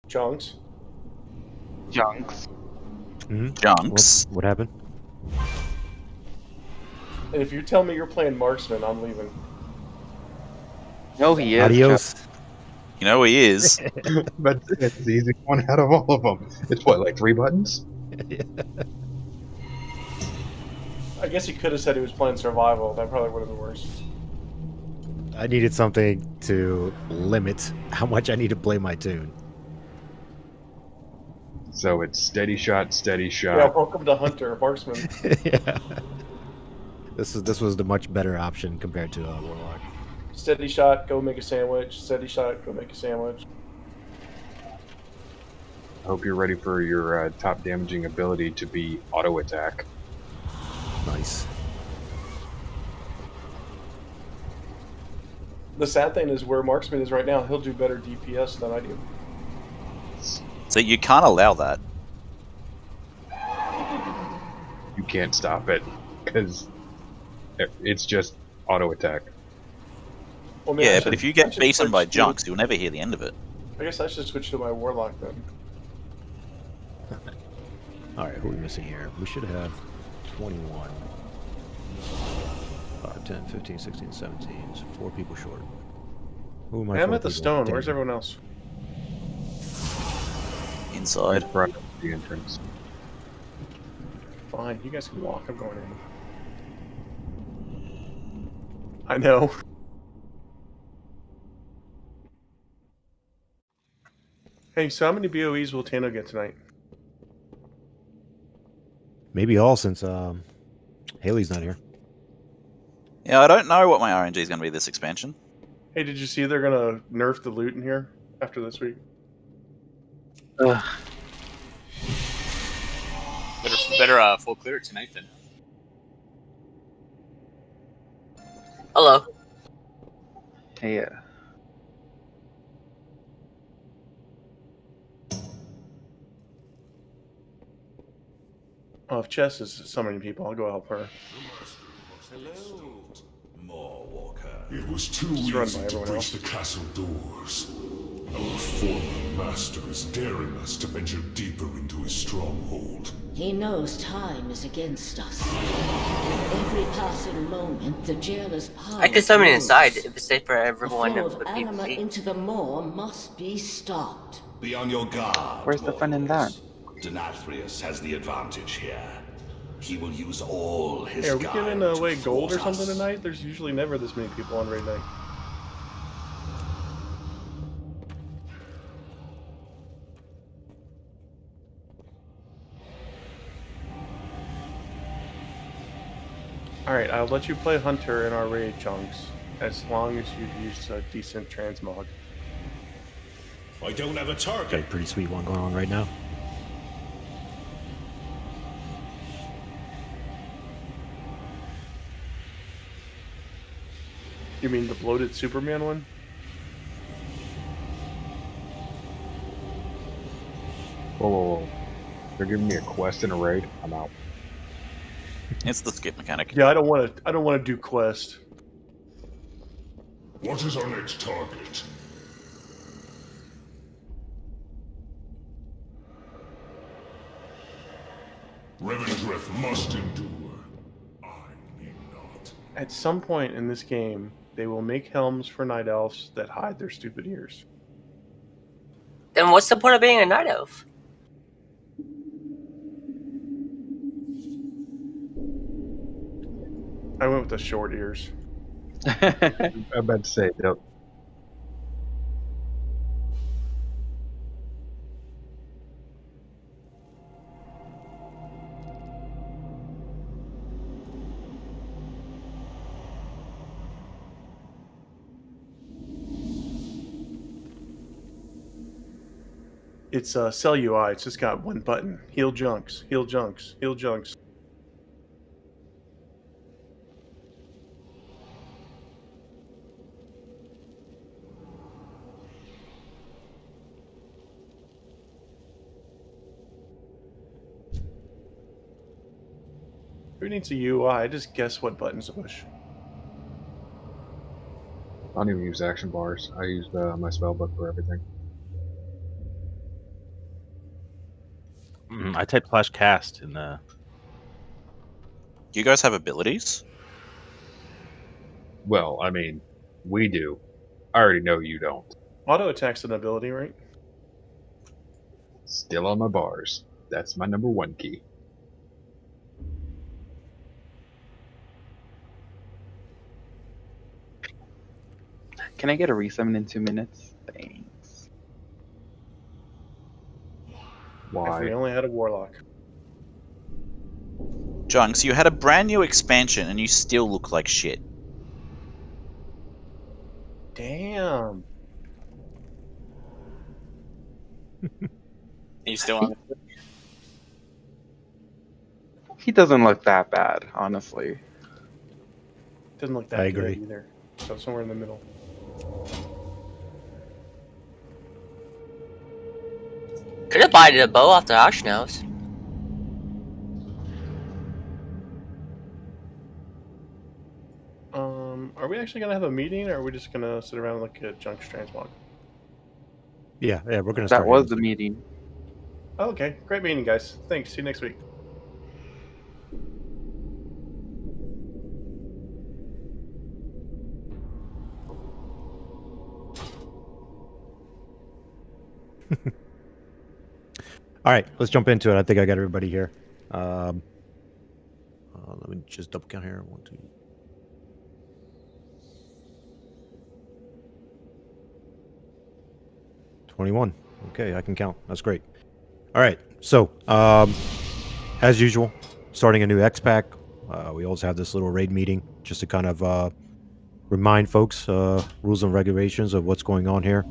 Chunks. Junks. Junks. What happened? And if you tell me you're playing marksman, I'm leaving. No, he is. Adios. You know who he is. But it's the easy one out of all of them. It's what, like 3 buttons? I guess he could have said he was playing survival. That probably would have been worse. I needed something to limit how much I need to play my tune. So it's steady shot, steady Yeah, shot. welcome to Hunter, marksman. Yeah. This was the much better option compared to Warlock. Steady shot, go make a sandwich. Steady shot, go make a sandwich. I hope you're ready for your top damaging ability to be auto attack. Nice. The sad thing is where marksman is right now, he'll do better DPS than I do. So you can't allow that. You can't stop it because it's just auto attack. Well, maybe I Yeah, should- but if you I get should beaten by switch to- junks, you'll never hear the end of it. I guess I should switch to my warlock then. Alright, who are we missing here? We should have 21. 5, 10, 15, 16, 17. So 4 people short. Who am I? Hey, I'm 4 at the people? stone. Damn. Where's everyone else? Inside. Right front of the entrance. Fine, you guys can walk. I'm going in. I know. Hey, so how many BOEs will Tano get tonight? Maybe all since Haley's not here. Yeah, I don't know what my RNG is going to be this expansion. Hey, did you see they're gonna nerf the loot in here after this week? Ugh. Better full clear tonight then. Hello. Yeah. Oh, if Chess is summoning people, I'll go help her. More Walker. It was too Just run easy by to everyone breach else. the castle doors. Our former master is daring us to venture deeper into his stronghold. He knows time is against us. Every passing moment, the jailer's power I could summon grows. inside if it's safe for The everyone flow to of anima PvP. into the moor must be stopped. Be on your guard. Where's the fun in that? Denathrius has the advantage here. He will use all his Hey, are we guile giving to away gold or thwart something us. tonight? There's usually never this many people on raid night. Alright, I'll let you play Hunter in our raid, Chunks, as long as you use a decent transmog. I don't have a Got a target. pretty sweet one going on right now. You mean the bloated Superman one? Whoa, whoa, whoa. They're giving me a quest in a raid. I'm out. It's the skip mechanic. Yeah, I don't want to do quest. What is our next target? Revendreth must endure. I need not. At some point in this game, they will make helms for night elves that hide their stupid ears. Then what's the point of being a night elf? I went with the short ears. I'm about to say, they'll- It's Cell UI. It's just got one button. Heal junks. Heal junks. Heal junks. Who needs a UI? I just guess what buttons to push. I don't even use action bars. I use my spell book for everything. I typed /cast in the. Do you guys have abilities? Well, I mean, we do. I already know you don't. Auto attack's an ability, right? Still on my bars. That's my number 1 key. Can I get a resummon in 2 minutes? Thanks. If we Why? only had a warlock. Junks, you had a brand new expansion and you still look like shit. Damn. You still on? He doesn't look that bad, honestly. Doesn't look that I good agree. either. So somewhere in the middle. Could have bought a bow off the auction house. Are we actually gonna have a meeting, or are we just gonna sit around and look at Junk's transmog? Yeah, we're gonna That start. was here the in a meeting. Oh, okay, great meeting, guys. Thanks. See you next week. second. All right, let's jump into it. I think I got everybody here. Let me just double count here. 1, 2. $21. Okay, I can count. That's great. All right, so as usual, starting a new X pack. We always have this little raid meeting just to kind of remind folks rules and regulations of what's going on here.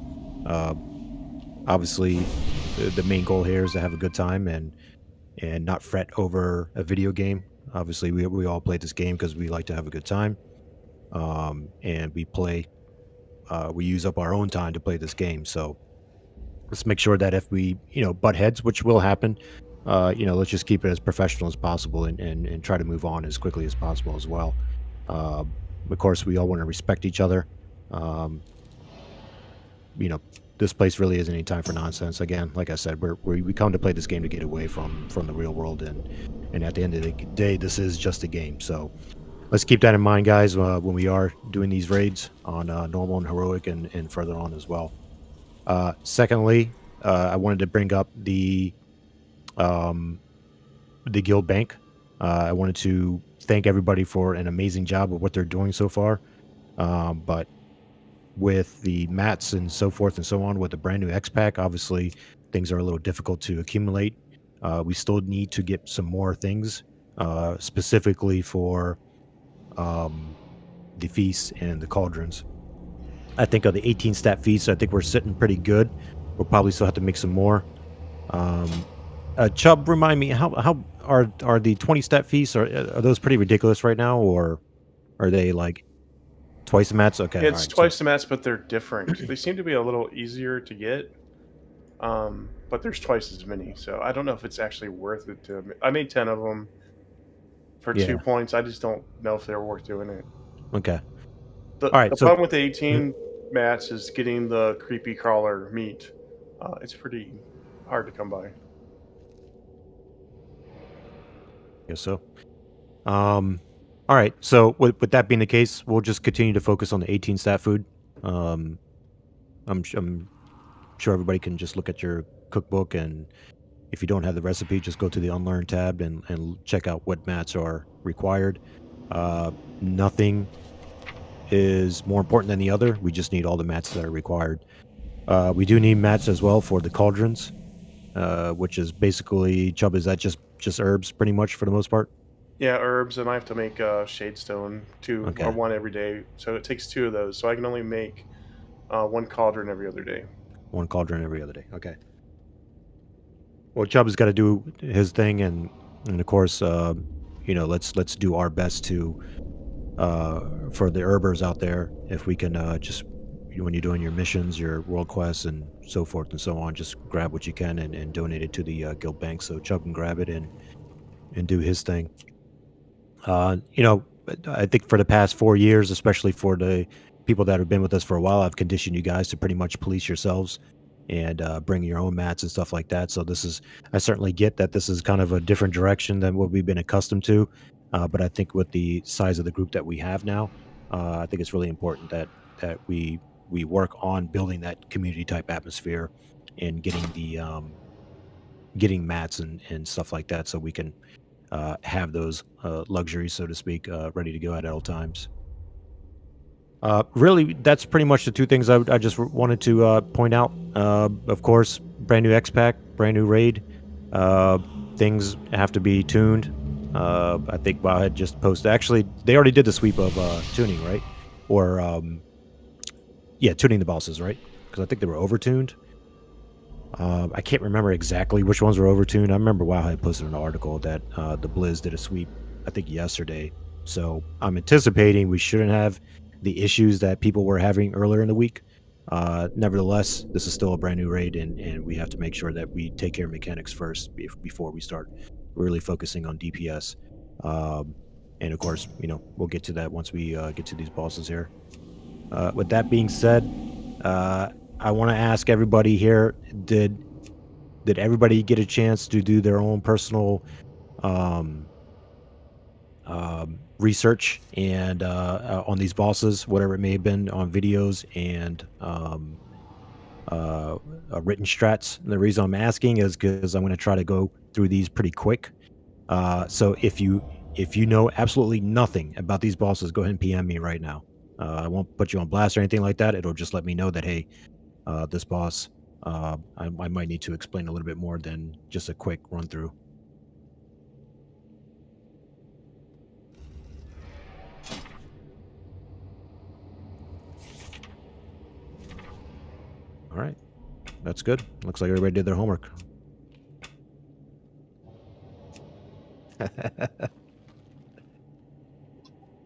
Obviously, the main goal here is to have a good time and not fret over a video game. Obviously, we all play this game because we like to have a good time, and we use up our own time to play this game. So let's make sure that if we butt heads, which will happen, let's just keep it as professional as possible and try to move on as quickly as possible as well. Of course, we all want to respect each other. This place really isn't any time for nonsense. Again, like I said, we come to play this game to get away from the real world, and at the end of the day, this is just a game. So let's keep that in mind, guys, when we are doing these raids on normal and heroic and further on as well. Secondly, I wanted to bring up the guild bank. I wanted to thank everybody for an amazing job of what they're doing so far. But with the mats and so forth and so on, with the brand new X pack, obviously things are a little difficult to accumulate. We still need to get some more things, specifically for the feasts and the cauldrons. I think of the 18 stat feasts, I think we're sitting pretty good. We'll probably still have to make some more. Chubb, remind me, how are the 20 stat feasts? Are those pretty ridiculous right now, or are they like twice the mats? Okay, Yeah, it's alright, twice the mats, but they're different. They seem to be a little easier to get, but there's twice as many. So I don't know if it's actually worth it to. I made 10 of them for 2 points. I just don't know if they're worth doing it. Okay. The Alright, so problem with the 18 mats is getting the creepy crawler meat. It's pretty hard to come by. guess so. All right. So with that being the case, we'll just continue to focus on the 18 stat food. I'm sure everybody can just look at your cookbook, and if you don't have the recipe, just go to the Unlearn tab and check out what mats are required. Nothing is more important than the other. We just need all the mats that are required. We do need mats as well for the cauldrons, which is basically, Chubb, is that just herbs pretty much for the most part? Yeah, herbs, and I have to make shadestone, 2 Okay. or 1 every day. So it takes 2 of those. So I can only make 1 cauldron every other day. 1 cauldron every other day. Okay. Well, Chubb's got to do his thing, and of course, let's do our best to for the herbers out there. If we can just, when you're doing your missions, your world quests, and so forth and so on, just grab what you can and donate it to the guild bank, so Chubb can grab it and do his thing. I think for the past 4 years, especially for the people that have been with us for a while, I've conditioned you guys to pretty much police yourselves. and bring your own mats and stuff like that. So I certainly get that this is kind of a different direction than what we've been accustomed to. But I think with the size of the group that we have now, I think it's really important that we work on building that community type atmosphere and getting mats and stuff like that, so we can have those luxuries, so to speak, ready to go at all times. Really, that's pretty much the two things I just wanted to point out. Of course, brand new X-Pack, brand new raid. Things have to be tuned. I think Wowhead just posted. Actually, they already did the sweep of tuning, right? Or yeah, tuning the bosses, right? Because I think they were overtuned. I can't remember exactly which ones were overtuned. I remember Wowhead posted an article that the Blizz did a sweep, I think yesterday. So I'm anticipating we shouldn't have the issues that people were having earlier in the week. Nevertheless, this is still a brand new raid, and we have to make sure that we take care of mechanics first before we start really focusing on DPS. And of course, we'll get to that once we get to these bosses here. With that being said, I want to ask everybody here: Did everybody get a chance to do their own personal research and on these bosses, whatever it may have been, on videos and written strats? And the reason I'm asking is because I'm going to try to go through these pretty quick. So if you know absolutely nothing about these bosses, go ahead and PM me right now. I won't put you on blast or anything like that. It'll just let me know that, hey, this boss, I might need to explain a little bit more than just a quick run through. All right, that's good. Looks like everybody did their homework.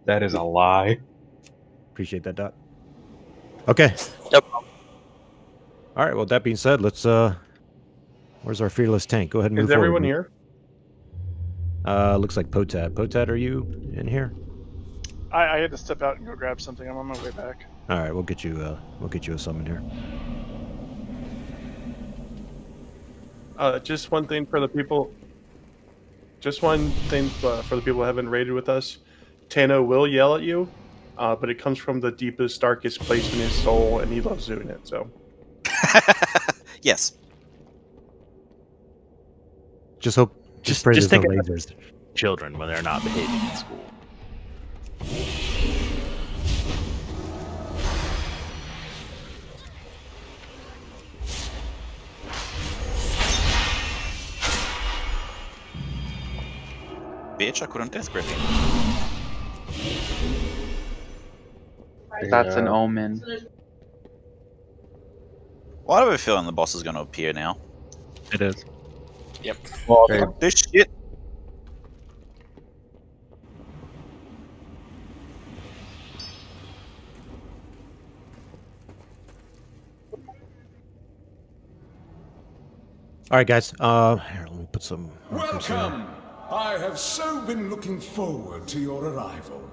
That is a lie. Appreciate that, Dot. Okay. Yep. All right. Well, that being said, let's. Where's our fearless tank? Go ahead and move Is everyone forward. here? Looks like Potad. Potad, are you in here? I had to step out and go grab something. I'm on my way back. All right. We'll get you. A summon here. Just one thing for the people. Just one thing for the people who haven't raided with us. Tano will yell at you, but it comes from the deepest, darkest place in his soul, and he loves doing it. So. Yes. Just hope. Just pray think there's no of lasers. children when they're not behaving in school. Bitch, I couldn't death grip him. That's an omen. Why do I have a feeling the boss is going to appear now? It is. Yep. Well, Okay. this shit. All right, guys. Here, let me put some. Welcome! I have so been looking forward to your arrival.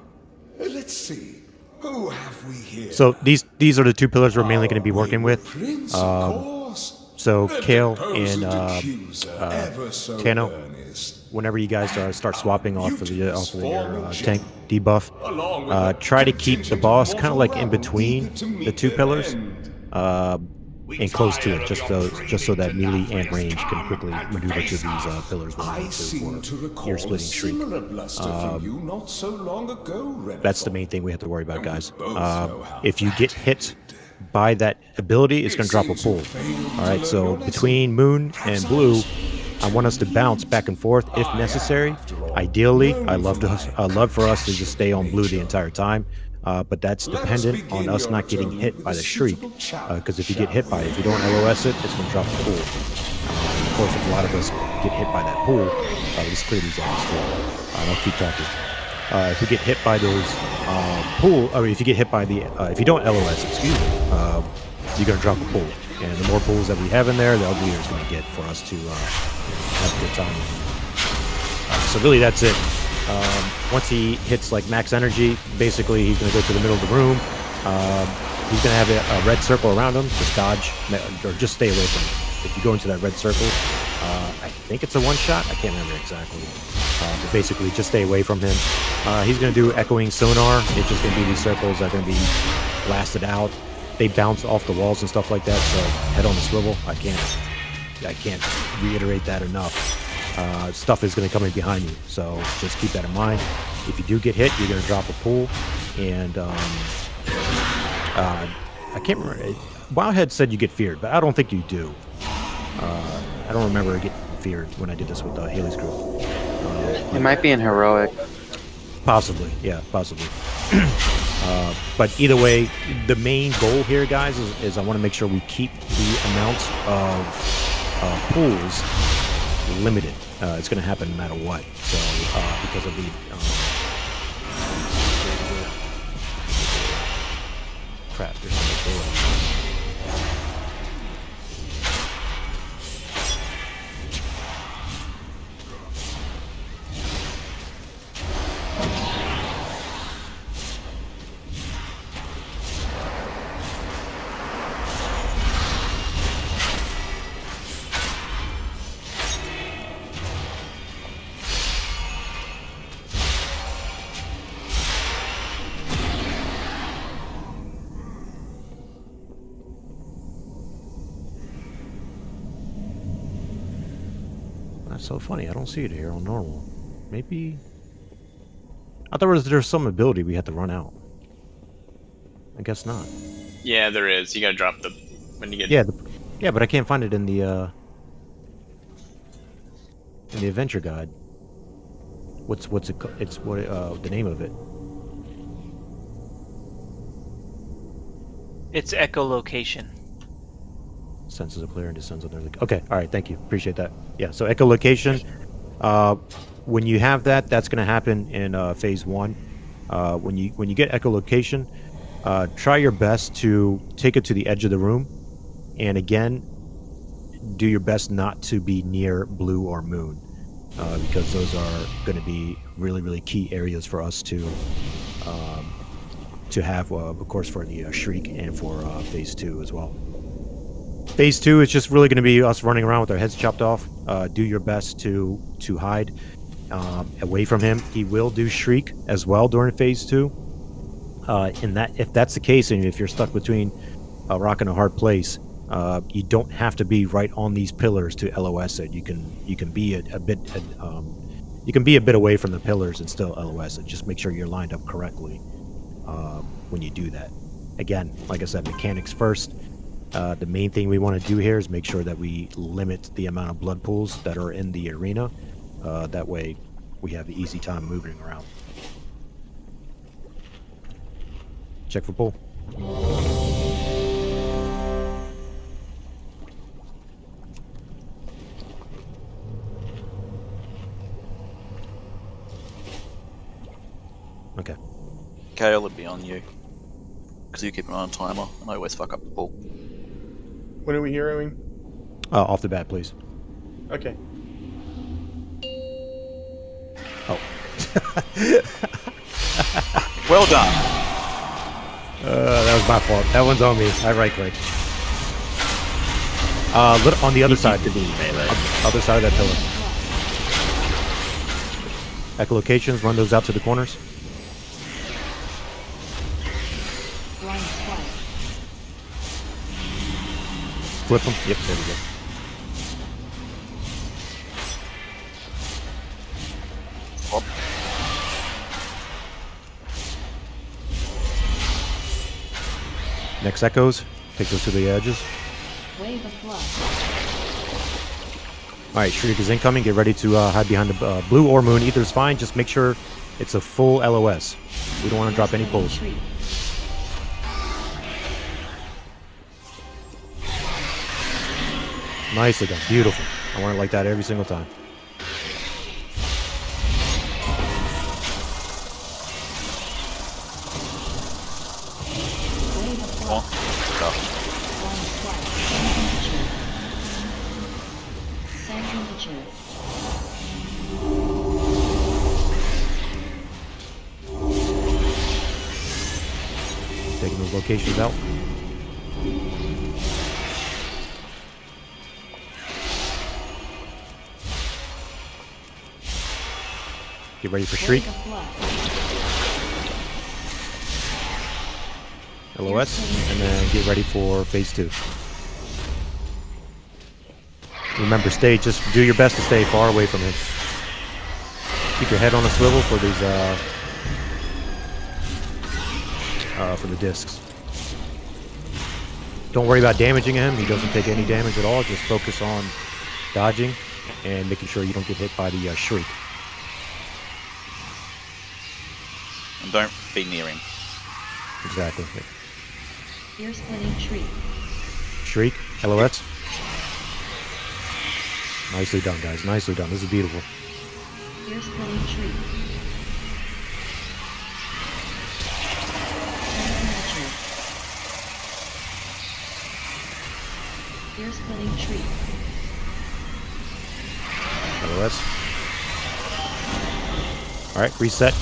Let's see. Who have we here? So these are the two pillars we're mainly going to be Our working with. Prince, of course. So The Kale deposed and accuser, ever so Tano, earnest. whenever you guys start swapping off of your Beauteous tank debuff, Along with try to the keep the contingent boss of kind of like in mortal between realm eager to meet the two their pillars, end. and close to it, just so that melee and range can quickly maneuver to these pillars when I they seem need to to for recall ear a splitting shriek. similar bluster from you not so long ago, That's the Renethor. main thing we have to worry about, guys. both know how If you get that hit ended. by that ability, it's going to drop a seems you pull. failed to All right, learn so your lesson. between Moon and Blue, I want us to bounce back and forth if necessary. Ideally, I love for us to just stay on Blue the entire time, but that's Let us dependent on begin us your not getting atonement hit with by a the shriek. suitable challenge, Because if you get shall hit by it, if you don't LOS it, it's going to drop the pool. Of course, if a lot of us get hit by that pool, let's clear these items too. I'll keep talking. If you get hit by those if you get hit by the, if you don't LOS, excuse me, you're going to drop a pool. And the more pools that we have in there, the uglier it's going to get for us to have a good time. So really, that's it. Once he hits like max energy, basically he's going to go to the middle of the room. He's going to have a red circle around him. Just dodge, or just stay away from him. If you go into that red circle, I think it's a one-shot. I can't remember exactly. But basically, just stay away from him. He's going to do echoing sonar. It's just going to be these circles that are going to be blasted out. They bounce off the walls and stuff like that, so head on the swivel. I can't reiterate that enough. Stuff is going to come in behind you, so just keep that in mind. If you do get hit, you're going to drop a pool, and I can't remember. Wildhead said you get feared, but I don't think you do. I don't remember getting feared when I did this with Haley's group. It might be in heroic. Possibly, yeah, possibly. But either way, the main goal here, guys, is I want to make sure we keep the amount of pools limited. It's going to happen no matter what. So because of the crap, there's so much bullet. That's so funny. I don't see it here on normal. Maybe... I thought there's some ability we had to run out. I guess not. Yeah, there is. You gotta drop the... when you get... Yeah, yeah, but I can't find it in the adventure guide. What's it? It's what the name of it? It's echolocation. Senses are clear and descends on their... Okay, all right, thank you. Appreciate that. Yeah, so echolocation, when you have that, that's going to happen in phase 1. When you get echolocation, try your best to take it to the edge of the room, and again, do your best not to be near blue or moon, because those are going to be really, really key areas for us to have, of course, for the shriek and for phase 2 as well. Phase 2 is just really going to be us running around with our heads chopped off. Do your best to hide away from him. He will do shriek as well during phase 2. If that's the case, and if you're stuck between a rock and a hard place, you don't have to be right on these pillars to LOS it. You can be a bit away from the pillars and still LOS it. Just make sure you're lined up correctly when you do that. Again, like I said, mechanics first. The main thing we want to do here is make sure that we limit the amount of blood pools that are in the arena. That way we have the easy time moving around. Check for pool. Okay. Kale would be on you. Because you keep an eye on timer, and I always fuck up the pool. When are we heroing? Off the bat, please. Okay. Oh. Well done. That was my fault. That one's on me. I right click. On the other side. Other side of that pillar. Echolocations, run those out to the corners. Flip them. Yep, there we go. Swap. Next echoes. Take those to the edges. Wave of blood. Alright, Shriek is incoming. Get ready to hide behind the blue or moon. Either is fine. Just make sure it's a full LOS. We don't want to drop any pulls. Nicely done. Beautiful. I want it like that every single time. Taking those locations out. Get ready for Shriek. LOS, and then get ready for phase 2. Remember, just do your best to stay far away from him. Keep your head on a swivel for these, for the discs. Don't worry about damaging him. He doesn't take any damage at all. Just focus on dodging and making sure you don't get hit by the Shriek. And don't be near him. Exactly. Ear-splitting shriek. Shriek, LOS. Nicely done, guys. Nicely done. This is beautiful. Ear-splitting shriek. Ear-splitting shriek. LOS. Alright, reset.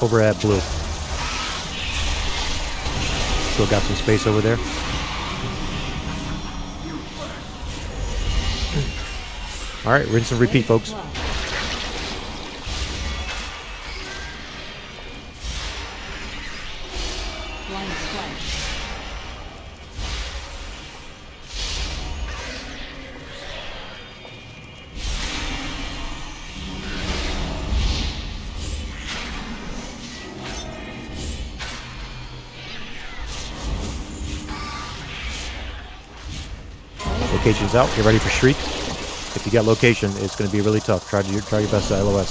Over at blue. Still got some space over there. Alright, rinse and repeat, folks. Blind flash. Location's out. Get ready for Shriek. If you get location, it's going to be really tough. Try your best to LOS.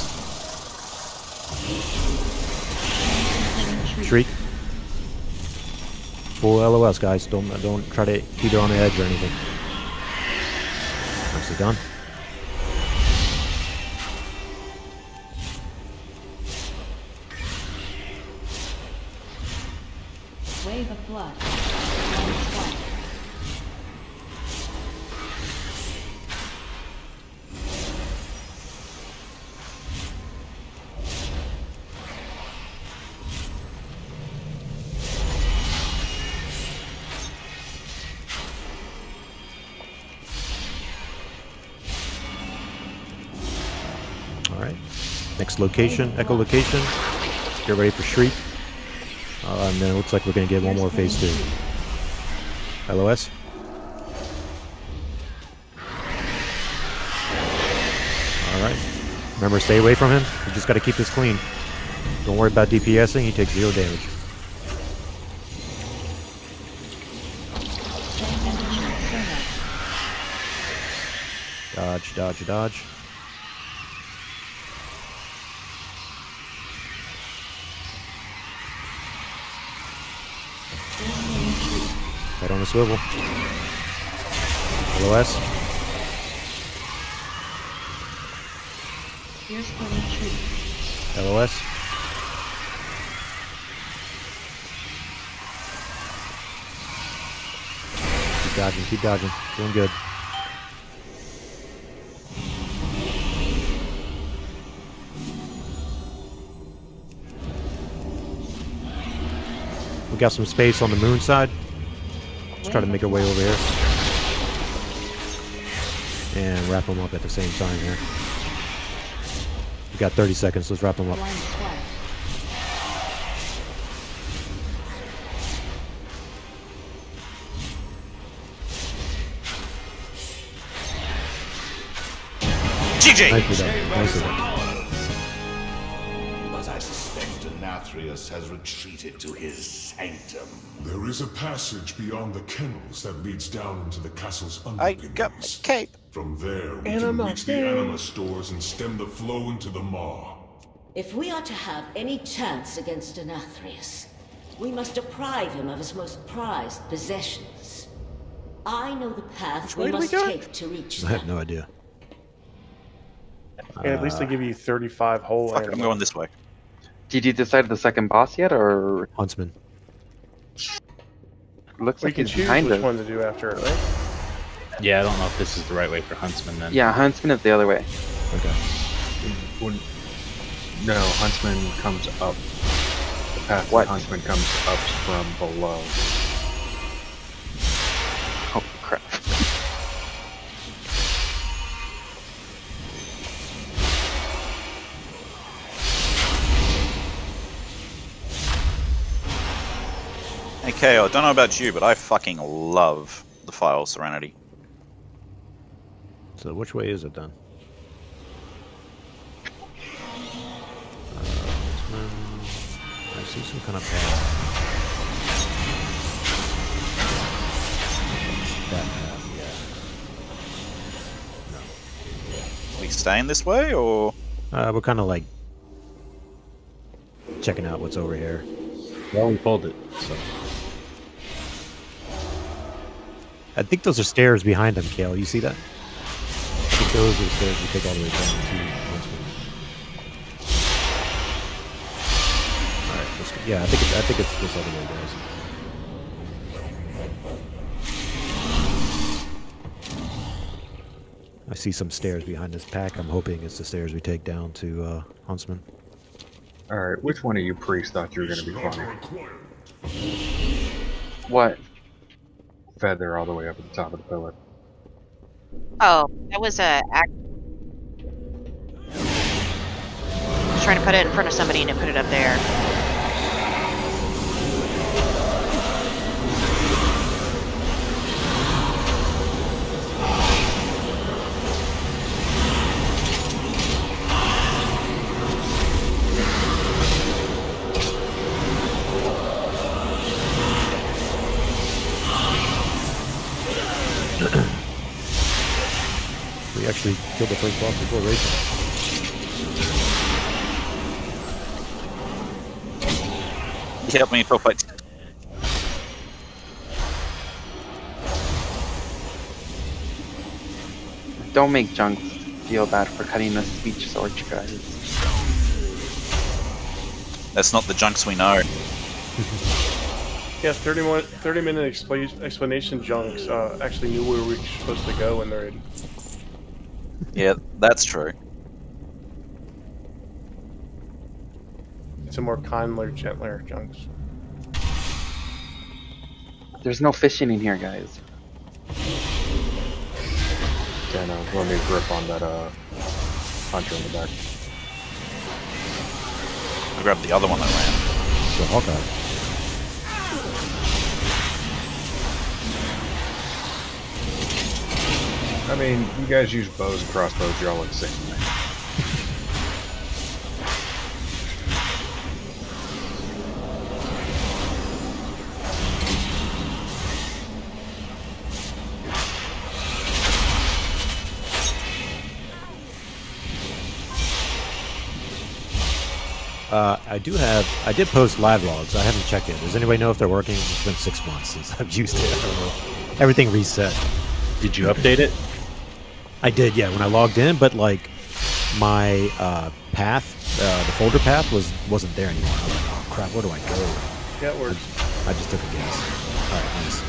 Shriek. Full LOS, guys. Don't try to keep it on the edge or anything. Nicely done. Wave of blood. Blind flash. Alright. Next location, Echo location. Get ready for Shriek. And then it looks like we're going to get one more phase 2. LOS. Alright. Remember, stay away from him. You just got to keep this clean. Don't worry about DPSing. He takes 0 damage. Dodge, dodge, dodge. Head on the swivel. LOS. Ear-splitting shriek. LOS. Keep dodging, keep dodging. Doing good. We got some space on the moon side. Let's try to make our way over here. And wrap them up at the same time here. We got 30 seconds. Let's wrap them up. Blind flash. GG! Nicely done. Nicely done. But I suspect Nathrius has retreated to his sanctum. There is a passage beyond the kennels that leads down into the castle's underpinnings. I got my cape. From there, we can reach the anima stores and stem the flow into the maw. If we are to have any chance against Nathrius, we must deprive him of his most prized possessions. I know the path we must take to reach I them. have no idea. And at least they give you 35 whole Fuck it, I'm animals. going this way. Did you decide the second boss yet, or Huntsman. looks We like can he's choose behind which us? one to do after it, right? Yeah, I don't know if this is the right way for Huntsman then. Yeah, Huntsman is the other way. Okay. No, Huntsman comes up. path to What? Huntsman comes up from below. Oh crap. Hey, KO, I don't know about you, but I fucking love the File Serenity. So which way is it then? I see some kind of path. That path, yeah. Are we staying this way, or...? We're kind of like checking out what's over here. Well, we pulled it, so... I think those are stairs behind them, Kale. You see that? I think those are the stairs we take all the way down to Huntsman. Alright, let's go. Yeah, I think it's this other way, guys. I see some stairs behind this pack. I'm hoping it's the stairs we take down to Huntsman. Alright, which one of you priests thought you were going to be funny? What? Feather all the way up at the top of the pillar. Oh, that was trying to put it in front of somebody and it put it up there. We actually killed the first boss before Rachel. You help me talk like... Don't make Junks feel bad for cutting the speech sword, you guys. That's not the Junks we know. Yeah, 30-minute explanation. Junks actually knew where we were supposed to go when they're in. Yeah, that's true. It's a more kindler, gentler Junks. There's no fishing in here, guys. Yeah, no, let me grip on that hunter in the back. I grabbed the other one that ran. So Hawkeye. I mean, you guys use bows and crossbows, you're all in sync. I did post live logs. I haven't checked it. Does anybody know if they're working? It's been 6 months since I've used it. I don't know. Everything reset. Did you update it? I did, yeah, when I logged in, but like my path, the folder path wasn't there anymore. I was like, oh crap, where do I go? Yeah, it works. I just took a guess. Alright, nice.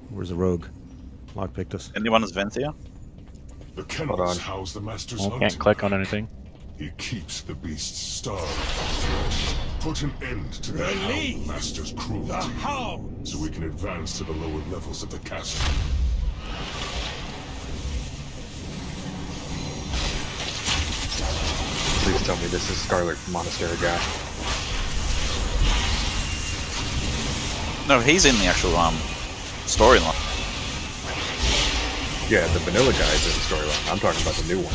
Where's the rogue? Lockpicked us. Anyone is Venthia? The kennels house the master's Well, hunting. can't click on anything. He keeps the beasts starved. Put an end to the Hound Master's cruelty, so we can advance to the lower levels of the castle. Please tell me this is Scarlet Monastery guy. No, he's in the actual storyline. Yeah, the vanilla guy is in the storyline. I'm talking about the new one.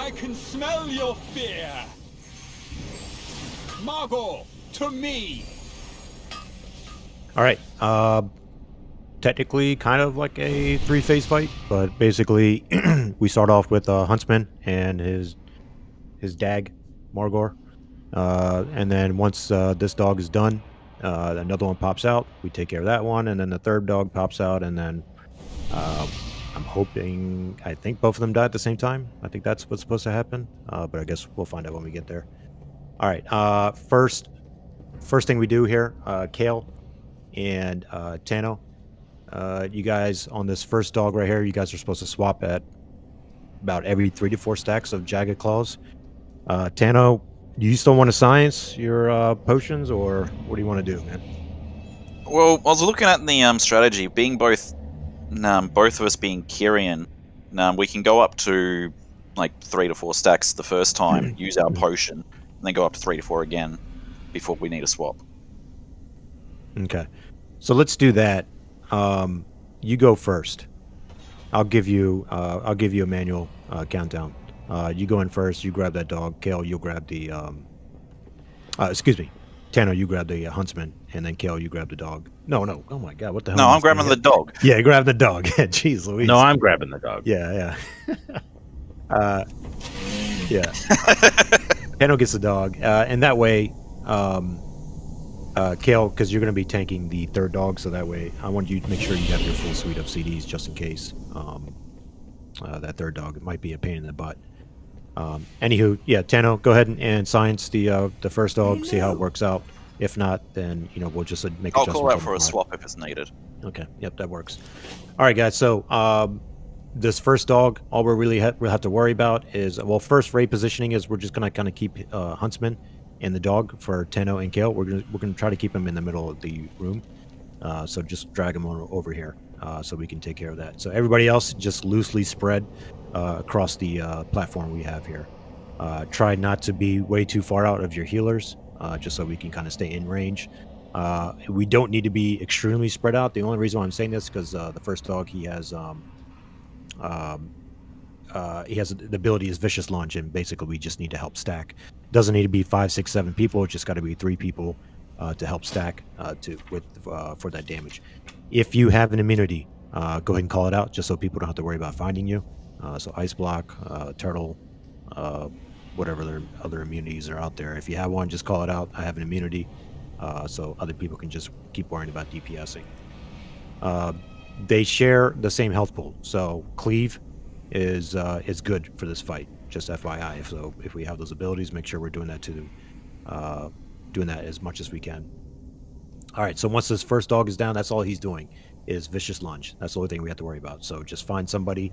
I can smell your fear. Margot, to me. All right. Technically, kind of like a three-phase fight, but basically, we start off with Huntsman and his dag, Margor, and then once this dog is done, another one pops out. We take care of that one, and then the third dog pops out, and then I'm hoping, I think both of them die at the same time. I think that's what's supposed to happen, but I guess we'll find out when we get there. All right. First thing we do here, Kale and Tano. You guys on this first dog right here, you guys are supposed to swap at about every 3 to 4 stacks of Jagged Claws. Tano, do you still want to science your potions, or what do you want to do, man? Well, I was looking at the strategy, being both of us being Kyrian, we can go up to like 3 to 4 stacks the first time, use our potion, and then go up to 3 to 4 again before we need a swap. Okay, so let's do that. You go first. I'll give you a manual countdown. You go in first. You grab that dog. Kale, you'll grab the excuse me, Tano, you grab the huntsman, and then Kale, you grab the dog. No. Oh my God, what the hell? No, I'm grabbing the dog. Yeah, grab the dog. Jeez Louise. No, I'm grabbing the dog. Yeah. Yeah. Tano gets the dog, and that way, Kale, because you're going to be tanking the third dog, so that way I want you to make sure you have your full suite of CDs just in case that third dog might be a pain in the butt. Anywho, yeah, Tano, go ahead and science the first dog, see how it works out. If not, then we'll just make I'll adjustments. call out for a swap if it's needed. Okay, yep, that works. All right, guys. So this first dog, all we'll have to worry about is, well, first raid positioning is we're just gonna kind of keep Huntsman and the dog for Tano and Kale. We're gonna try to keep him in the middle of the room. So just drag him over here so we can take care of that. So everybody else just loosely spread across the platform we have here. Try not to be way too far out of your healers, just so we can kind of stay in range. We don't need to be extremely spread out. The only reason why I'm saying this is because the first dog, he has the ability is vicious lunge, and basically we just need to help stack. Doesn't need to be 5, 6, 7 people. It's just got to be 3 people to help stack for that damage. If you have an immunity, go ahead and call it out, just so people don't have to worry about finding you. So ice block, turtle, whatever their other immunities are out there. If you have one, just call it out. I have an immunity, so other people can just keep worrying about DPSing. They share the same health pool, so cleave is good for this fight. Just FYI. So if we have those abilities, make sure we're doing that doing that as much as we can. All right. So once this first dog is down, that's all he's doing is vicious lunge. That's the only thing we have to worry about. So just find somebody,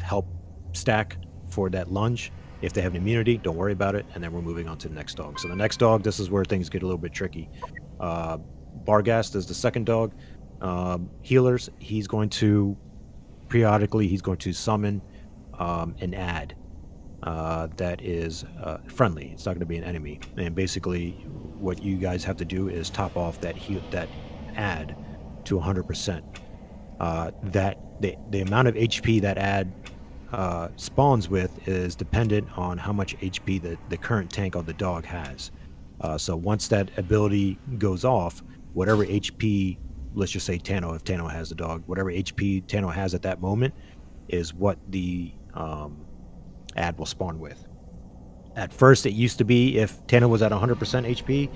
help stack for that lunge. If they have an immunity, don't worry about it, and then we're moving on to the next dog. So the next dog, this is where things get a little bit tricky. Barghast is the second dog. Healers, he's going to periodically summon an ad that is friendly. It's not going to be an enemy, and basically what you guys have to do is top off that ad to 100%. That the amount of HP that ad spawns with is dependent on how much HP the current tank of the dog has. So once that ability goes off, whatever HP, let's just say Tano, if Tano has the dog, whatever HP Tano has at that moment is what the ad will spawn with. At first, it used to be if Tano was at 100% HP,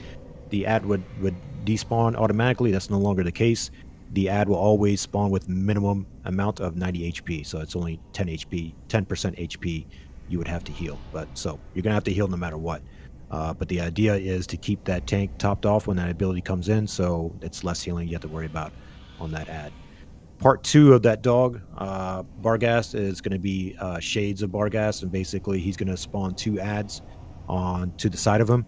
the ad would despawn automatically. That's no longer the case. The ad will always spawn with minimum amount of 90 HP, so it's only 10% HP you would have to heal. But so you're gonna have to heal no matter what. But the idea is to keep that tank topped off when that ability comes in, so it's less healing you have to worry about on that ad. Part 2 of that dog, Barghast, is going to be Shades of Barghast, and basically he's going to spawn 2 ads on to the side of him.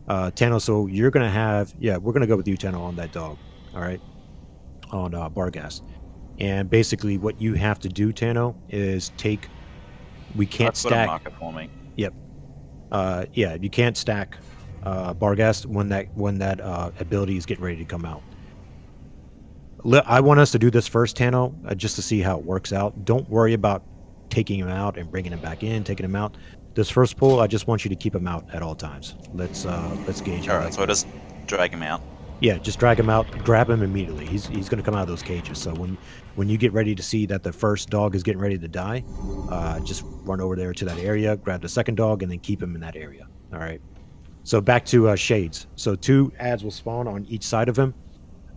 Tano, so you're going to have, we're going to go with you, Tano, on that dog, all right, on Barghast. And basically what you have to do, Tano, is we can't stack. Put a marker for me. Yep. You can't stack Barghast when that ability is getting ready to come out. I want us to do this first, Tano, just to see how it works out. Don't worry about taking him out and bringing him back in, taking him out. This first pull, I just want you to keep him out at all times. Let's gauge. All right, so I just drag him out. Yeah, just drag him out, grab him immediately. He's going to come out of those cages. So when you get ready to see that the first dog is getting ready to die, just run over there to that area, grab the second dog, and then keep him in that area. All right. So back to Shades. So 2 ads will spawn on each side of him,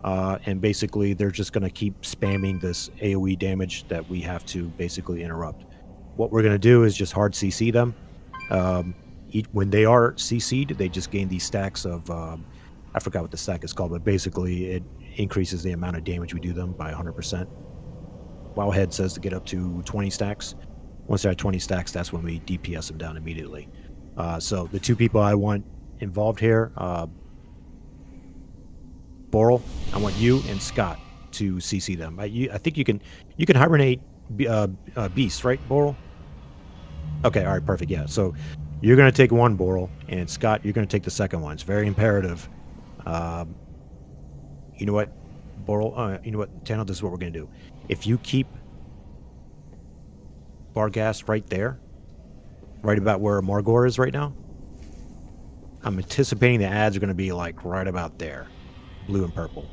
and basically they're just going to keep spamming this AoE damage that we have to basically interrupt. What we're going to do is just hard CC them. When they are CC'd, they just gain these stacks of, I forgot what the stack is called, but basically it increases the amount of damage we do them by 100%. Wildhead says to get up to 20 stacks. Once they're at 20 stacks, that's when we DPS them down immediately. So the 2 people I want involved here, Boral, I want you and Scott to CC them. I think you can hibernate beasts, right, Boral? Okay, all right, perfect. Yeah, so you're going to take one, Boral, and Scott, you're going to take the second one. It's very imperative. You know what, Boral? You know what, Tano? This is what we're going to do. If you keep Barghast right there, right about where Margor is right now, I'm anticipating the ads are going to be like right about there, blue and purple.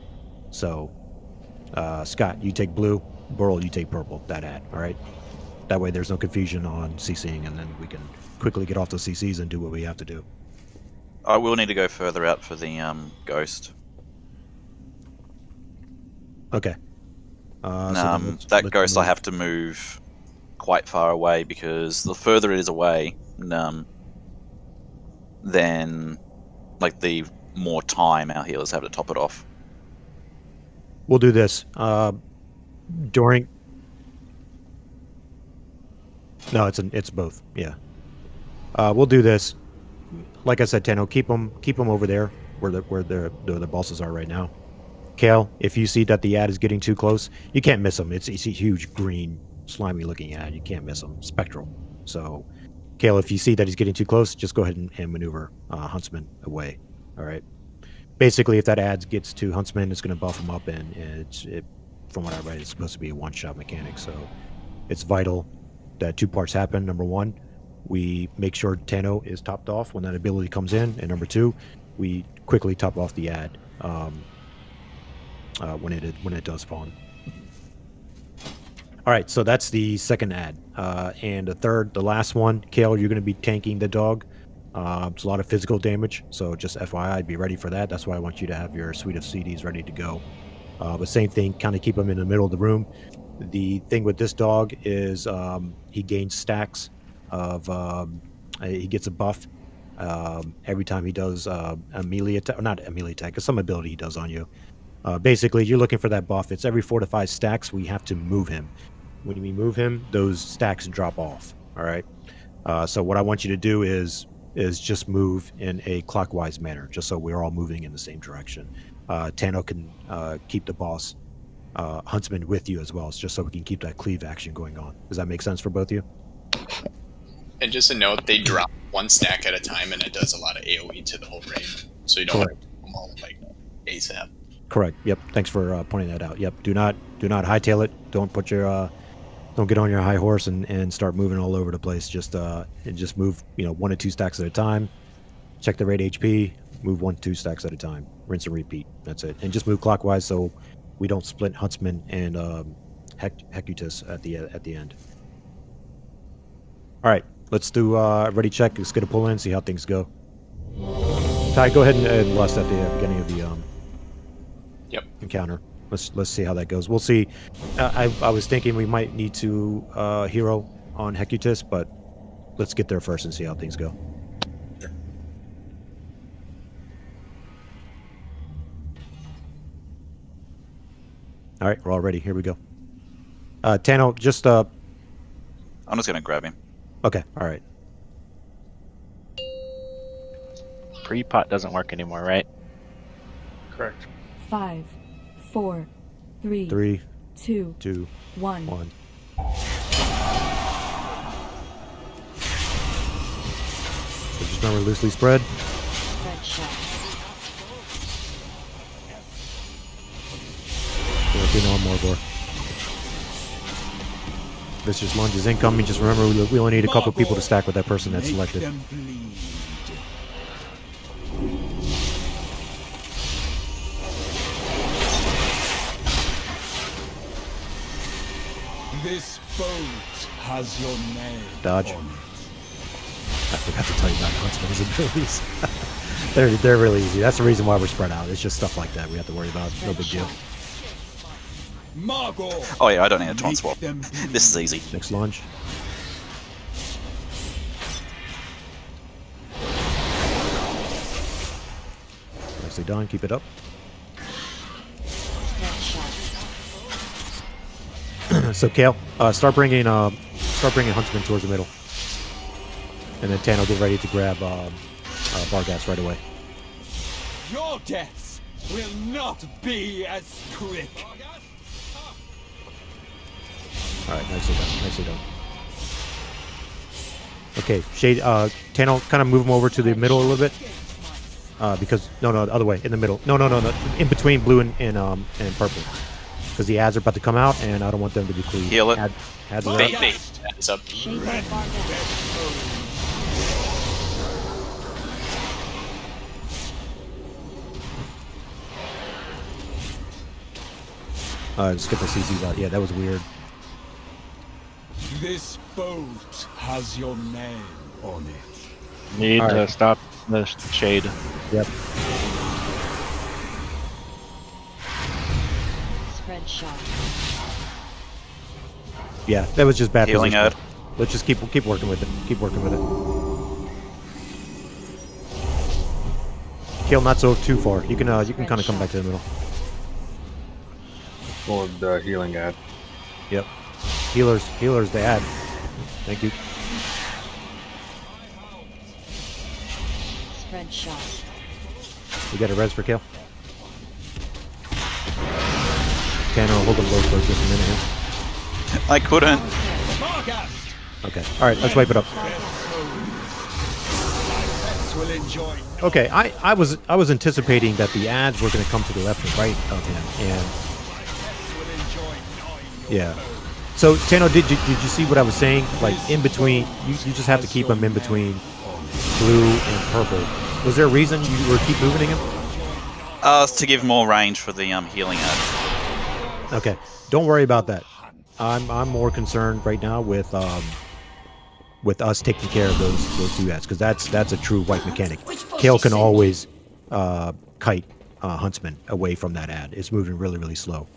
So, Scott, you take blue. Boral, you take purple. That ad, all right? That way there's no confusion on CCing, and then we can quickly get off those CCs and do what we have to do. I will need to go further out for the ghost. Okay. That ghost I have to move quite far away, because the further it is away, then like the more time our healers have to top it off. We'll do this. During... No, it's both. Yeah. We'll do this. Like I said, Tenno, keep them over there where the bosses are right now. Kale, if you see that the ad is getting too close, you can't miss them. It's a huge green, slimy looking ad. You can't miss them. Spectral. So, Kale, if you see that he's getting too close, just go ahead and maneuver Huntsman away. All right. Basically, if that ad gets to Huntsman, it's going to buff him up, and from what I read, it's supposed to be a one-shot mechanic. So, it's vital that 2 parts happen. Number 1, we make sure Tano is topped off when that ability comes in, and number 2, we quickly top off the ad when it does spawn. All right, so that's the second ad, and the last one, Kale, you're going to be tanking the dog. It's a lot of physical damage, so just FYI, be ready for that. That's why I want you to have your suite of CDs ready to go. But same thing, kind of keep them in the middle of the room. The thing with this dog is he gains stacks of he gets a buff every time he does a melee attack, or not a melee attack, it's some ability he does on you. Basically, you're looking for that buff. It's every 4 to 5 stacks we have to move him. When we move him, those stacks drop off. All right. So what I want you to do is just move in a clockwise manner, just so we're all moving in the same direction. Tano can keep the boss Huntsman with you as well, just so we can keep that cleave action going on. Does that make sense for both of you? And just a note, they drop 1 stack at a time, and it does a lot of AoE to the whole raid, so you don't have to do them all like ASAP. Correct. Yep. Thanks for pointing that out. Yep. Do not hightail it. Don't put your don't get on your high horse and start moving all over the place. Just move 1 to 2 stacks at a time. Check the raid HP. Move 1 to 2 stacks at a time. Rinse and repeat. That's it. And just move clockwise so we don't split Huntsman and Hecutus at the end. All right. Let's do ready check. Let's get a pull in. See how things go. Ty, go ahead and lust at the beginning of the encounter. Let's see how that goes. We'll see. I was thinking we might need to hero on Hecutus, but let's get there first and see how things go. All right, we're all ready. Here we go. Tano, just I'm just gonna grab him. Okay. All right. Pre-pot doesn't work anymore, right? Correct. 5, 4, 3, 2, 1. So just remember, loosely spread. Red shot. Working on Morgor. Vicious Lunge is incoming. Just remember, we only need a couple people to stack with that person that's selected. This boat has your name. Dodge. on it. I forgot to tell you about Huntsman's abilities. they're really easy. That's the reason why we're spread out. It's just stuff like that we have to worry about. No big deal. Oh yeah, I don't need a taunt swap. This is easy. Next lunge. Nicely done. Keep it up. So Kale, start bringing Huntsman towards the middle, and then Tano, get ready to grab Barghast right away. Your deaths will not be as quick. All right, nicely done. Nicely done. Okay, Shade, Tano, kind of move him over to the middle a little bit, because no, the other way, in the middle. No, in between blue and purple. Because the ads are about to come out, and I don't want them to be clean. Heal it. Ads are Bait, up. bait. It's up. Just get the CCs out. Yeah, that was weird. This boat has your name on it. Need All to right. stop the shade. Yep. Spread shot. Yeah, that was just bad Healing positioning. ad. Let's just keep working with it. Keep working with it. Kill not so too far. You can kind of come back to the middle. Or the healing ad. Yep. Healers, the ad. Thank you. Spread shot. We got a res for kill. Tano, hold them low for just a minute here. I couldn't. Okay. All right, let's wipe it up. Okay, I was anticipating that the ads were going to come to the left and right of him, and yeah. So Tano, did you see what I was saying? Like in between, you just have to keep him in between blue and purple. Was there a reason you were keep moving him? To give more range for the healing ad. Okay, don't worry about that. I'm more concerned right now with us taking care of those two ads, because that's a true white mechanic. Kale can always kite Huntsman away from that ad. It's moving really, really slow.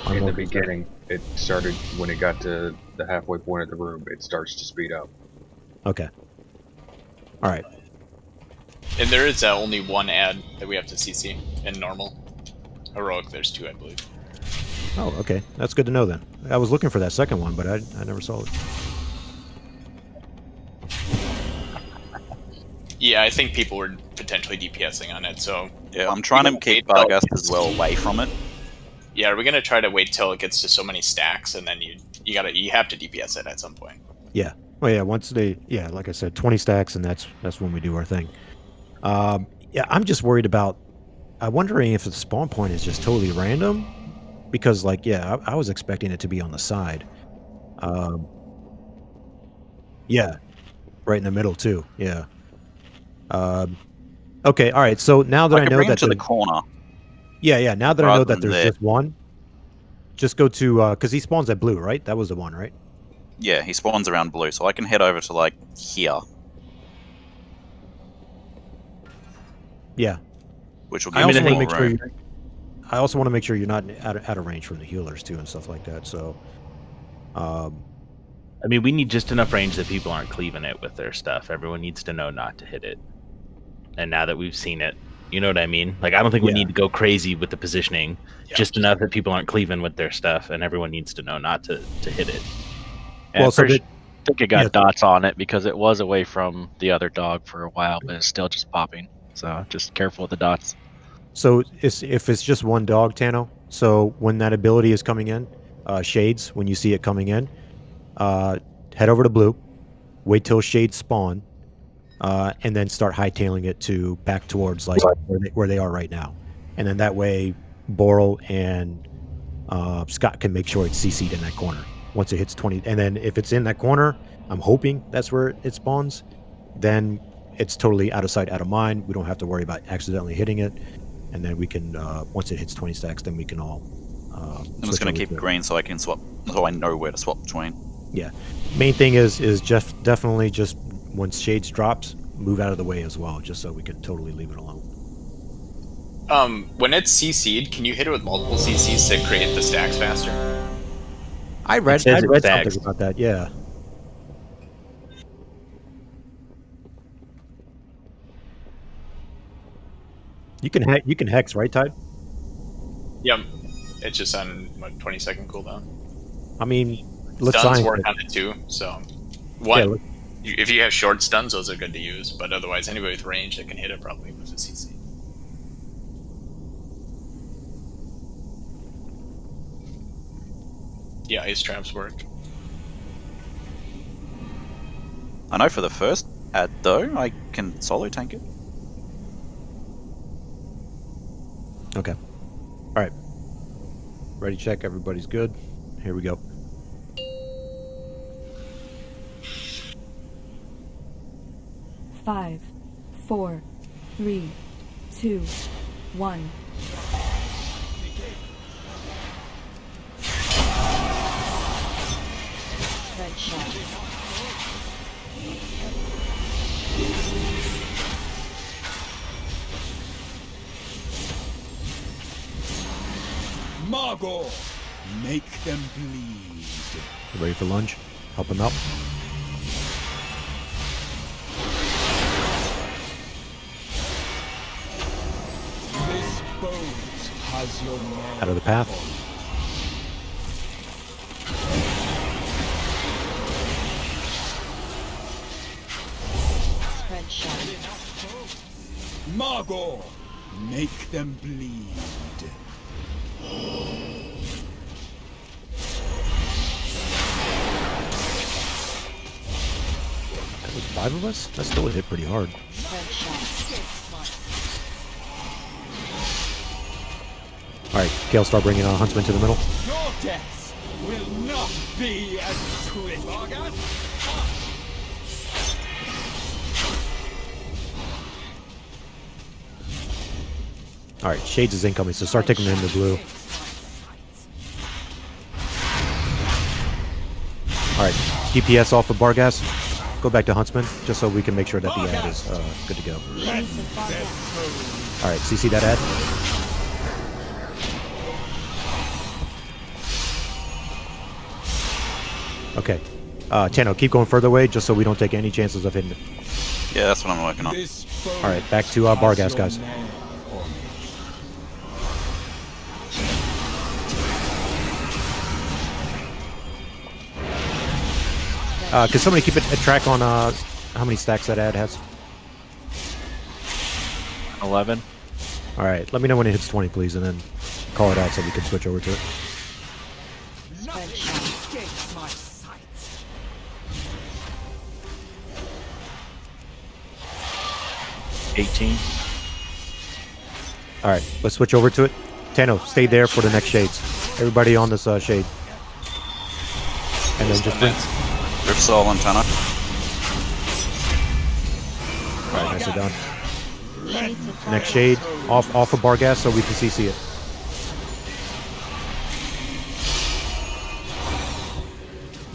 In the beginning, it started when it got to the halfway point of the room. It starts to speed up. Okay. All right. And there is only one ad that we have to CC in normal. Heroic, there's two, I believe. Oh, okay. That's good to know then. I was looking for that second one, but I never saw it. Yeah, I think people were potentially DPSing on it, so... Yeah, I'm trying to keep Barghast as well away from it. Yeah, are we gonna try to wait till it gets to so many stacks, and then you have to DPS it at some point? Yeah. Well, yeah. Once like I said, 20 stacks, and that's when we do our thing. Yeah, I'm just worried about. I'm wondering if the spawn point is just totally random, because like, yeah, I was expecting it to be on the side. Yeah, right in the middle too. Yeah. Okay. All right. So now that I know bring him that to the corner. Yeah. Now that I know rather that than there's there. just one, just go to because he spawns at blue, right? That was the one, right? Yeah, he spawns around blue, so I can head over to like here, Yeah. which will I give me also the want to heal make sure. room. I also want to make sure you're not out of range from the healers too and stuff like that. So, I mean, we need just enough range that people aren't cleaving it with their stuff. Everyone needs to know not to hit it. And now that we've seen it, you know what I mean? Like, I don't think we need to go crazy with the positioning. Yeah. Just enough that people aren't cleaving with their stuff, and everyone needs to know not to hit it. And well, so I think it got dots on it because it was away from the other dog for a while, but it's still just popping. So just careful with the dots. So if it's just one dog, Tano. So when that ability is coming in, shades. When you see it coming in, head over to blue. Wait till shades spawn, and then start hightailing it to back towards like where they are right now, and then that way, Boral and Scott can make sure it's CC'd in that corner. once it hits 20. And then if it's in that corner, I'm hoping that's where it spawns. Then it's totally out of sight, out of mind. We don't have to worry about accidentally hitting it. And then we can, once it hits 20 stacks, then we can all. I'm just going to keep green so I can swap, so I know where to swap between. Yeah. Main thing is just definitely just once Shades drops, move out of the way as well, just so we can totally leave it alone. When it's CC'd, can you hit it with multiple CCs to create the stacks faster? I read something about that. Yeah. You can hex, right, Tide? Yep. It's just on what 20-second cooldown. I mean, let's stuns work on it too. So Yeah, if you have short stuns, those are good to use. But otherwise, anybody with range that can hit it probably with a CC. Yeah, ice traps work. I know for the first ad though, I can solo tank it. Okay. All right. Ready, check. Everybody's good. Here we go. Five, 4, 3, 2, 1. Red shot. Margot, make them bleed. You ready for lunge? Help him out. This boat has your name. Out of the path. Red shot. Margot, make them bleed. That was 5 of us? That still would hit pretty hard. Red shot. Alright, Kale, start bringing Huntsman to the middle. Your deaths will not be as swift. Alright, Shades is incoming, so start taking him in the blue. Alright, DPS off of Bargas. Go back to Huntsman, just so we can make sure that the ad is good to go. Alright, CC that ad. Okay. Tano, keep going further away, just so we don't take any chances of hitting it. Yeah, that's what I'm working on. Alright, back to Bargas, guys. Can somebody keep a track on how many stacks that ad has? 11. Alright, let me know when it hits 20, please, and then call it out so we can switch over to it. Nothing escapes my sight. 18. Alright, let's switch over to it. Tano, stay there for the next shades. Everybody on this shade. And then just bring... Rip Soul and Tanner. Alright, nicely done. Next shade, off of Bargas so we can CC it.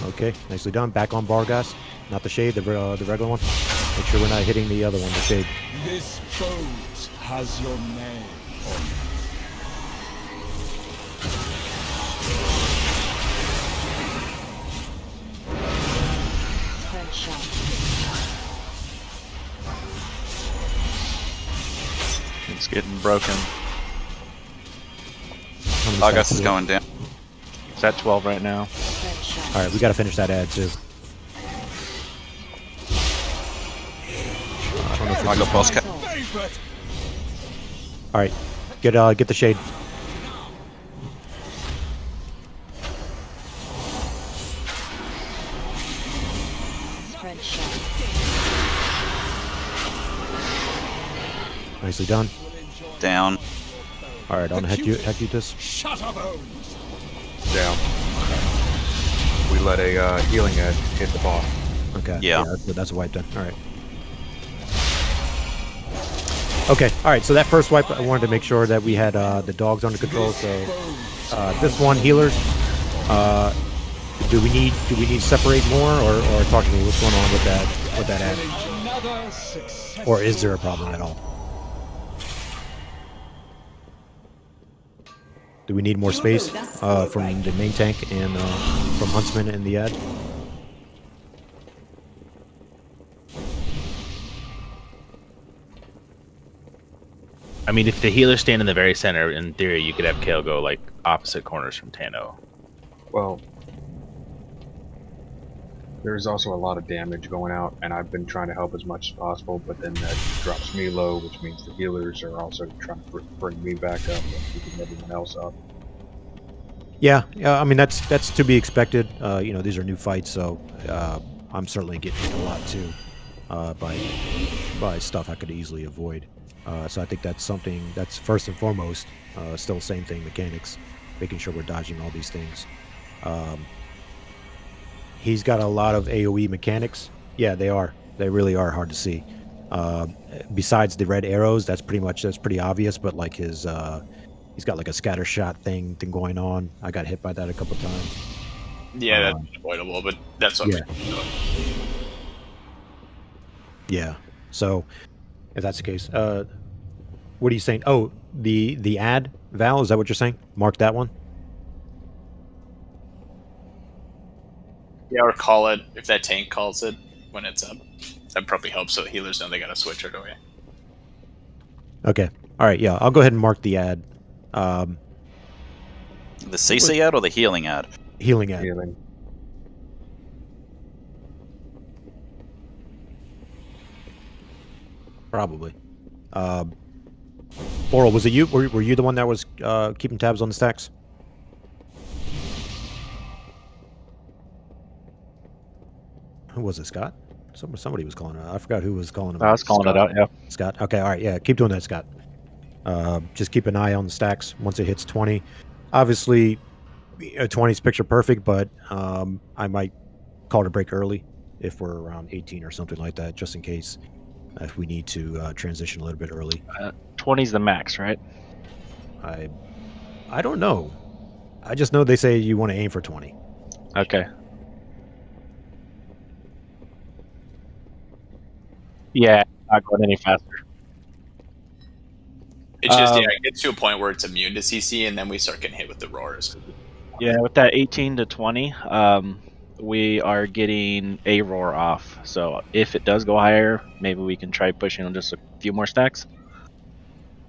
Okay, nicely done. Back on Bargas. Not the shade, the regular one. Make sure we're not hitting the other one, the shade. This boat has your name on it. Red shot. It's getting broken. Argus is going down. It's at 12 right now. Alright, we gotta finish that ad too. I got boss cap. Alright, get the shade. Red shot. Nicely done. Down. Alright, I'll heck you this. Shut up, Owens. Down. we let a healing edge hit the boss. Okay. Yeah. That's a wipe then. All right. Okay. All right. So that first wipe, I wanted to make sure that we had the dogs under control. So this one, healers. Do we need to separate more, or talk to me? What's going on with that ad? Or is there a problem at all? Do we need more space from the main tank and from Huntsman and the ad? I mean, if the healers stand in the very center, in theory, you could have Kale go like opposite corners from Tano. Well, there's also a lot of damage going out, and I've been trying to help as much as possible, but then that drops me low, which means the healers are also trying to bring me back up and keeping everyone else up. Yeah, I mean that's to be expected. You know, these are new fights, so I'm certainly getting hit a lot too by stuff I could easily avoid. So I think that's something that's first and foremost. Still same thing, mechanics, making sure we're dodging all these things. He's got a lot of AoE mechanics. Yeah, they are. They really are hard to see. Besides the red arrows, that's pretty obvious. But like his, he's got like a scatter shot thing going on. I got hit by that a couple times. Yeah, that's unavoidable, but that's what. Yeah. So, if that's the case, what are you saying? Oh, the ad, Val, is that what you're saying? Mark that one. Yeah, or call it if that tank calls it when it's up. That probably helps so the healers know they gotta switch right away. Okay. All right. Yeah, I'll go ahead and mark the ad. The CC ad or the healing ad? Healing ad. Healing. Probably. Oral, was it you? Were you the one that was keeping tabs on the stacks? Who was it, Scott? Somebody was calling it out. I forgot who was calling him out. I was calling it out, yeah. Scott. Okay, all right, yeah. Keep doing that, Scott. Just keep an eye on the stacks once it hits 20. Obviously, 20 is picture perfect, but I might call it a break early if we're around 18 or something like that, just in case if we need to transition a little bit early. 20's the max, right? I don't know. I just know they say you want to aim for 20. Okay. Yeah, not going any faster. It's just it gets to a point where it's immune to CC, and then we start getting hit with the roars. Yeah, with that 18 to 20, we are getting a roar off. So if it does go higher, maybe we can try pushing on just a few more stacks.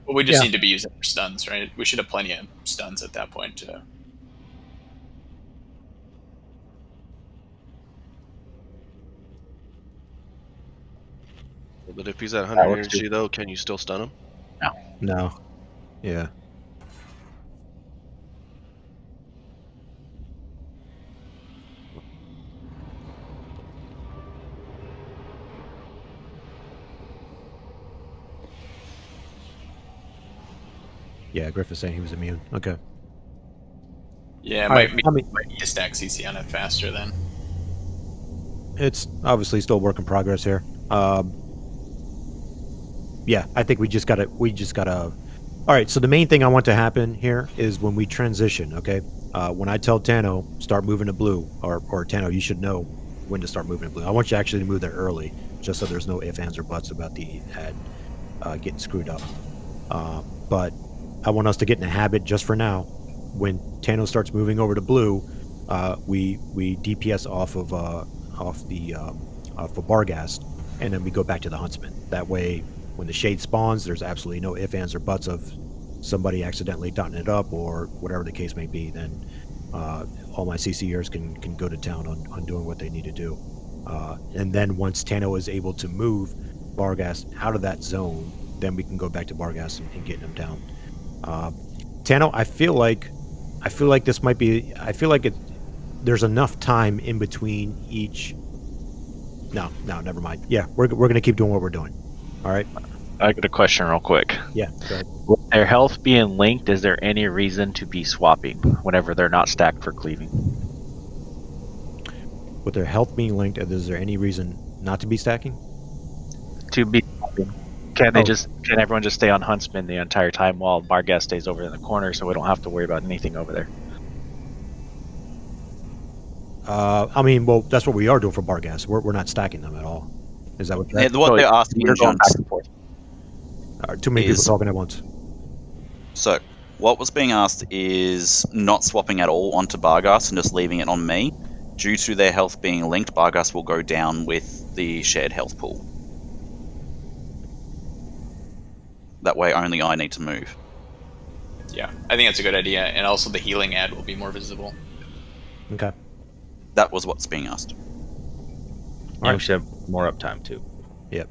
Well, we just need to be using our stuns, right? We should have plenty of stuns at that point too. But if he's at 100 energy, though, can you still stun him? No. No. Yeah. Yeah, Griff is saying he was immune. Okay. Yeah, it might need to stack CC on it faster then. It's obviously still a work in progress here. Yeah, I think we just gotta. All right. So the main thing I want to happen here is when we transition. Okay. When I tell Tano start moving to blue, or Tano, you should know when to start moving to blue. I want you actually to move there early, just so there's no ifs, ands, or buts about the ad getting screwed up. But I want us to get in a habit just for now. When Tano starts moving over to blue, we DPS off of Barghast, and then we go back to the Huntsman. That way, when the shade spawns, there's absolutely no ifs, ands, or buts of somebody accidentally dotting it up or whatever the case may be. Then all my CCers can go to town on doing what they need to do. And then once Tano is able to move Barghast out of that zone, then we can go back to Barghast and getting him down. Tano, I feel like this might be. I feel like there's enough time in between each. No, never mind. Yeah, we're gonna keep doing what we're doing. All right. I got a question real quick. Yeah, go ahead. With their health being linked, is there any reason to be swapping whenever they're not stacked for cleaving? with their health being linked, is there any reason not to be stacking? To be, can everyone just stay on Huntsman the entire time while Barghast stays over in the corner, so we don't have to worry about anything over there? I mean, well, that's what we are doing for Barghast. We're not stacking them at all. Is that what you're What they're asking You're going Junks, back and forth. too many people is- talking at once. So, what was being asked is not swapping at all onto Barghast and just leaving it on me. Due to their health being linked, Barghast will go down with the shared health pool. That way, only I need to move. Yeah, I think that's a good idea, and also the healing ad will be more visible. Okay. That was what's being asked. And we should have more uptime too. Yep.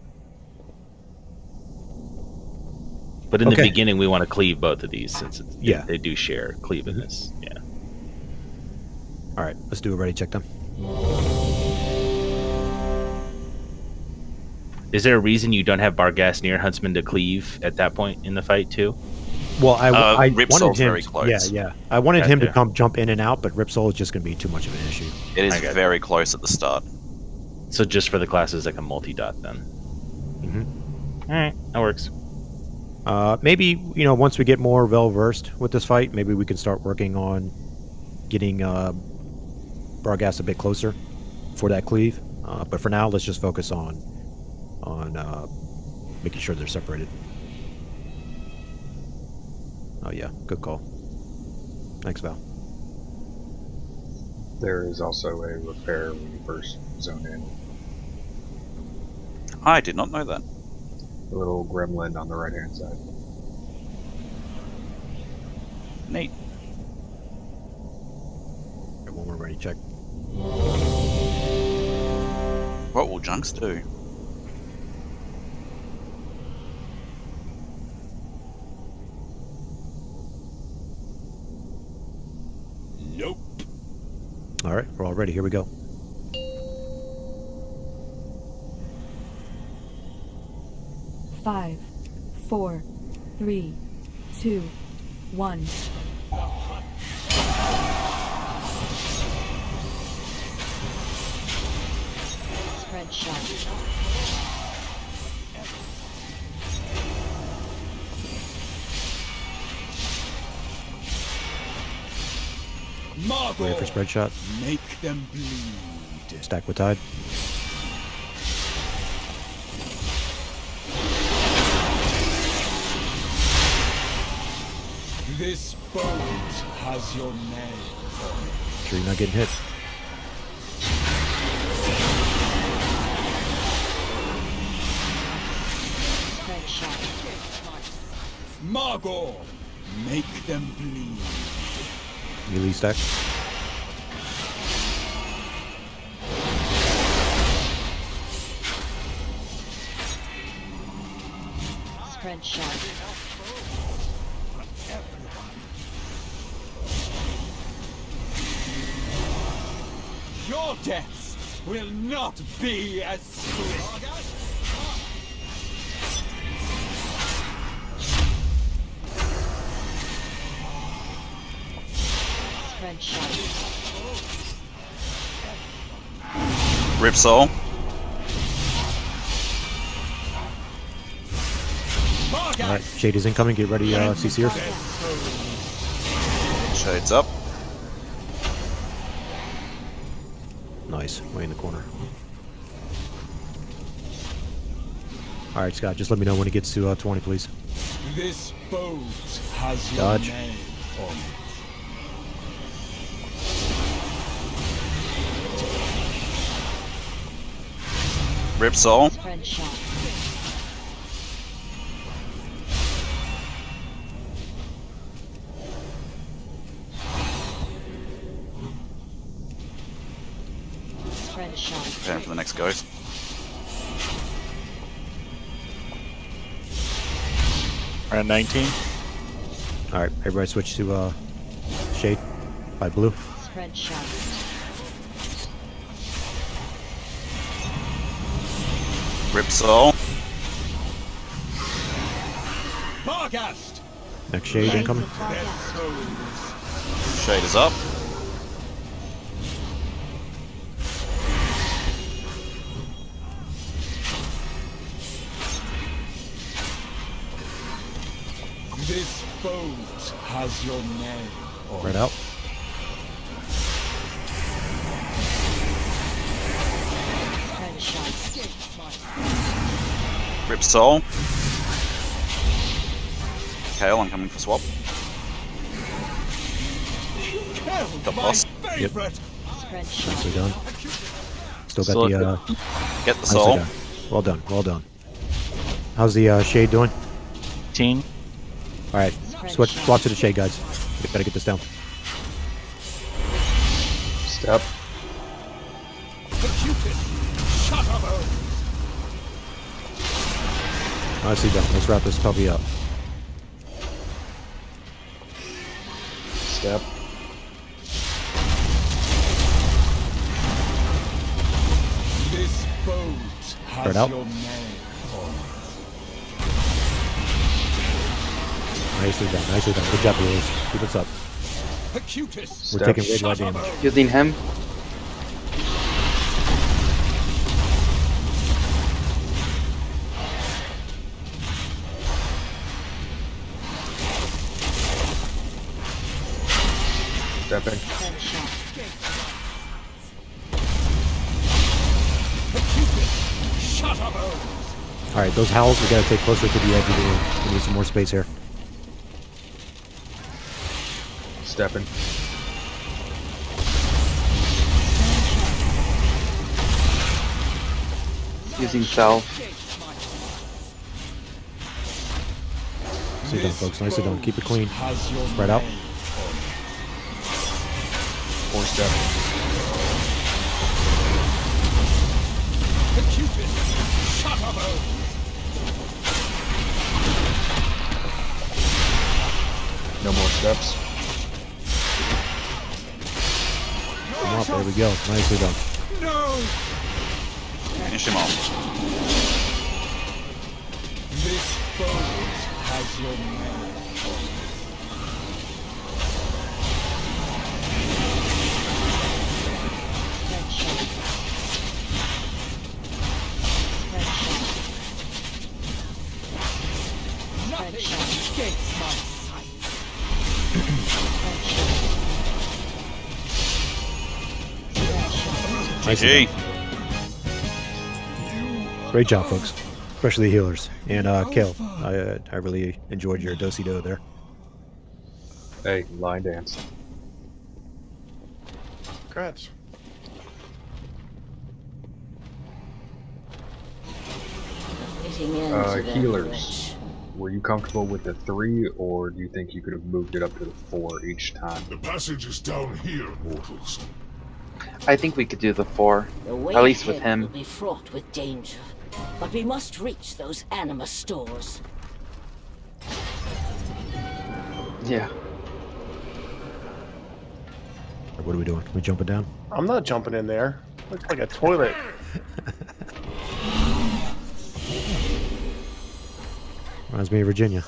But in the beginning, we want to cleave both of these since they do share cleavingness. Yeah. All right, let's do a ready check then. Is there a reason you don't have Barghast near Huntsman to cleave at that point in the fight too? Well, I wanted him. very close. Yeah. I wanted him to come jump in and out, but Ripsol is just going to be too much of an issue. It is very close at the start. So just for the classes, like a multi-dot then. Mm-hmm. All right, that works. Maybe once we get more well versed with this fight, maybe we can start working on getting Barghast a bit closer for that cleave. But for now, let's just focus on making sure they're separated. Oh yeah, good call. Thanks, Val. There is also a repair when you first zone in. I did not know that. A little gremlin on the right-hand side. Neat. One more ready check. What will Junks do? Nope. All right, we're all ready. Here we go. Five, 4, 3, 2, 1. Spread shot. Margot, Ready for spread shot. make them bleed. Stack with tide. This boat has your name on it. Sure you're not getting hit. Spread shot. Margot, make them bleed. Melee stack. Spread shot. Your deaths will not be as swift. Spread shot. Ripsol. All right, Shade is incoming. Get ready, CCers. Shades up. Nice, way in the corner. All right, Scott, just let me know when it gets to 20, please. This boat has your Dodge. name on it. Ripsol. Spread shot. Spread shot. Preparing for the next ghost. Round 19. All right, everybody switch to Shade by blue. Spread shot. Ripsol. Barghast! Next Shade incoming. Shade is up. boat has your name. Right out. Rip Soul. Kale, I'm coming for swap. The boss. Yep. Nicely done. Still got Still the get the nicely soul. done. Well done, well done. How's the shade doing? 18. Alright, swap to the shade, guys. We gotta get this down. Step. Nicely done. Let's wrap this puppy up. Step. This boat Right has out. your name. Nicely done, nicely done. Good job, boys. Keep us up. Acutus. We're taking way more damage. Using him. Stepping. Alright, those howls we gotta take closer to the edge of the room. We need some more space here. Stepping. Using self. Nicely done, folks. Nicely done. Keep it clean. Spread out. 4 step. No more steps. Come up, there we go. Nicely done. Finish him off. This boat has your name. Nothing escapes my sight. GG. Great job, folks. Especially the healers. And Kale, I really enjoyed your do-si-do there. Hey, line dance. Congrats. Healers. Were you comfortable with the 3, or do you think you could have moved it up to the 4 each time? The passage is down here, mortals. I think we could do the 4. The way At least with ahead will him. be fraught with danger, but we must reach those anima stores. Yeah. What are we doing? We jumping down? I'm not jumping in there. Looks like a toilet. Reminds me of Virginia.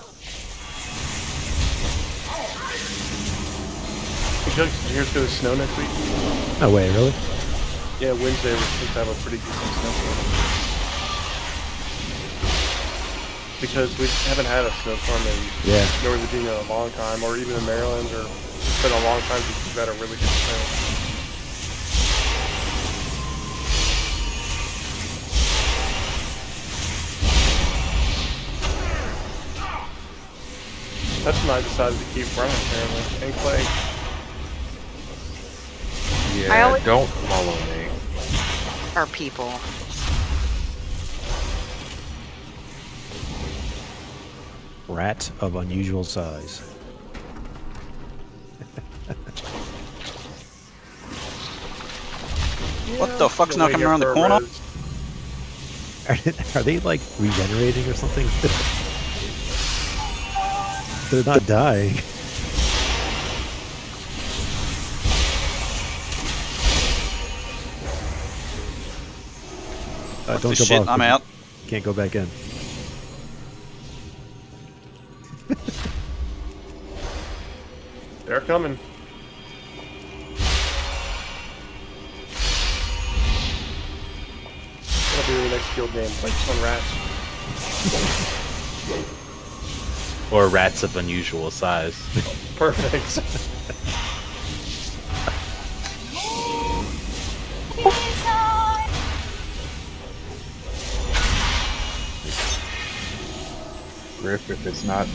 Here's for the snow next week. No way, really? Yeah, Wednesday we're supposed to have a pretty decent snowstorm. Because we haven't had a snowstorm in Northern Virginia in a long time, or even in Maryland, or it's been a long time since we've had a really good snow. Touch and I decided to keep running, apparently. And Clay. Yeah, don't follow me. Or people. Rat of unusual size. What the fuck's knocking around the corner? Are they like regenerating or something? They're not dying. Don't this jump shit, off. I'm out. Can't go back in. They're coming. That'll be the next guild name. Like on rats. Or rats of unusual size. Perfect. Griff, if it's not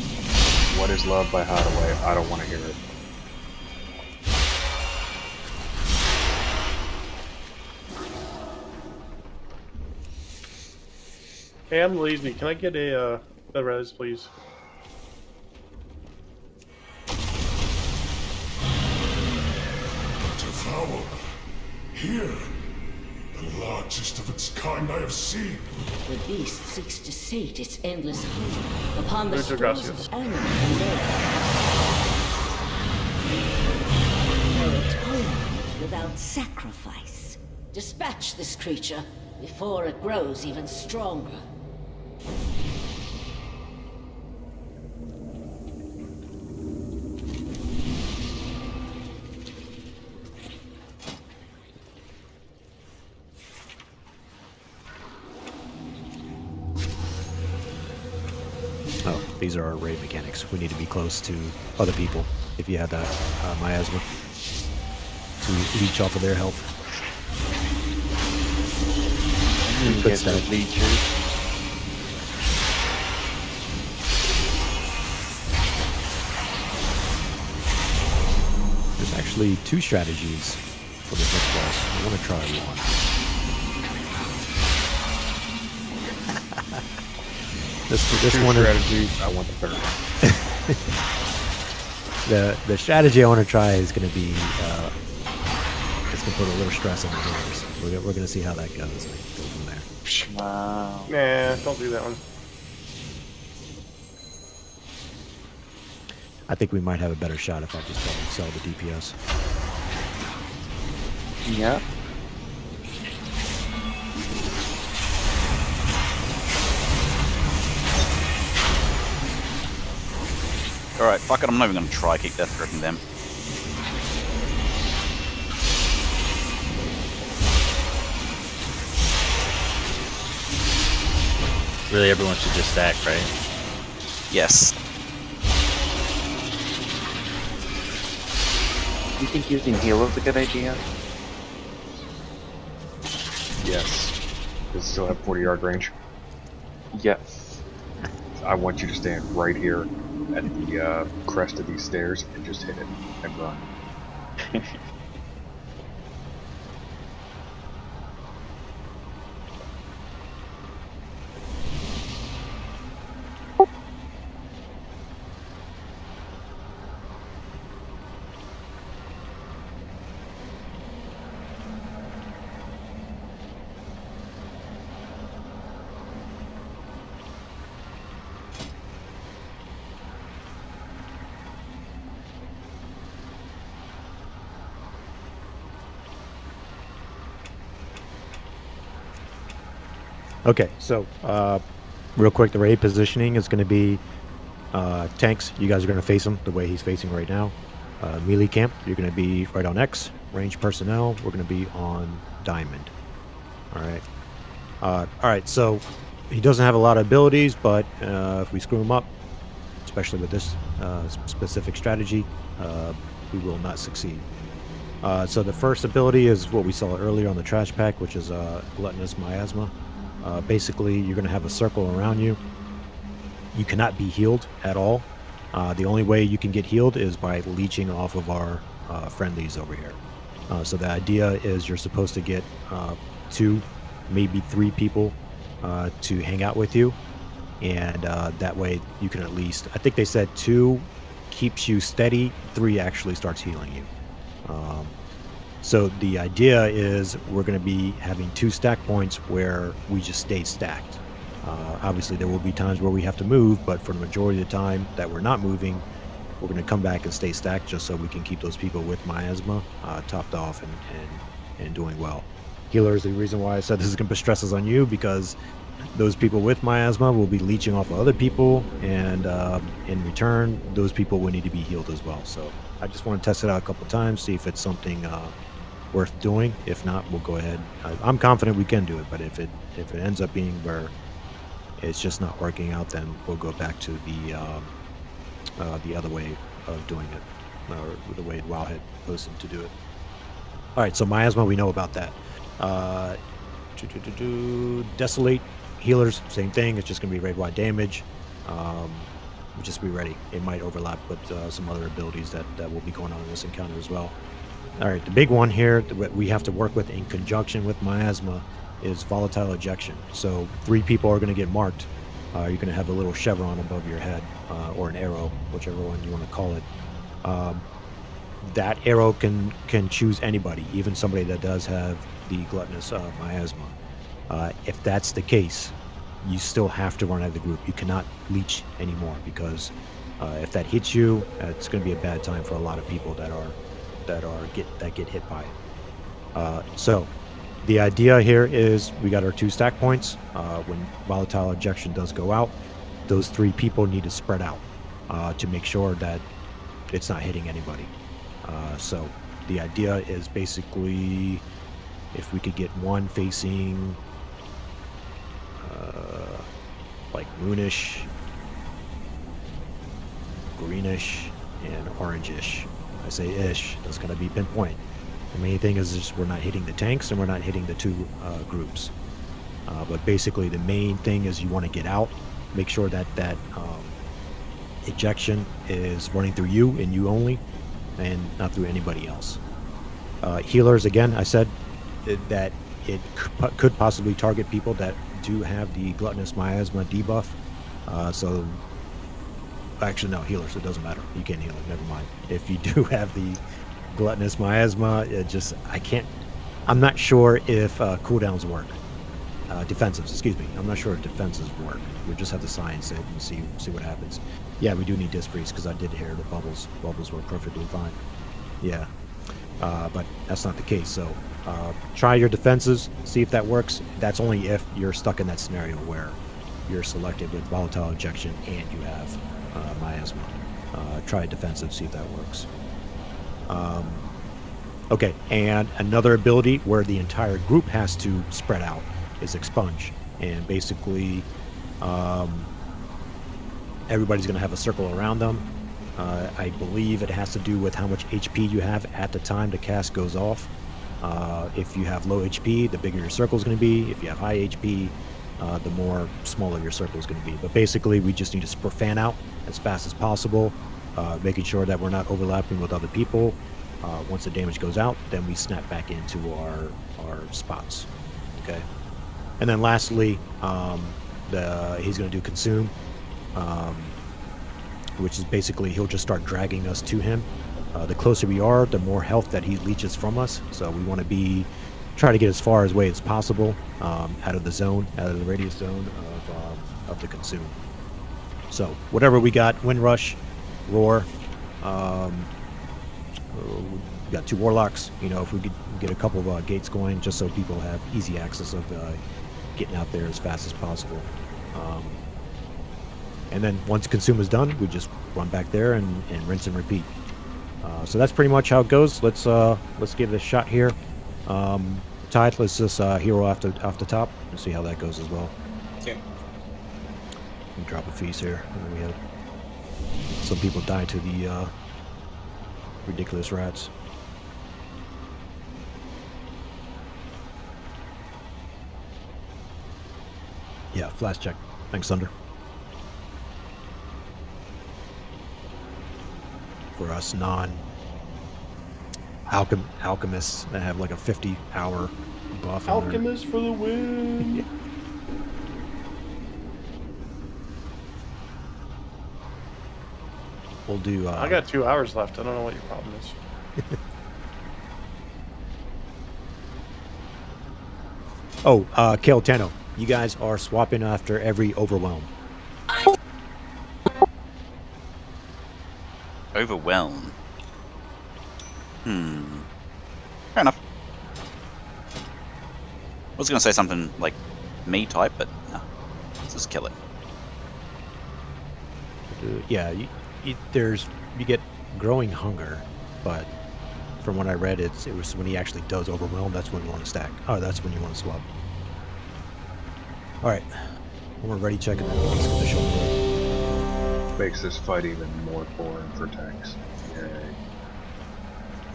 What Is Love by Hideaway, I don't want to hear it. Hey, I'm lazy. Can I get a res, please? Devour. Here. The largest of its kind I have seen. The beast seeks to sate its endless hunger upon the Muchas stores gracias. of animal and no atonement without sacrifice. Dispatch this creature before it grows even stronger. Oh, these are our raid mechanics. We need to be close to other people if you have that miasma to leech off of their health. Good stuff. There's actually 2 strategies for this next boss. I want to try one. This one strategy. I want the third. The strategy I want to try is going to be it's going to put a little stress on the healers. We're going to see how that goes. And go from there. Wow. Nah, don't do that one. I think we might have a better shot if I just sell the DPS. Yeah. Alright, fuck it, I'm not even gonna try keep death gripping them. Really, everyone should just stack, right? Yes. You think using heal is a good idea? Yes. Does it still have 40-yard range? Yes. I want you to stand right here at the crest of these stairs and just hit it and run. Okay, so real quick, the raid positioning is going to be tanks. You guys are going to face him the way he's facing right now. Melee camp, you're going to be right on X. Range personnel, we're going to be on Diamond. All right. So he doesn't have a lot of abilities, but if we screw him up, especially with this specific strategy, we will not succeed. So the first ability is what we saw earlier on the trash pack, which is Gluttonous Miasma. Basically, you're going to have a circle around you. You cannot be healed at all. The only way you can get healed is by leeching off of our friendlies over here. So the idea is you're supposed to get 2, maybe 3 people to hang out with you. And that way you can at least, I think they said 2 keeps you steady, 3 actually starts healing you. So the idea is we're going to be having 2 stack points where we just stay stacked. Obviously, there will be times where we have to move, but for the majority of the time that we're not moving, we're going to come back and stay stacked just so we can keep those people with miasma topped off and doing well. Healers, the reason why I said this is going to put stresses on you, because those people with miasma will be leeching off of other people, and in return, those people will need to be healed as well. So I just want to test it out a couple times, see if it's something worth doing. If not, we'll go ahead. I'm confident we can do it, but if it ends up being where it's just not working out, then we'll go back to the other way of doing it, or the way WoW had posted to do it. All right, so miasma, we know about that. Desolate healers, same thing. It's just going to be raid-wide damage. Just be ready. It might overlap with some other abilities that will be going on in this encounter as well. All right, the big one here that we have to work with in conjunction with miasma is volatile ejection. So 3 people are going to get marked. You're going to have a little chevron above your head, or an arrow, whichever one you want to call it. That arrow can choose anybody, even somebody that does have the gluttonous miasma. If that's the case, you still have to run out of the group. You cannot leech anymore, because if that hits you, it's going to be a bad time for a lot of people that get hit by it. So the idea here is we got our 2 stack points. When volatile ejection does go out, those 3 people need to spread out to make sure that it's not hitting anybody. So the idea is basically if we could get one facing like moonish, greenish, and orangish. I say ish, that's going to be pinpoint. The main thing is just we're not hitting the tanks and we're not hitting the 2 groups. But basically the main thing is you want to get out, make sure that ejection is running through you and you only, and not through anybody else. Healers, again, I said that it could possibly target people that do have the gluttonous miasma debuff. So actually no, healers, it doesn't matter. You can't heal it, never mind. If you do have the gluttonous miasma, I'm not sure if cooldowns work. Defensives, excuse me. I'm not sure if defenses work. We just have to science it and see what happens. Yeah, we do need disc breeze, because I did hear the bubbles were perfectly fine. Yeah, but that's not the case. So try your defenses, see if that works. That's only if you're stuck in that scenario where you're selected with volatile ejection and you have miasma. Try defensive, see if that works. Okay, and another ability where the entire group has to spread out is expunge. And basically everybody's going to have a circle around them. I believe it has to do with how much HP you have at the time the cast goes off. If you have low HP, the bigger your circle is going to be. If you have high HP, the more smaller your circle is going to be. But basically, we just need to fan out as fast as possible, making sure that we're not overlapping with other people. Once the damage goes out, then we snap back into our spots. Okay. And then lastly, he's going to do consume, which is basically he'll just start dragging us to him. The closer we are, the more health that he leeches from us. So we want to try to get as far away as possible out of the zone, out of the radius zone of the consume. So whatever we got, Wind Rush, Roar, we got 2 Warlocks. You know, if we could get a couple of gates going, just so people have easy access of getting out there as fast as possible. And then once consume is done, we just run back there and rinse and repeat. So that's pretty much how it goes. Let's give it a shot here. Tide, let's just hero off the top and see how that goes as well. Yeah. Drop a feast here. And then we have some people die to the ridiculous rats. Yeah, flash check. Thanks, Thunder. For us alchemists that have like a 50-hour buff. Alchemist for the win! Yeah. We'll do... I got 2 hours left. I don't know what your problem is. Oh, Kale Tano, you guys are swapping after every overwhelm. Overwhelm. Fair enough. I was going to say something like me type, but no. Let's just kill it. Yeah, you get growing hunger, but from what I read, it was when he actually does overwhelm. That's when you want to stack. Oh, that's when you want to swap. All right, when we're ready, checking that condition. Makes this fight even more boring for tanks. Yay.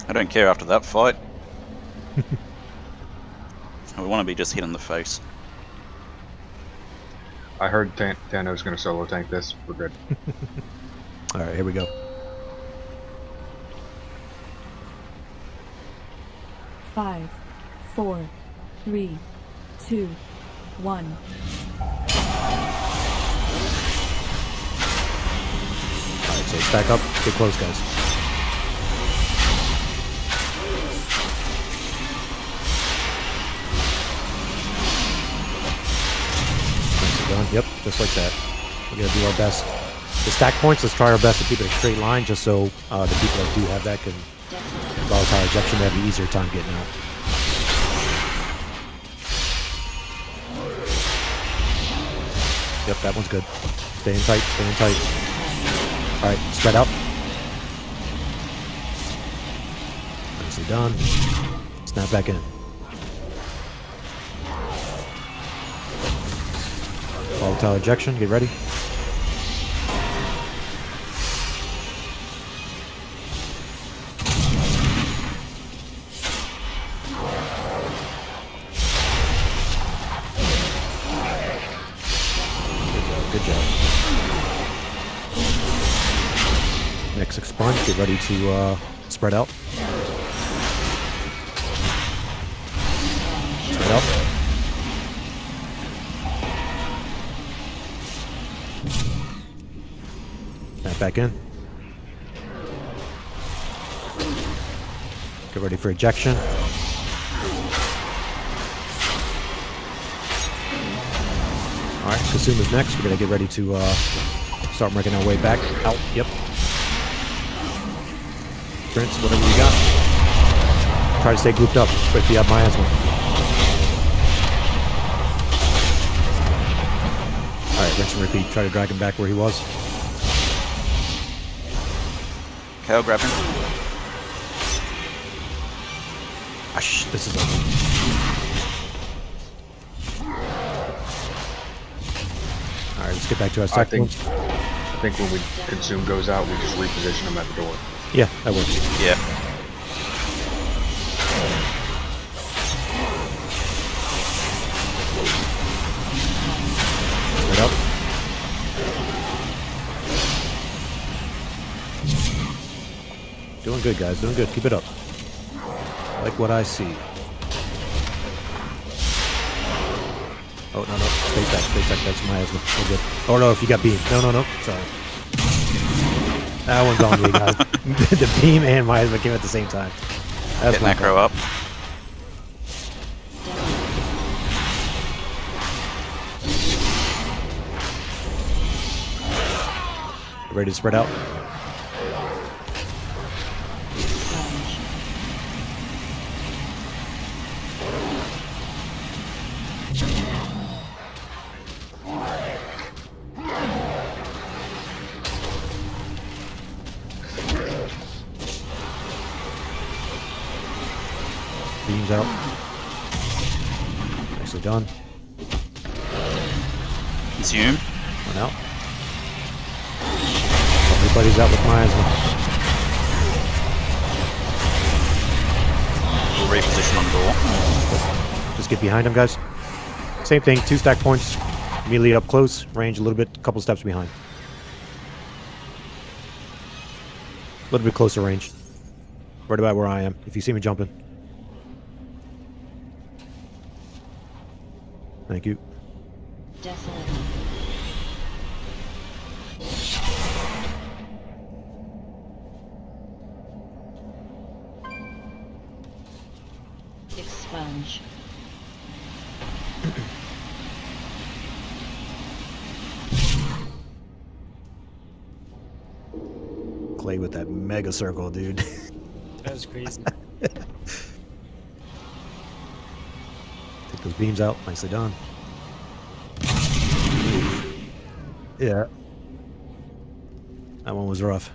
I don't care after that fight. We want to be just hit in the face. I heard Tano's gonna solo tank this. We're good. Alright, here we go. 5, 4, 3, 2, 1. Alright, so stack up. Get close, guys. Done. Yep, just like that. We're gonna do our best. The stack points, let's try our best to keep it a straight line, just so the people that do have that can volatile ejection, they have an easier time getting out. Yep, that one's good. Staying tight, staying tight. Alright, spread out. Nicely done. Snap back in. Volatile ejection, get ready. Good job. Next expunge, get ready to spread out. Spread out. Snap back in. Get ready for ejection. Alright, Kasuma's next. We're gonna get ready to start making our way back out. Yep. Prince, whatever you got. Try to stay grouped up if you have miasma. Alright, rinse and repeat. Try to drag him back where he was. Okay, I'll grab him. Ash, this is over. Alright, let's get back to our stack points. I think when we consume goes out, we just reposition them at the door. Yeah, that works. Yeah. Right up. Doing good, guys. Doing good. Keep it up. I like what I see. Oh, no, no. Stay back. Stay back. That's my husband. We're good. Oh, no, if you got beam. No, no, no. Sorry. That one's on me, guys. The beam and my husband came at the same time. That's Get Necro up. Ready to spread out? Beams out. Nicely done. Consume. One out. Everybody's out with miasma. We'll reposition on door. Just get behind him, guys. Same thing, 2 stack points. Immediately up close, range a little bit, a couple steps behind. A little bit closer range. Right about where I am, if you see me jumping. Thank you. Desolate. Expunge. Clay with that mega circle, dude. That was crazy. Take those beams out. Nicely done. Yeah. That one was rough.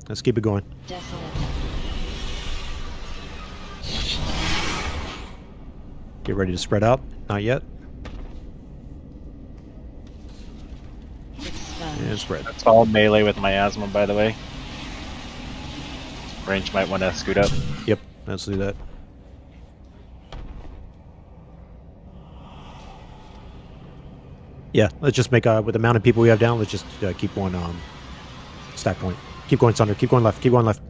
Let's keep it going. Desolate. Get ready to spread out. Not yet. and spread. It's all melee with miasma, by the way. Range might want to scoot up. Yep, let's do that. Yeah, let's just make with the amount of people we have down. Let's just keep one stack point. Keep going, Sunder. Keep going left. Keep going left.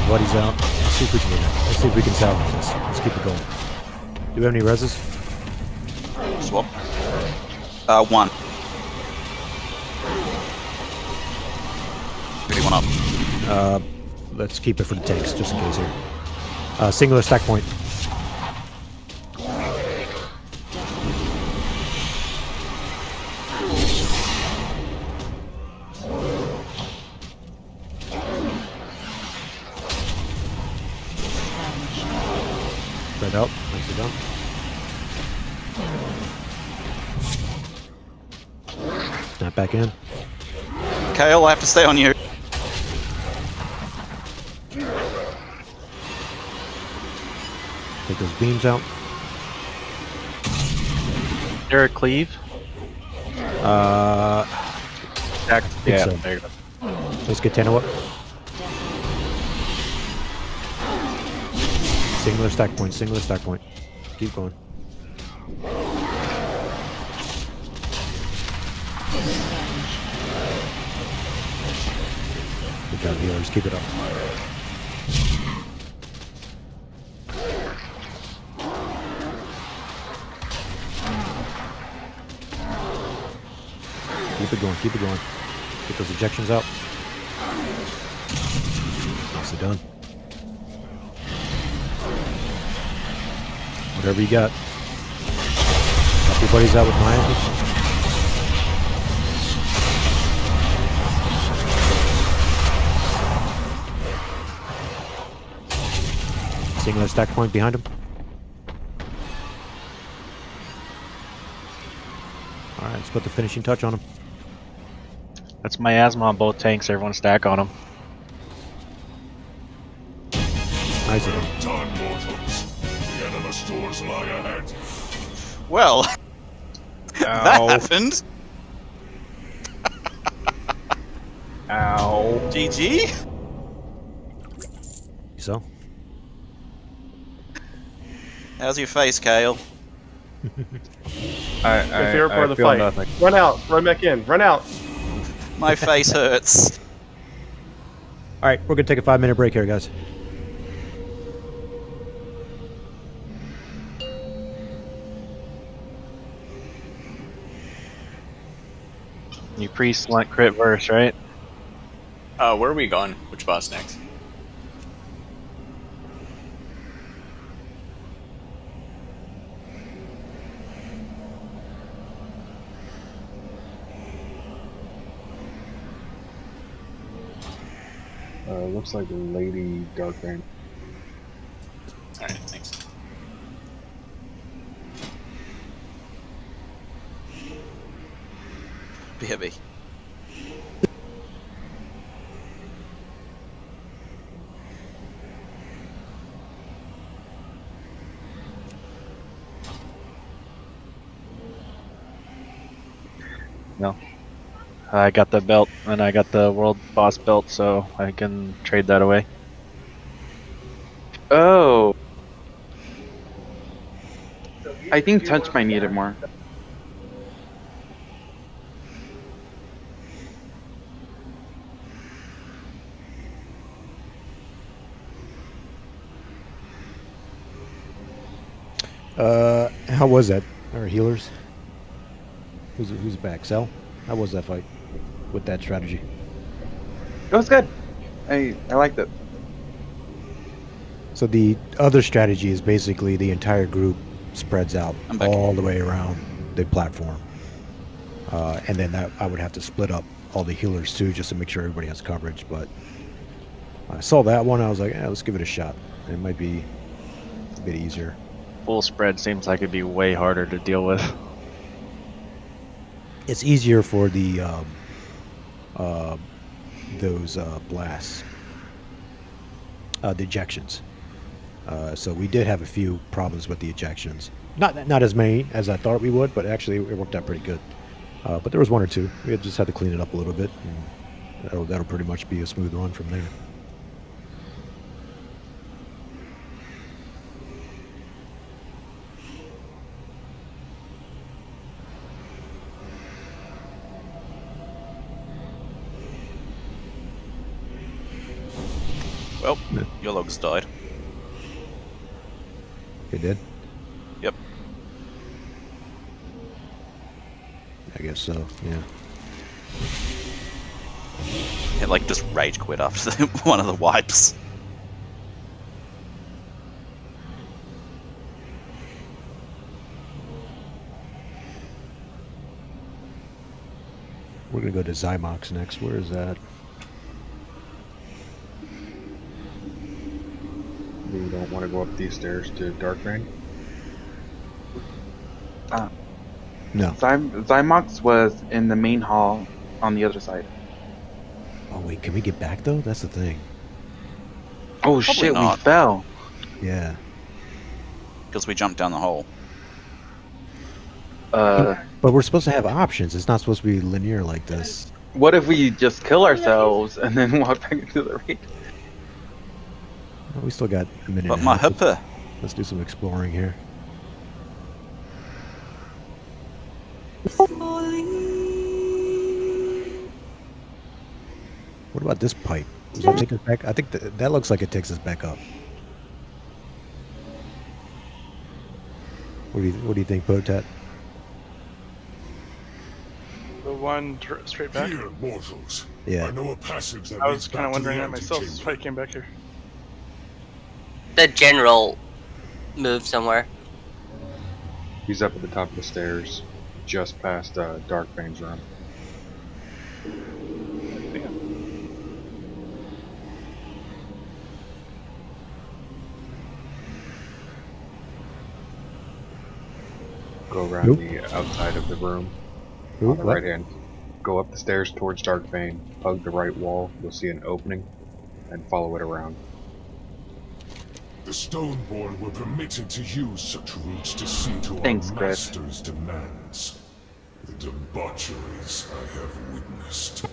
Buddy's out. Let's see if we can. Let's see if we can salvage this. Let's keep it going. Do we have any reses? Swap. One. Pretty one up. Let's keep it for the tanks, just in case here. Singular stack point. Spread out. Nicely done. Snap back in. Kale, I have to stay on you. Take those beams out. Is there a cleave? Yeah, so. there you go. Let's get Tano up. Singular stack point, singular stack point. Keep going. Good job, healers. Keep it up. Keep it going, keep it going. Get those ejections out. Nicely done. Whatever you got. Help your buddies out with Miami. Singular stack point behind him. Alright, let's put the finishing touch on him. That's miasma on both tanks. Everyone stack on them. Nice of him. Done, mortals. The enema stores lie ahead. Well, that happened. Ow. GG. So? How's your face, Kale? My favorite part of the feel fight. nothing. Run out. Run back in. Run out. My face hurts. Alright, we're gonna take a 5-minute break here, guys. You pre-slunt crit verse, right? Where are we going? Which boss next? Looks like Lady Darkbane. Alright, thanks. BB. No. I got the belt, and I got the world boss belt, so I can trade that away. Oh. I think touch might need it more. How was that? Our healers? Who's back? Cell? How was that fight with that strategy? It was good. I liked it. So the other strategy is basically the entire group spreads out all the way around the platform. And then I would have to split up all the healers too, just to make sure everybody has coverage. But I saw that one, I was like, let's give it a shot. It might be a bit easier. Full spread seems like it'd be way harder to deal with. It's easier for the those blasts. the ejections. So we did have a few problems with the ejections. Not as many as I thought we would, but actually it worked out pretty good. But there was one or two. We just had to clean it up a little bit, and that'll pretty much be a smooth run from there. Well, your logs died. It did? Yep. I guess so, yeah. It like just rage quit after one of the wipes. We're gonna go to Zymox next. Where is that? You don't want to go up these stairs to Darkbane? No. Zymox was in the main hall on the other side. Oh wait, can we get back though? That's the thing. Oh Probably shit, not. we fell. Yeah. Because we jumped down the hole. But we're supposed to have options. It's not supposed to be linear like this. What if we just kill ourselves and then walk back into the raid? Well, we still got a minute. But and a my half. hipper. Let's do some exploring here. What about this pipe? Does that take us back? I think that looks like it takes us back up. What do you think, Potat? The one straight back. Here, mortals. Yeah. I know a passage that I leads was kind back of to the wondering that myself. antechamber. That's why I came back here. The general moved somewhere. He's up at the top of the stairs, just past Darkbane's room. Go around Nope. the outside of the room. Ooh, On the what? right hand. Go up the stairs towards Darkbane, hug the right wall, you'll see an opening, and follow it around. The Stoneborn were permitted to use such routes to see to Thanks, our Griff. master's demands. The debaucheries I have witnessed.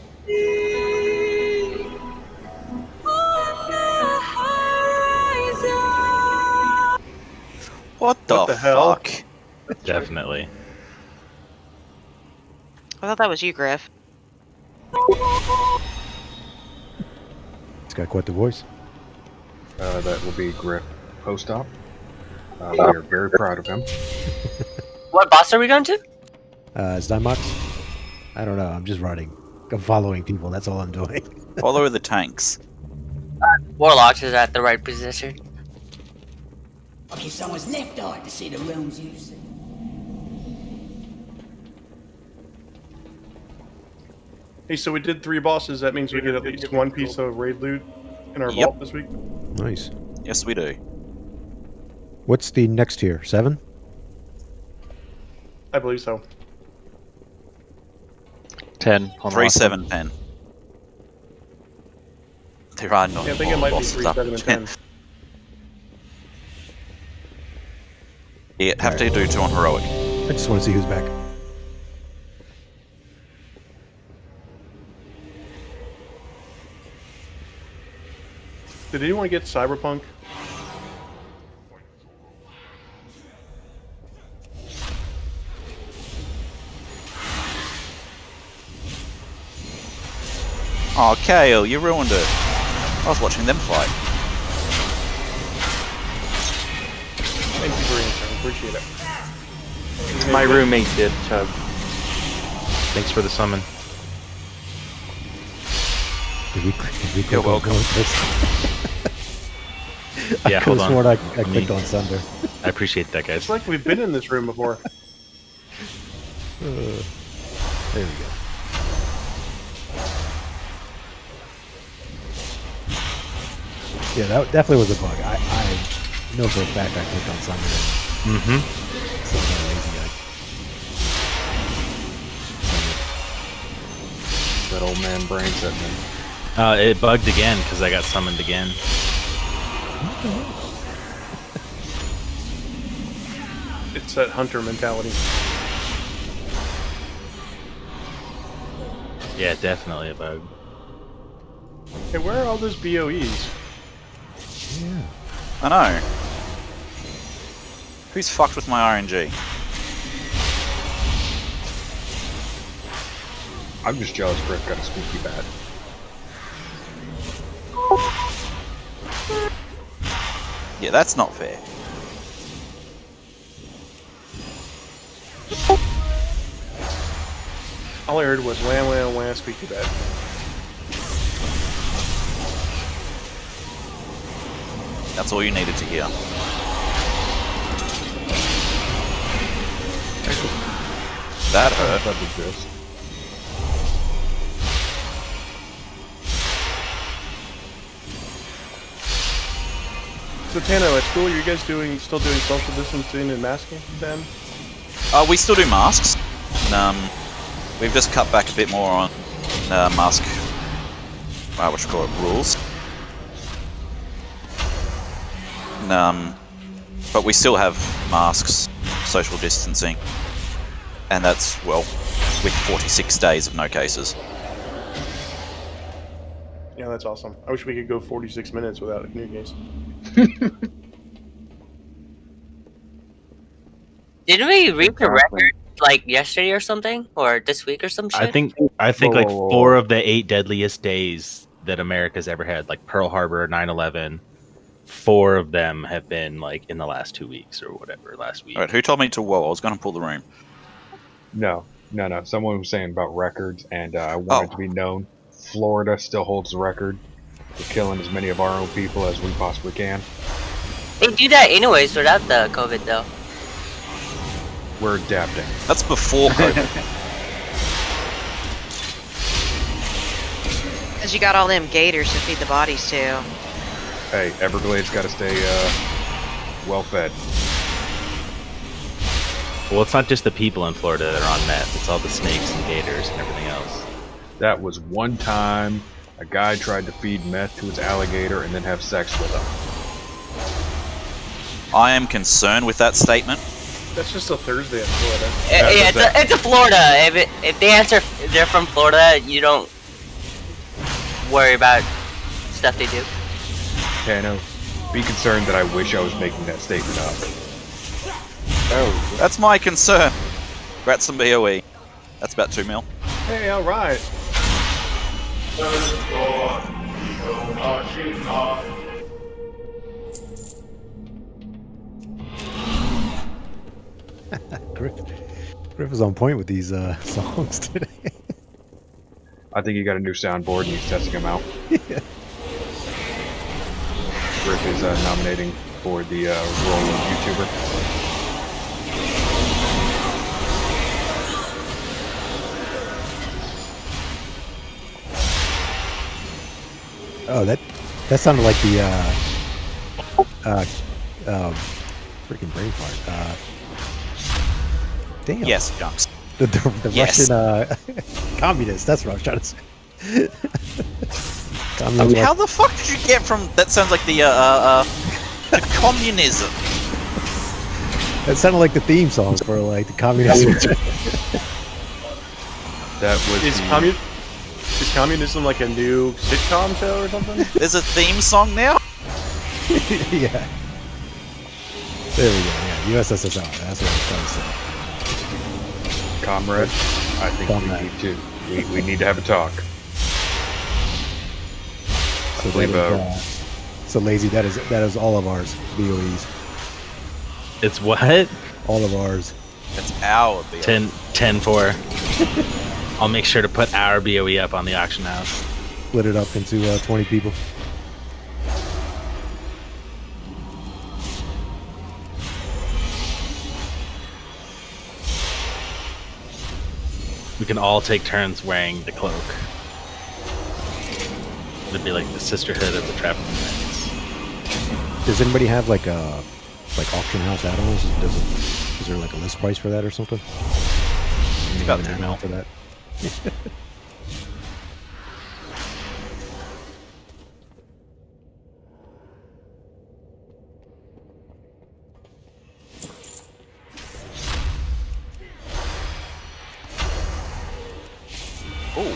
What the hell? fuck? Definitely. I thought that was you, Griff. He's got quite the voice. That will be Griff post-op. We are very proud of him. What boss are we going to? Zymox? I don't know. I'm just running. I'm following people. That's all I'm doing. Follow the tanks. Warlocks is at the right position. Okay, someone's left eye to see the rooms used. Hey, so we did 3 bosses. That means we get at least 1 piece of raid loot in our Yep. vault this week. Nice. Yes, we do. What's the next tier? 7? I believe so. 10. 3, 7, 10. There are not Yeah, I think it more might be bosses 3, up 7, and 10. Yeah, have to do 2 on heroic. I just want to see who's back. Did anyone get Cyberpunk? Oh, Kale, you ruined it. I was watching them fight. Thank you for answering. Appreciate it. My roommate did, Chug. Thanks for the summon. Did we You're welcome. Yeah, I hold could've on. sworn I Let me- clicked on Sunder. I appreciate that, guys. It's like we've been in this room before. There we go. Yeah, that definitely was a bug. I know for a fact I clicked on Sunder. Mm-hmm. Some kind of lazy guy. That old man brain setting in. It bugged again because I got summoned again. It's that hunter mentality. Yeah, definitely a bug. Hey, where are all those BOEs? Yeah. I know. Who's fucked with my RNG? I'm just jealous Griff got a squeaky bat. Yeah, that's not fair. All I heard was wham wham wham squeaky bed. That's all you needed to hear. That hurt. That exists. So Tano, at school, you guys still doing social distancing and masking then? We still do masks. We've just cut back a bit more on mask, what you call it, rules. But we still have masks, social distancing, and that's, well, with 46 days of no cases. Yeah, that's awesome. I wish we could go 46 minutes without a new case. Didn't we reach a record like yesterday or something, or this week or some shit? I think like 4 of the 8 deadliest days that America's ever had, like Pearl Harbor, 9/11, 4 of them have been like in the last 2 weeks or whatever. Last week. All right, who told me to? Whoa, I was going to pull the room. No. Someone was saying about records, and I want it to be known. Florida still holds the record for killing as many of our own people as we possibly can. They do that anyways without the COVID, though. We're adapting. That's before COVID. Because you got all them gators to feed the bodies to. Hey, Everglades got to stay well fed. Well, it's not just the people in Florida that are on meth. It's all the snakes and gators and everything else. That was one time a guy tried to feed meth to his alligator and then have sex with him. I am concerned with that statement. That's just a Thursday in Florida. Yeah, it's a Florida. If they answer they're from Florida, you don't worry about stuff they do. Tano, be concerned that I wish I was making that statement up. Oh, that's my concern. Grats some BOE. That's about 2 mil. Hey, alright. Griff is on point with these songs today. I think he got a new soundboard and he's testing them out. Yeah. Griff is nominating for the role of YouTuber. Oh, that sounded like the freaking brain fart. Damn. Yes, Junks. The Yes. Russian communist. That's what I was trying to say. How the fuck did you get from that? Sounds like the communism. That sounded like the theme song for like the communism. That was Is communism like a new sitcom show or something? There's a theme song now? Yeah. There we go. Yeah, USSR. That's what I was trying to say. Comrade, I think Comrade. we need to have a talk. So, so lazy. That is all of ours. BOEs. It's what? All of ours. That's our BOE. 10-4. I'll make sure to put our BOE up on the auction house. Split it up into 20 people. We can all take turns wearing the cloak. It'd be like the sisterhood of the traffic knights. Does anybody have like a auction house add-ons? Is there like a list price for that or something? It's about 3 mil for that. Ooh.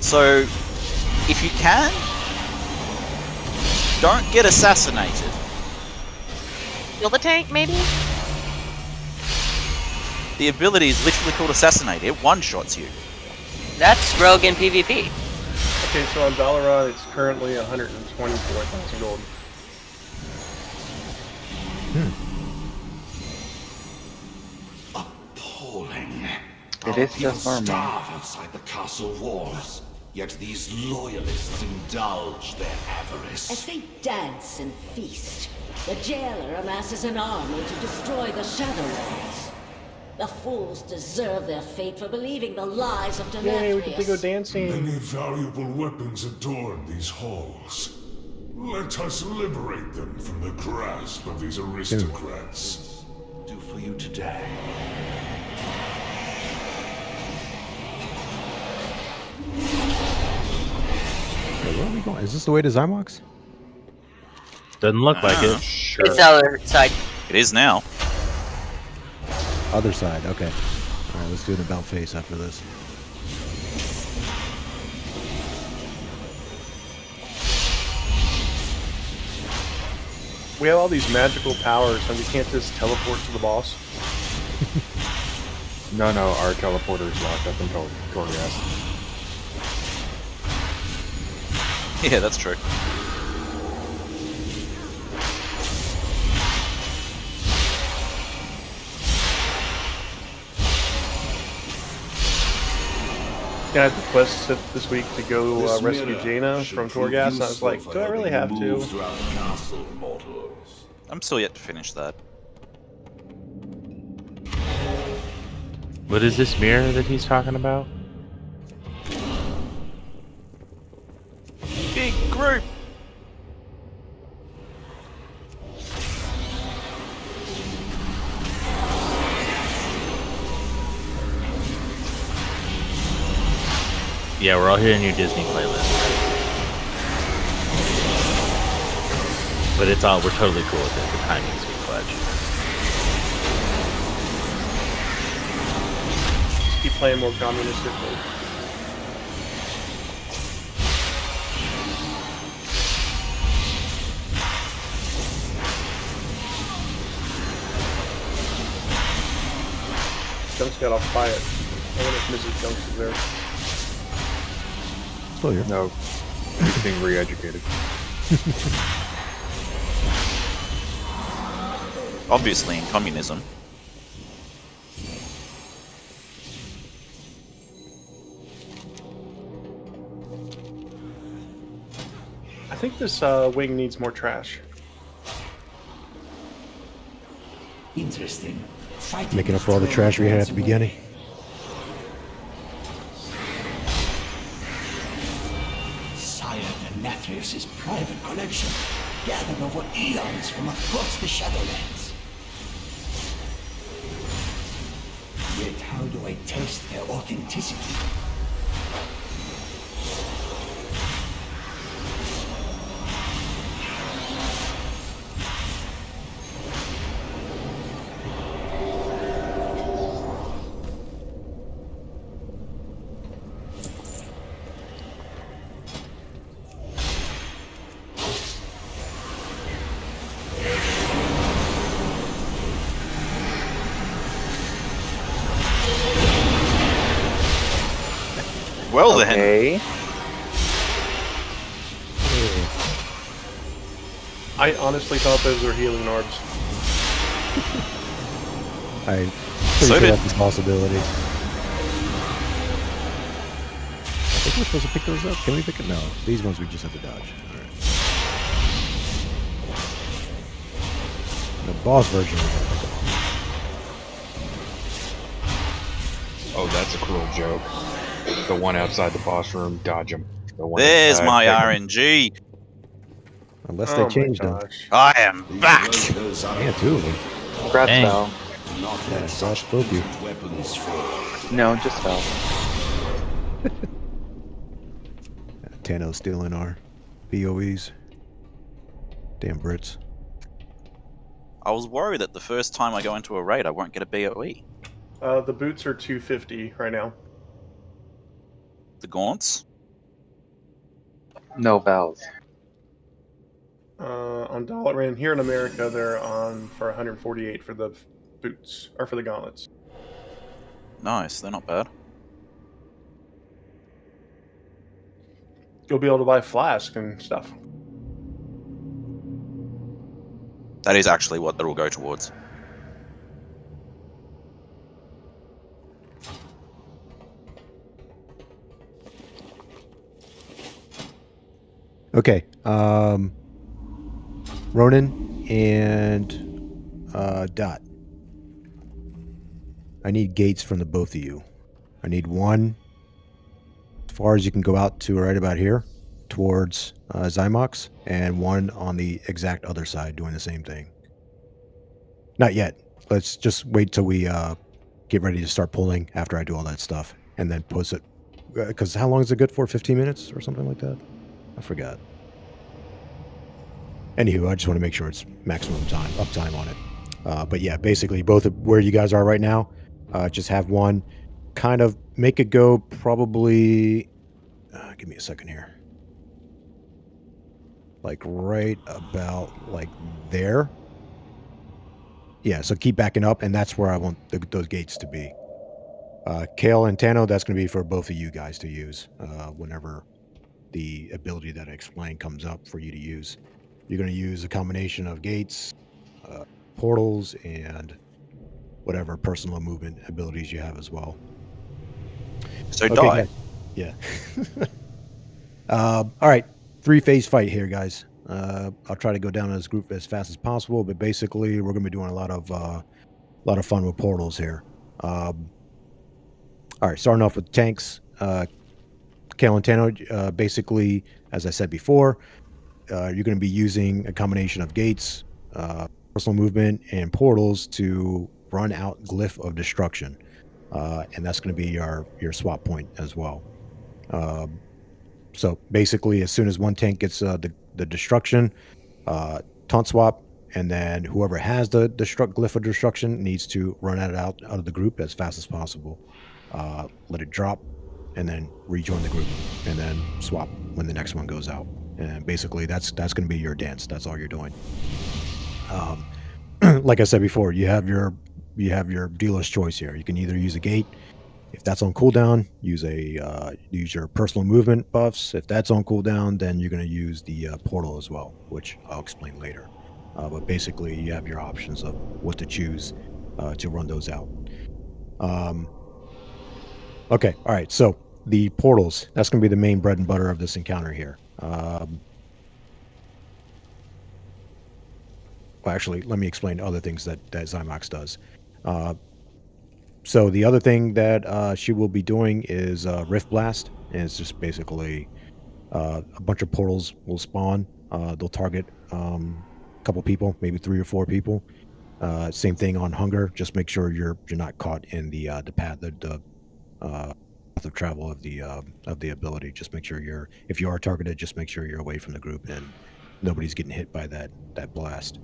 So, if you can, don't get assassinated. Kill the tank, maybe? The ability is literally called Assassinate. It one-shots you. That's rogue in PvP. Okay, so on Valorant, it's currently 124,000 gold. Appalling. It is just normal. Starve outside the castle walls. Yet these loyalists indulge their avarice. As they dance and feast, the jailer amasses an army to destroy the Shadowlands. The fools deserve their fate for believing the lies of Demetrius. Yay, we get to go dancing. Many valuable weapons adorn these halls. Let us liberate them from the grasp of these aristocrats. Do for you today. Where are we going? Is this the way to Zymox? Doesn't look like it. Sure. It's the other side. It is now. Other side, okay. Alright, let's do an about face after this. We have all these magical powers, and we can't just teleport to the boss. No, our teleporter is locked up in Torghast. Yeah, that's true. I had the quest set this week to go rescue Jaina from Torghast, and I was like, do I really have to? I'm still yet to finish that. What is this mirror that he's talking about? Big group! Yeah, we're all hearing your Disney playlist. But it's all, we're totally cool with it. The timing's good clutch. Just keep playing more communistically. Junk's got off quiet. I wonder if Mrs. Junks is there. Still here. No, he's being re-educated. Obviously in communism. I think this wing needs more trash. Interesting. Making up for all the trash we had at the beginning. Sire Nathrius' private collection, gathered over eons from across the Shadowlands. Yet how do I taste their authenticity? Well Okay. I honestly thought those were healing orbs. I'm So pretty sure did- that's a possibility. I think we're supposed to pick those up. Can we pick it? No. These ones we just have to dodge. Alright. The boss version we gotta pick up. Oh, that's a cruel joke. The one outside the boss room, dodge him. The one There's inside, my pick 'em. RNG. Unless Oh they my changed them. gosh. I am back. Yeah, two of them. Congrats, Dang. Val. Yeah, Josh spoke you. No, just Val. Tano stealing our POEs. Damn Brits. I was worried that the first time I go into a raid I won't get a BOE. The boots are 250 right now. The gaunts? No vowels. On Dalaran here in America, they're on for 148 for the boots or for the gauntlets. Nice, they're not bad. You'll be able to buy flask and stuff. That is actually what that will go towards. Okay. Ronan and Dot. I need gates from the both of you. I need one as far as you can go out to right about here towards Zymox, and one on the exact other side doing the same thing. Not yet. Let's just wait till we get ready to start pulling after I do all that stuff, and then post it. Because how long is it good for? 15 minutes or something like that? I forgot. Anywho, I just want to make sure it's maximum uptime on it. But yeah, basically both of where you guys are right now, just have one. Kind of make it go probably... give me a second here. Like right about like there. Yeah, so keep backing up, and that's where I want those gates to be. Kale and Tano, that's going to be for both of you guys to use whenever the ability that I explained comes up for you to use. You're going to use a combination of gates, portals, and whatever personal movement abilities you have as well. So okay, die. Guys. Yeah. All right. 3-phase fight here, guys. I'll try to go down as group as fast as possible, but basically we're going to be doing a lot of fun with portals here. All right, starting off with tanks. Kale and Tano, basically, as I said before, you're going to be using a combination of gates, personal movement, and portals to run out Glyph of Destruction. And that's going to be your swap point as well. So basically, as soon as one tank gets the destruction, taunt swap, and then whoever has the Glyph of Destruction needs to run it out of the group as fast as possible. Let it drop, and then rejoin the group, and then swap when the next one goes out. And basically, that's going to be your dance. That's all you're doing. Like I said before, you have your dealer's choice here. You can either use a gate. If that's on cooldown, use your personal movement buffs. If that's on cooldown, then you're going to use the portal as well, which I'll explain later. But basically, you have your options of what to choose to run those out. Okay, all right. So the portals, that's going to be the main bread and butter of this encounter here. Well, actually, let me explain other things that Zymox does. So the other thing that she will be doing is Rift Blast, and it's just basically a bunch of portals will spawn. They'll target a couple people, maybe 3 or 4 people. Same thing on Hunger. Just make sure you're not caught in the path of travel of the ability. Just make sure if you are targeted, just make sure you're away from the group and nobody's getting hit by that blast.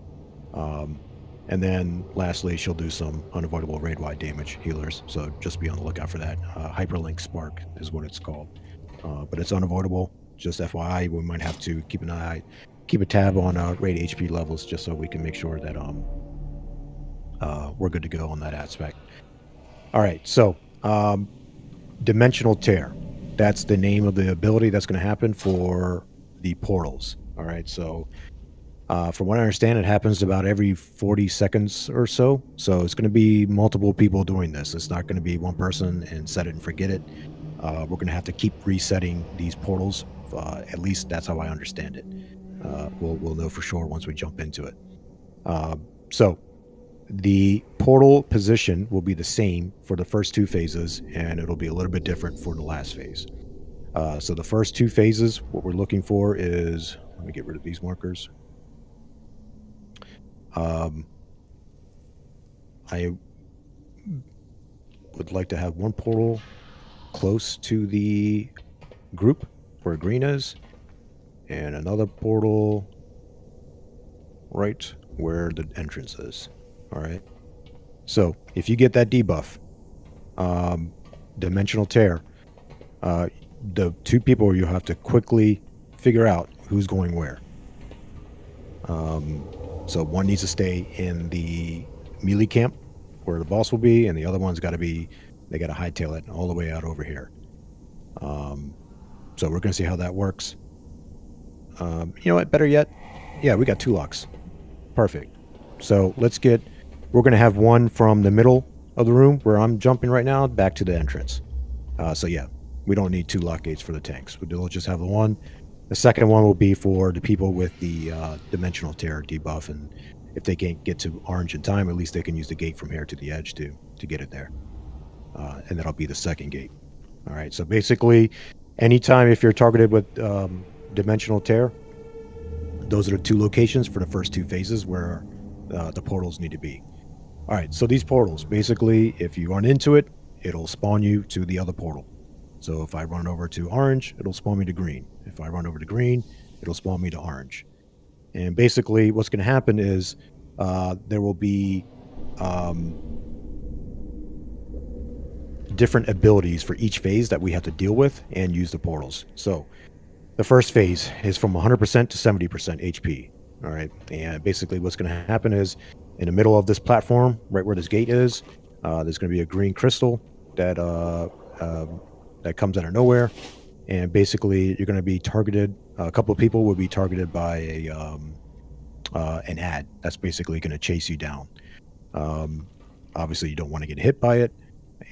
And then lastly, she'll do some unavoidable raid-wide damage healers, so just be on the lookout for that. Hyperlink Spark is what it's called. But it's unavoidable. Just FYI, we might have to keep a tab on raid HP levels just so we can make sure that we're good to go on that aspect. All right, so Dimensional Tear. That's the name of the ability that's going to happen for the portals. All right, so from what I understand, it happens about every 40 seconds or so. So it's going to be multiple people doing this. It's not going to be one person and set it and forget it. We're going to have to keep resetting these portals. At least that's how I understand it. We'll know for sure once we jump into it. So the portal position will be the same for the first 2 phases, and it'll be a little bit different for the last phase. So the first 2 phases, what we're looking for is, let me get rid of these markers. I would like to have one portal close to the group where green is, and another portal right where the entrance is. All right. So if you get that debuff, Dimensional Tear, the two people you have to quickly figure out who's going where. So one needs to stay in the melee camp where the boss will be, and the other one's got to be, they got to hightail it all the way out over here. So we're going to see how that works. You know what? Better yet, yeah, we got 2 locks. Perfect. So we're going to have one from the middle of the room where I'm jumping right now back to the entrance. So yeah, we don't need 2 lock gates for the tanks. We'll just have the one. The second one will be for the people with the Dimensional Tear debuff, and if they can't get to orange in time, at least they can use the gate from here to the edge to get it there. And that'll be the second gate. All right, so basically, anytime if you're targeted with Dimensional Tear, those are the 2 locations for the first 2 phases where the portals need to be. All right, so these portals, basically, if you run into it, it'll spawn you to the other portal. So if I run over to orange, it'll spawn me to green. If I run over to green, it'll spawn me to orange. And basically what's going to happen is there will be different abilities for each phase that we have to deal with and use the portals. So the first phase is from 100% to 70% HP. All right. And basically what's going to happen is in the middle of this platform, right where this gate is, there's going to be a green crystal that comes out of nowhere, and basically you're going to be targeted. A couple of people will be targeted by an ad that's basically going to chase you down. Obviously, you don't want to get hit by it,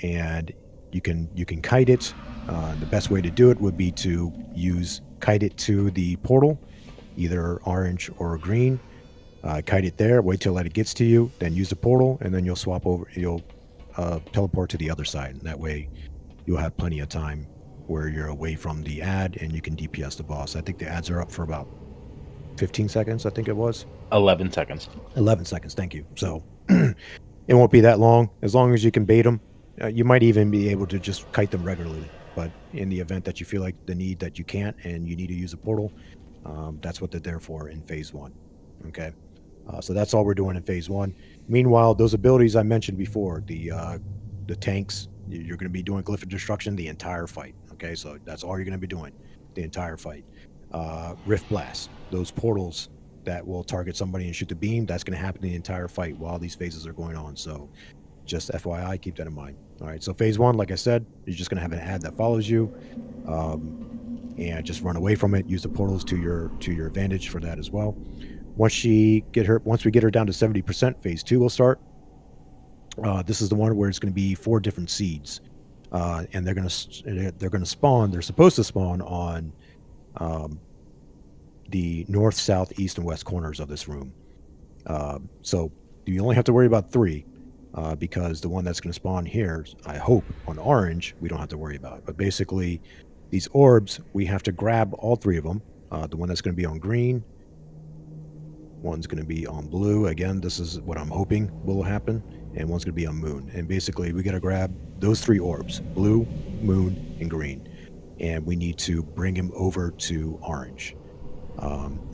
and you can kite it. The best way to do it would be to kite it to the portal, either orange or green. Kite it there. Wait till it gets to you, then use the portal, and then you'll swap over. You'll teleport to the other side, and that way you'll have plenty of time where you're away from the ad and you can DPS the boss. I think the ads are up for about 15 seconds, I think it was. 11 seconds. 11 seconds, thank you. So it won't be that long. As long as you can bait them, you might even be able to just kite them regularly. But in the event that you feel like the need that you can't and you need to use a portal, that's what they're there for in phase 1. Okay? So that's all we're doing in phase 1. Meanwhile, those abilities I mentioned before, the tanks, you're going to be doing Glyph of Destruction the entire fight. Okay, so that's all you're going to be doing the entire fight. Rift Blast, those portals that will target somebody and shoot the beam, that's going to happen the entire fight while these phases are going on. So just FYI, keep that in mind. All right, so phase 1, like I said, you're just going to have an ad that follows you, and just run away from it. Use the portals to your advantage for that as well. Once we get her down to 70%, phase 2 will start. This is the one where it's going to be 4 different seeds, and they're going to spawn. They're supposed to spawn on the north, south, east, and west corners of this room. So you only have to worry about 3, because the one that's going to spawn here, I hope, on orange, we don't have to worry about. But basically, these orbs, we have to grab all 3 of them. The one that's going to be on green, one's going to be on blue. Again, this is what I'm hoping will happen. And one's going to be on moon. And basically, we got to grab those 3 orbs, blue, moon, and green. And we need to bring him over to orange.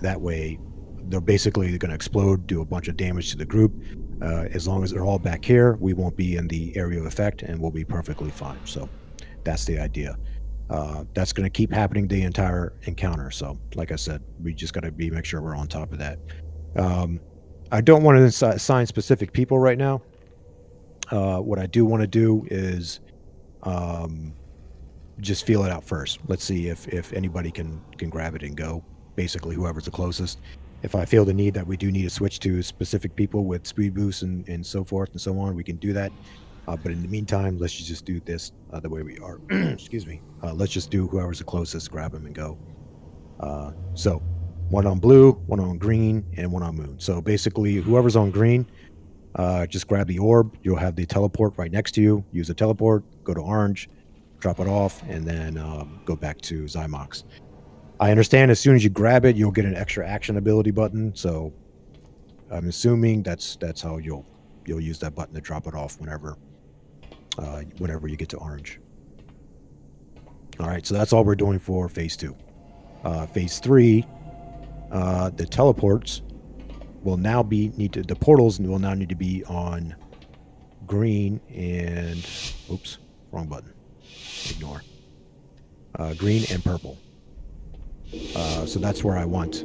That way, they're basically going to explode, do a bunch of damage to the group. As long as they're all back here, we won't be in the area of effect, and we'll be perfectly fine. So that's the idea. That's going to keep happening the entire encounter. So like I said, we just got to make sure we're on top of that. I don't want to assign specific people right now. What I do want to do is just feel it out first. Let's see if anybody can grab it and go. Basically, whoever's the closest. If I feel the need that we do need to switch to specific people with speed boosts and so forth and so on, we can do that. But in the meantime, let's just do this the way we are. Excuse me. Let's just do whoever's the closest, grab them and go. So one on blue, one on green, and one on moon. So basically, whoever's on green, just grab the orb. You'll have the teleport right next to you. Use the teleport, go to orange, drop it off, and then go back to Zymox. I understand as soon as you grab it, you'll get an extra action ability button. So I'm assuming that's how you'll use that button to drop it off whenever you get to orange. All right, so that's all we're doing for phase 2. Phase 3, the teleports will now the portals will now need to be on green and Oops, wrong button. Ignore. Green and purple. So that's where I want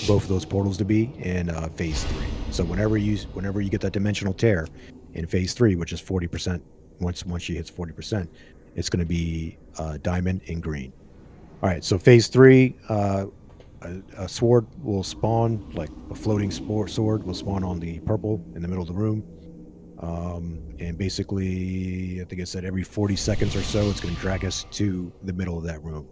both of those portals to be in phase 3. So whenever you get that dimensional tear in phase 3, which is 40%, once she hits 40%, it's going to be diamond and green. All right, so phase 3, a sword will spawn, like a floating sword will spawn on the purple in the middle of the room. And basically, I think I said every 40 seconds or so, it's going to drag us to the middle of that room.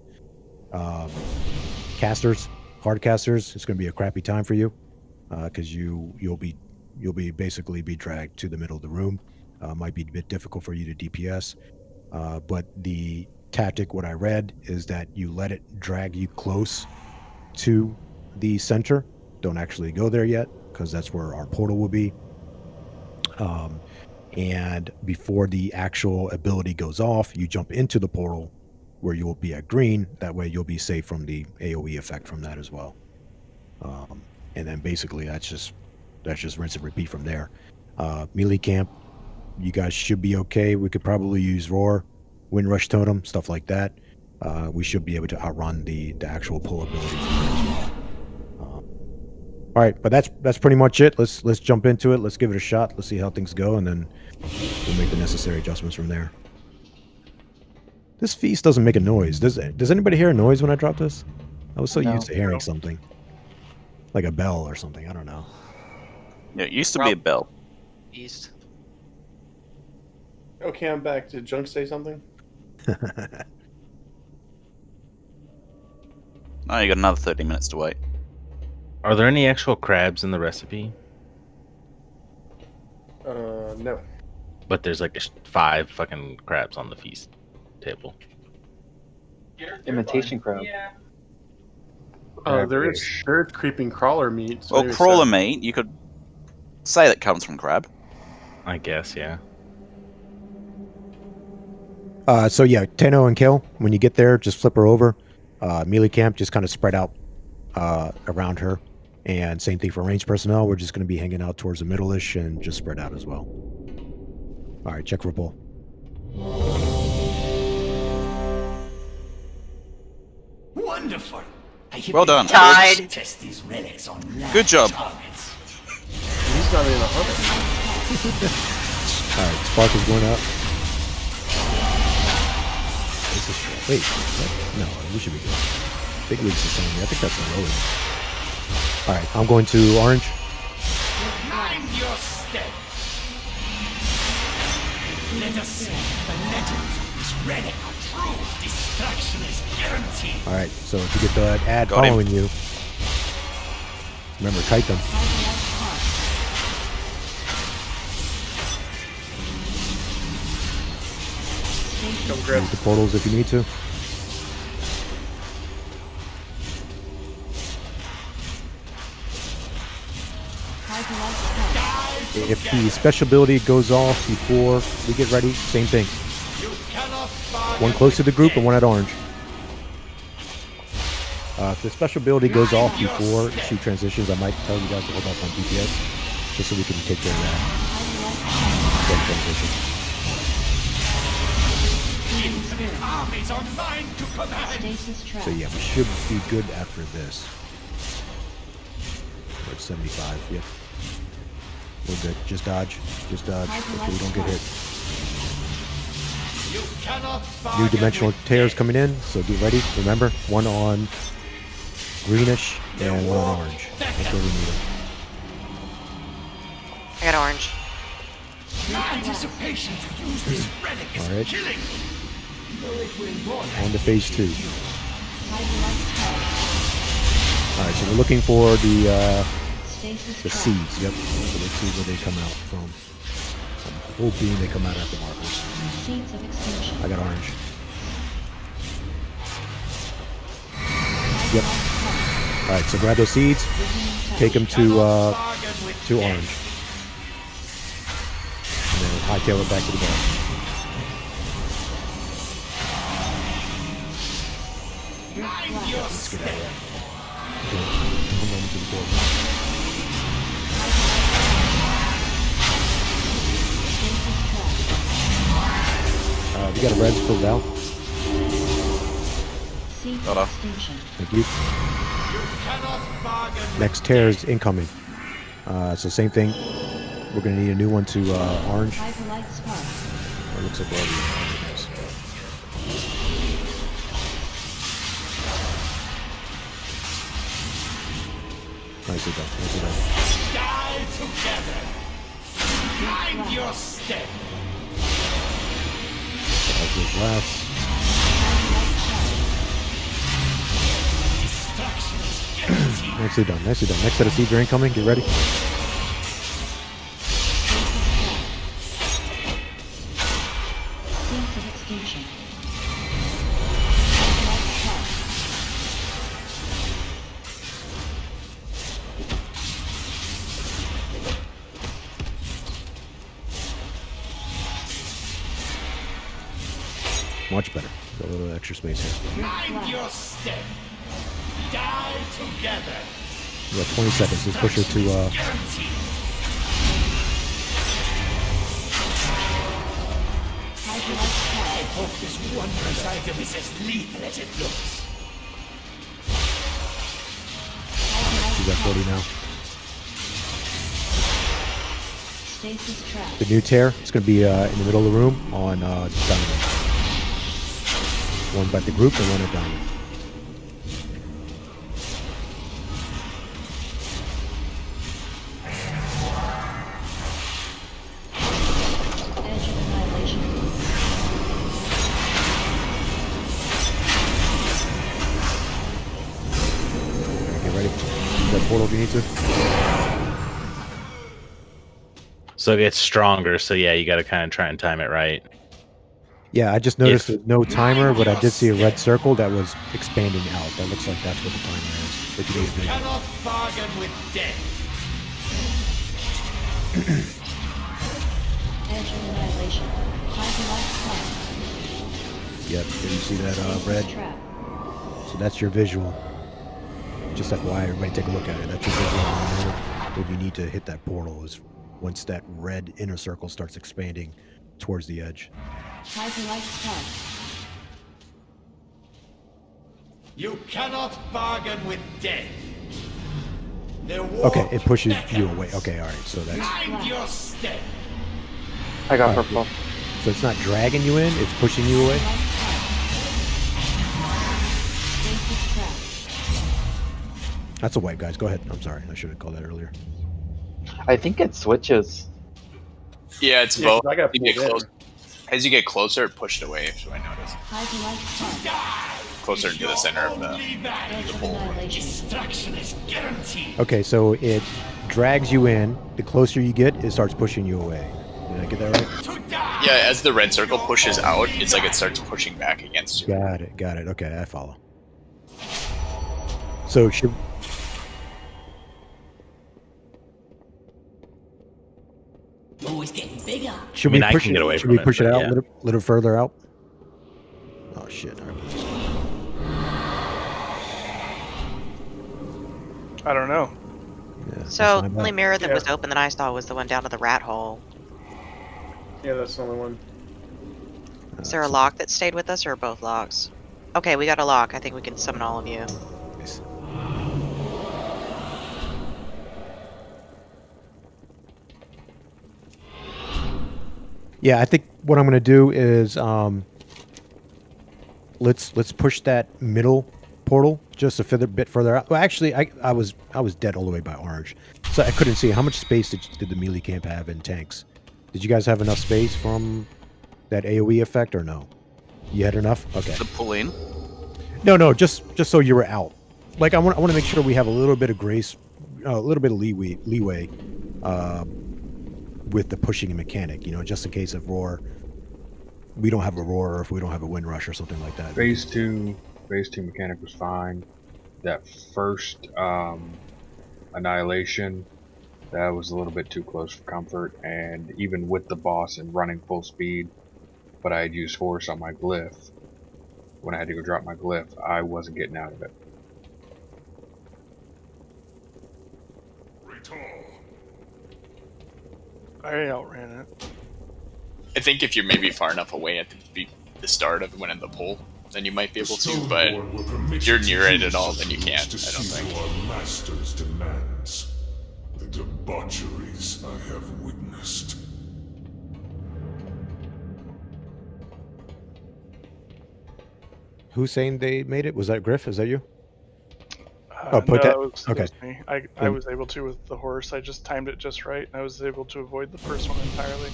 Casters, hard casters, it's going to be a crappy time for you because you'll be basically be dragged to the middle of the room. Might be a bit difficult for you to DPS, but the tactic, what I read, is that you let it drag you close to the center. Don't actually go there yet because that's where our portal will be. And before the actual ability goes off, you jump into the portal where you will be at green. That way you'll be safe from the AoE effect from that as well. And then basically that's just rinse and repeat from there. Melee camp, you guys should be okay. We could probably use Roar, Wind Rush Totem, stuff like that. We should be able to outrun the actual pull ability from there as well. All right, but that's pretty much it. Let's jump into it. Let's give it a shot. Let's see how things go, and then we'll make the necessary adjustments from there. This feast doesn't make a noise. Does anybody hear a noise when I drop this? I was so used to hearing something. Like a bell or something. I don't know. Yeah, it used to be a bell. East. Okay, I'm back. Did Junk say something? Oh, you got another 30 minutes to wait. Are there any actual crabs in the recipe? No. But there's like 5 fucking crabs on the feast table. Imitation crab. There is creeping crawler meat. So Well, crawler meat, you could say that comes from crab. I guess, yeah. So yeah, Tenno and Kill, when you get there, just flip her over. Melee camp, just kind of spread out around her. And same thing for ranged personnel. We're just going to be hanging out towards the middle-ish and just spread out as well. All right, check Ripple. Wonderful. Well done. Tied. Test these relics on Good job. He's not even a hunter. All right, Spark is going up. Wait, what? No, we should be good. Big League's the same. I think that's the lowest. All right, I'm going to orange. Mind your step. Let us see the legend is ready. True destruction is guaranteed. All right, so if you get that ad Got him. following you, remember, kite them. Come grab Use the portals if you need to. If the special ability goes off before we get ready, same thing. One close to the group and one at orange. If the special ability goes off before she transitions, I might tell you guys to hold off on DPS, just so we can take care of that. Then transition. So yeah, we should be good after this. We're at 75, yep. We're good. Just dodge. Just dodge. Okay, we don't get hit. New dimensional tears coming in, so get ready. Remember, one on greenish and one on orange. That's where we need them. I got orange. Anticipation to use this relic is All right. killing. On to phase 2. Alright, so we're looking for the seeds. Yep. So let's see where they come out from. I'm hoping they come out at the markers. I got orange. Yep. Alright, so grab those seeds, take them to orange. And then hightail it back to the boss. Let's get out of there. Don't run into the door. You got a res for Val? Got her. Thank you. Next tear is incoming. So same thing. We're gonna need a new one to orange. It looks like we're already orange. Nicely done. Nicely done. Die together. Mind your step. That was last. Nicely done. Nicely done. Next set of seeds are incoming. Get ready. Much better. Got a little extra space here. Mind your step. Die together. We got 20 seconds. Let's push her to. I hope this wondrous item is as lethal as it looks. She's at 40 now. Stasis trap. The new tear. It's going to be in the middle of the room on diamond. One by the group and one at diamond. Portal if you need to. So it gets stronger. So yeah, you got to kind of try and time it right. Yeah, I just noticed there's no timer, but I did see a red circle that was expanding out. That looks like that's what the timer is. If you need to. Cannot bargain with death. Edge of annihilation. Yep, did you see that red? So that's your visual. Just FYI, everybody take a look at it. That's your visual. What you need to hit that portal is once that red inner circle starts expanding towards the edge. You cannot bargain with death. Okay, it pushes you away. Okay, all right. So that's. Mind your step. I got purple. So it's not dragging you in; it's pushing you away. That's a white, guys. Go ahead. I'm sorry. I should have called that earlier. I think it switches. Yeah, it's Yeah, 'cause both. I got You get pulled in. close. As you get closer, it pushed away. So I noticed. Closer to the center of the pole. Destruction is guaranteed. Okay, so it drags you in. The closer you get, it starts pushing you away. Did I get that right? Yeah, as the red circle pushes out, it's like it starts pushing back against you. Got it. Got it. Okay, I follow. So should. Always getting bigger. Should we push it? Should we push it out a little further out? Oh shit! I don't know. Yeah, So the only mirror that was open that I saw was the one down to the rat hole. Yeah, that's the only one. Is there a lock that stayed with us, or both locks? Okay, we got a lock. I think we can summon all of you. Yeah, I think what I'm going to do is let's push that middle portal just a bit further out. Well, actually, I was dead all the way by orange, so I couldn't see how much space did the melee camp have in tanks. Did you guys have enough space from that AOE effect or no? You had enough? Okay. To pull in? No, just so you were out. Like I want to make sure we have a little bit of grace, a little bit of leeway. With the pushing mechanic, just in case of roar, we don't have a roar, or if we don't have a wind rush or something like that. Phase two mechanic was fine. That first annihilation, that was a little bit too close for comfort, and even with the boss and running full speed, but I had used force on my glyph. When I had to go drop my glyph, I wasn't getting out of it. I outran it. I think if you're maybe far enough away at the the start of winning the poll, then you might be able to. But if you're near it at all, then you can't. I don't think. Our master's demands, the debaucheries I have witnessed. Who's saying they made it? Was that Griff? Is that you? No, put that. it was Okay. me. I was able to with the horse. I just timed it just right, and I was able to avoid the first one entirely.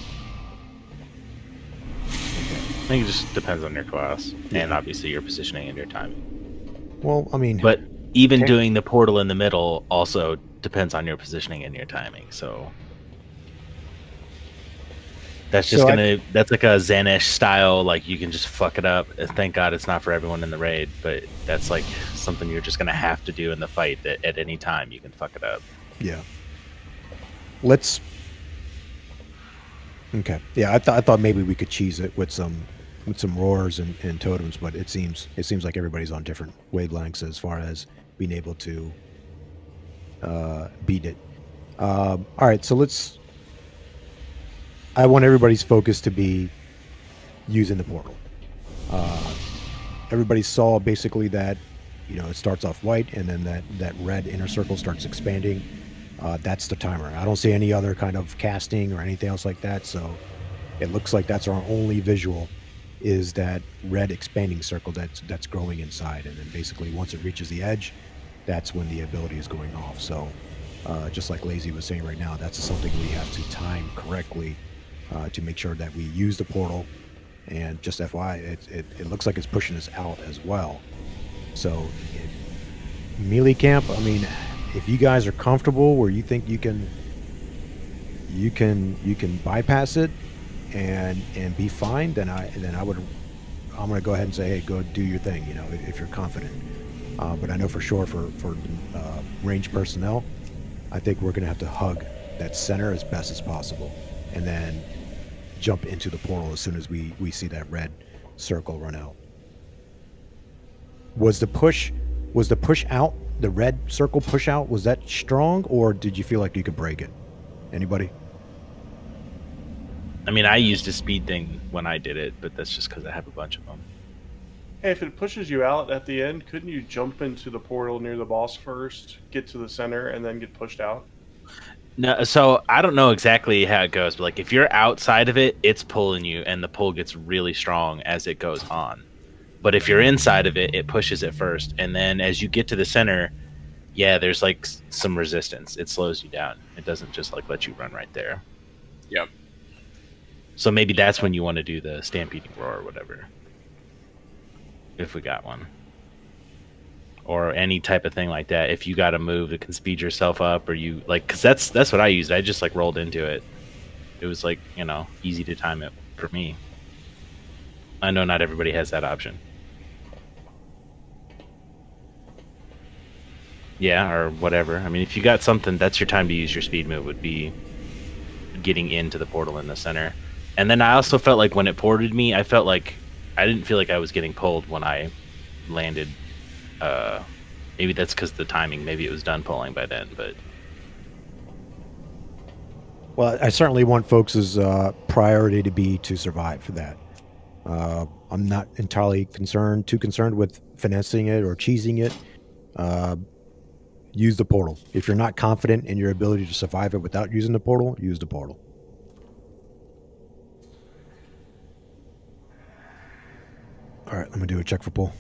I think it just depends on your class, and obviously your positioning and your timing. Well, I mean, but even doing the portal in the middle also depends on your positioning and your timing. So that's just that's like a Zanish style, like you can just fuck it up. Thank God it's not for everyone in the raid, but that's like something you're just gonna have to do in the fight, that at any time you can fuck it up. Yeah. Let's. Okay. Yeah, I thought maybe we could cheese it with some roars and totems, but it seems like everybody's on different wavelengths as far as being able to beat it. All right, so let's. I want everybody's focus to be using the portal. Everybody saw basically that, it starts off white and then that red inner circle starts expanding. That's the timer. I don't see any other kind of casting or anything else like that, so it looks like that's our only visual, is that red expanding circle that's growing inside, and then basically once it reaches the edge, that's when the ability is going off. So just like Lazy was saying right now, that's something we have to time correctly to make sure that we use the portal. And just FYI, it looks like it's pushing us out as well. So melee camp, I mean, if you guys are comfortable where you think you can bypass it and be fine, then I'm gonna go ahead and say, hey, go do your thing, if you're confident. But I know for sure for range personnel, I think we're gonna have to hug that center as best as possible, and then jump into the portal as soon as we see that red circle run out. Was the push out, the red circle push out, was that strong, or did you feel like you could break it? Anybody? I mean, I used a speed thing when I did it, but that's just because I have a bunch of them. Hey, if it pushes you out at the end, couldn't you jump into the portal near the boss first, get to the center, and then get pushed out? No, so I don't know exactly how it goes, but like if you're outside of it, it's pulling you, and the pull gets really strong as it goes on. But if you're inside of it, it pushes it first, and then as you get to the center, yeah, there's like some resistance. It slows you down. It doesn't just like let you run right there. Yep. So maybe that's when you want to do the stampeding roar or whatever, if we got one. Or any type of thing like that. If you got a move that can speed yourself up, or you like, because that's what I used. I just like rolled into it. It was like, easy to time it for me. I know not everybody has that option. Yeah, or whatever. I mean, if you got something, that's your time to use your speed move, would be getting into the portal in the center. And then I also felt like when it ported me, I didn't feel like I was getting pulled when I landed. Maybe that's because the timing. Maybe it was done pulling by then, but. Well, I certainly want folks' priority to be to survive for that. I'm not entirely too concerned with finessing it or cheesing it. Use the portal. If you're not confident in your ability to survive it without using the portal, use the portal. All right, let me do a check for pull.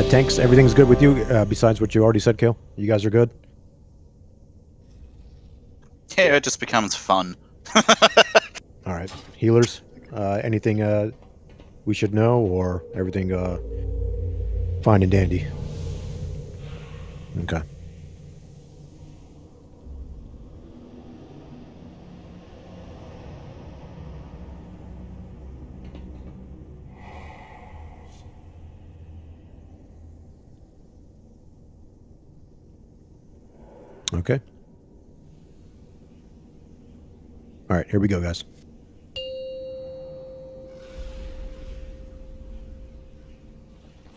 Tanks, everything's good with you, besides what you already said, Kale? You guys are good? Yeah, it just becomes fun. All right. Healers, anything we should know, or everything fine and dandy? Okay. Okay. All right, here we go, guys.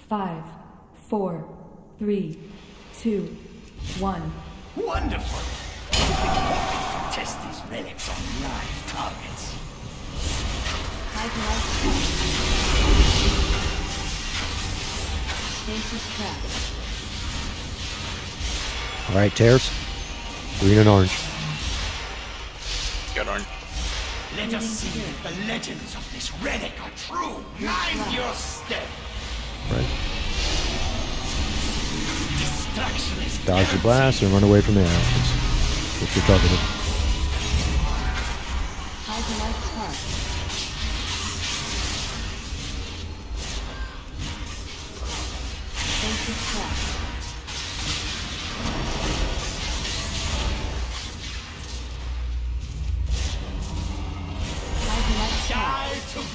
Five, 4, 3, 2, 1. Wonderful! Test these relics on live targets. All right, tears. Green and orange. Got orange. Let us see if the legends of this relic are true. Mind your step. Right. Destruction is Dodge the blast and run away from the arrows. If you're targeted.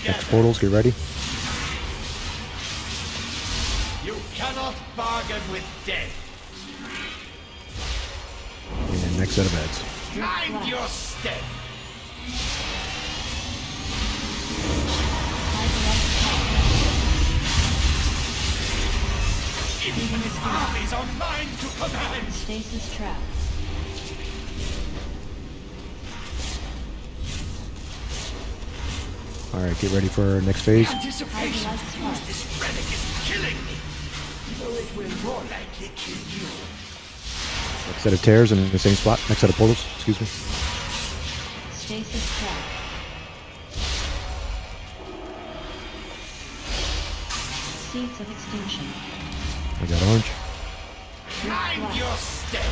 Next portals, get ready. You cannot bargain with death. And next set of beds. Mind your step. Infinite armies are mine to command. Stasis trap. All right, get ready for next phase. Anticipation to use this relic is killing me. Though it will more likely kill you. Next set of tears in the same spot. Next set of portals, excuse me. Stasis trap. Seeds of extinction. I got orange. Mind your step.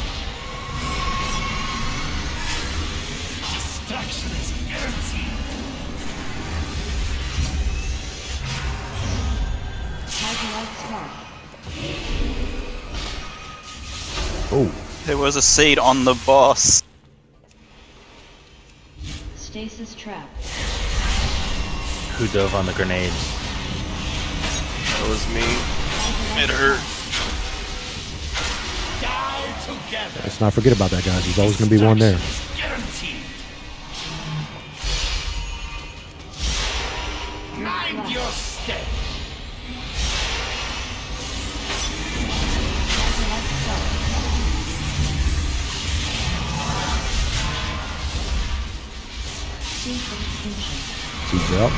Destruction is guaranteed. Oh. There was a seed on the boss. Stasis trap. Who dove on the grenade? That was me. It hurt. Die together. Let's not forget about that, guys. There's always going to be one there. Guaranteed. Mind your step. Seeds are up.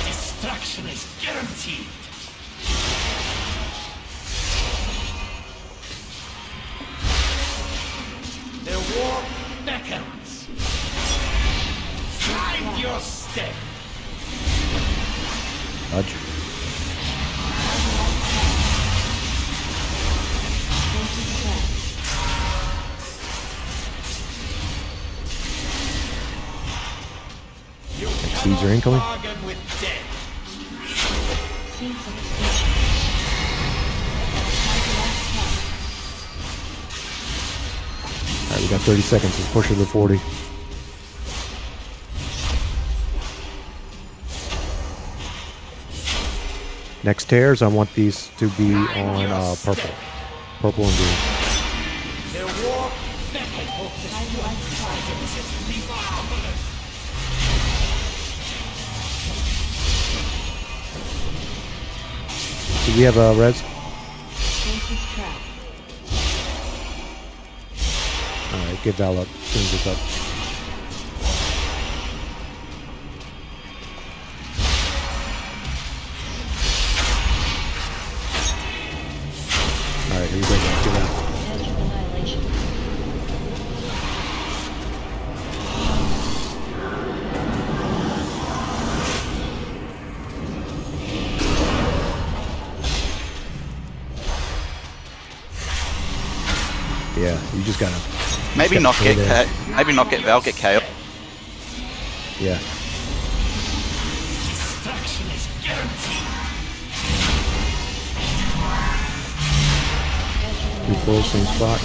Destruction is guaranteed. The war beckons. Mind your step. Dodge. Next seeds are incoming. Bargain with death. Alright, we got 30 seconds. Let's push it to 40. Next tears, I want these to be on purple. Purple and green. The war beckons. Do we have reds? Alright, give Val up as soon as it's up. Alright, here we go, guys. Give that. Yeah, you just gotta. Maybe not get maybe not get Val, get KO. Yeah. Destruction is guaranteed. We pull same spot.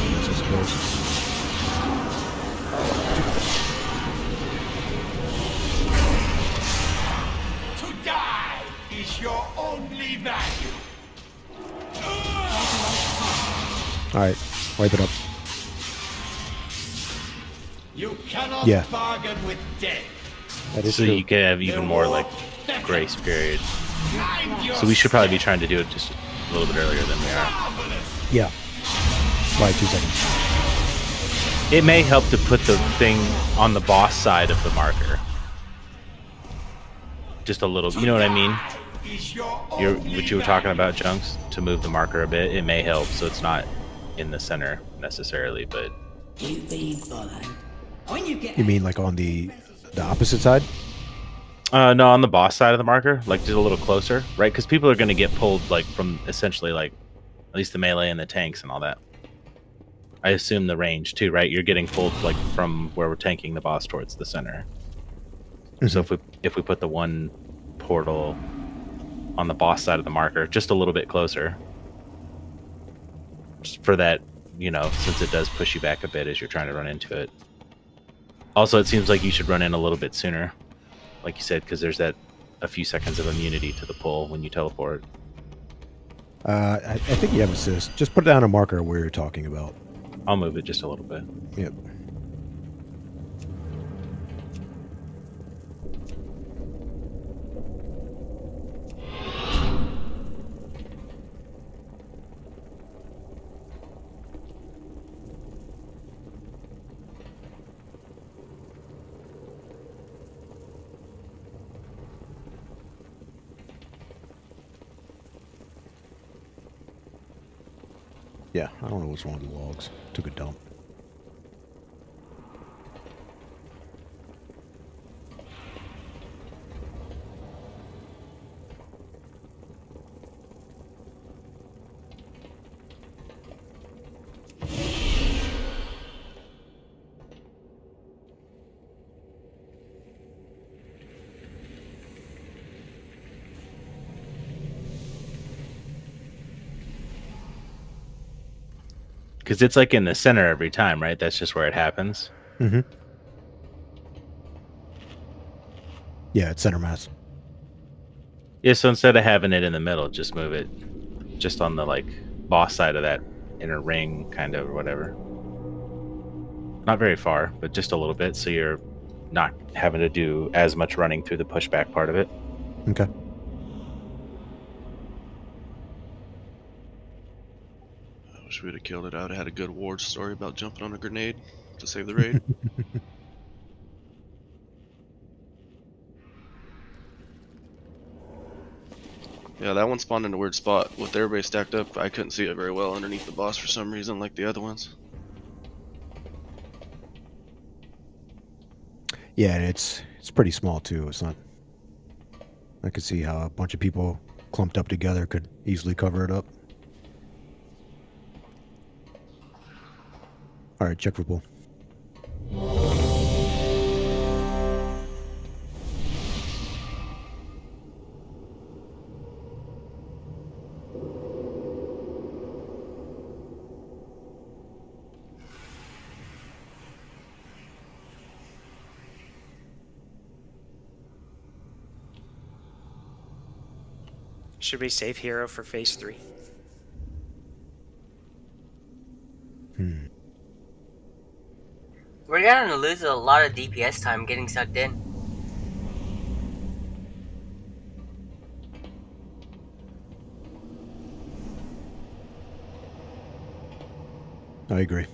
This is close. To die is your only value. Alright, wipe it up. You cannot Yeah. bargain with death. That is So true. you can have even more like grace period. So we should probably be trying to do it just a little bit earlier than we are. Yeah. Right, 2 seconds. It may help to put the thing on the boss side of the marker. Just a little, you know what I mean? What you were talking about, Junks, to move the marker a bit. It may help, so it's not in the center necessarily, but You've been followed. When you get You mean like on the opposite side? no, on the boss side of the marker, like just a little closer, right? Because people are going to get pulled like from essentially like at least the melee and the tanks and all that. I assume the range too, right? You're getting pulled like from where we're tanking the boss towards the center. So if we put the one portal on the boss side of the marker, just a little bit closer, just for that, you know, since it does push you back a bit as you're trying to run into it. Also, it seems like you should run in a little bit sooner, like you said, because there's that a few seconds of immunity to the pull when you teleport. I think you have assist. Just put down a marker where you're talking about. I'll move it just a little bit. Yep. Yeah, I don't know what's wrong with the logs. Took a dump. Because it's like in the center every time, right? That's just where it happens. Mm-hmm. Yeah, it's center mass. Yeah, so instead of having it in the middle, just move it just on the like boss side of that inner ring, kind of, or whatever. Not very far, but just a little bit, so you're not having to do as much running through the pushback part of it. Okay. I wish we'd have killed it. I would have had a good ward story about jumping on a grenade to save the raid. Yeah, that one spawned in a weird spot. With everybody stacked up, I couldn't see it very well underneath the boss for some reason, like the other ones. Yeah, and it's pretty small too. It's not. I could see how a bunch of people clumped up together could easily cover it up. All right, check for pull. Should we save hero for phase 3? We're gonna lose a lot of DPS time getting sucked in. I agree.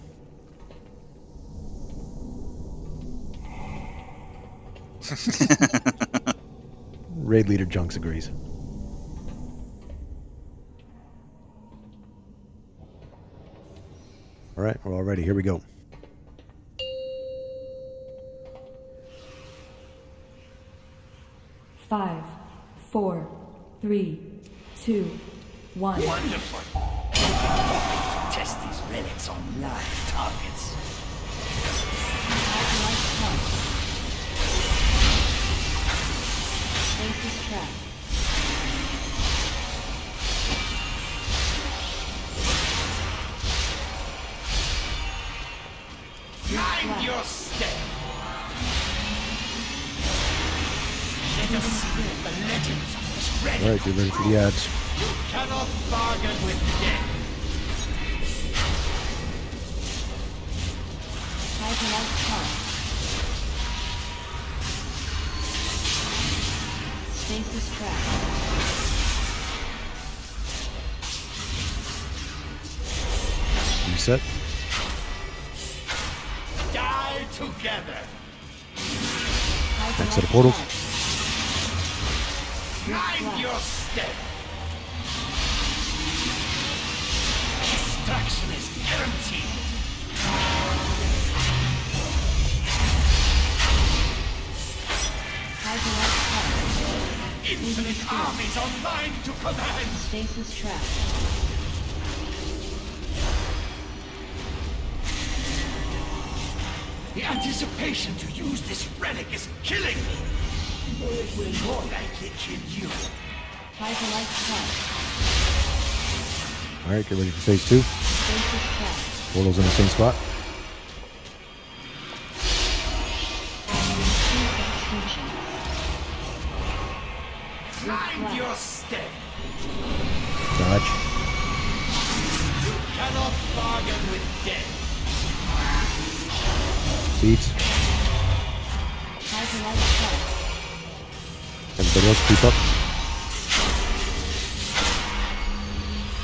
Raid leader Junks agrees. All right, we're all ready. Here we go. Five, 4, 3, 2, 1. Wonderful. Test these relics on live targets. Mind your step. Let us see the legends of this relic. All right, get ready for the ads. You cannot bargain with death. Stasis trapped. set. Die together. Next set of portals. Mind your step. Destruction is guaranteed. Infinite armies online to command. Stasis trap. The anticipation to use this relic is killing me. It will more likely kill you. Hyperlight trap. All right, get ready for phase 2. Stasis trap. Portals in the same spot. Mind your step. Dodge. You cannot bargain with death. Seeds. Hyperlight trap. Everybody else keep up.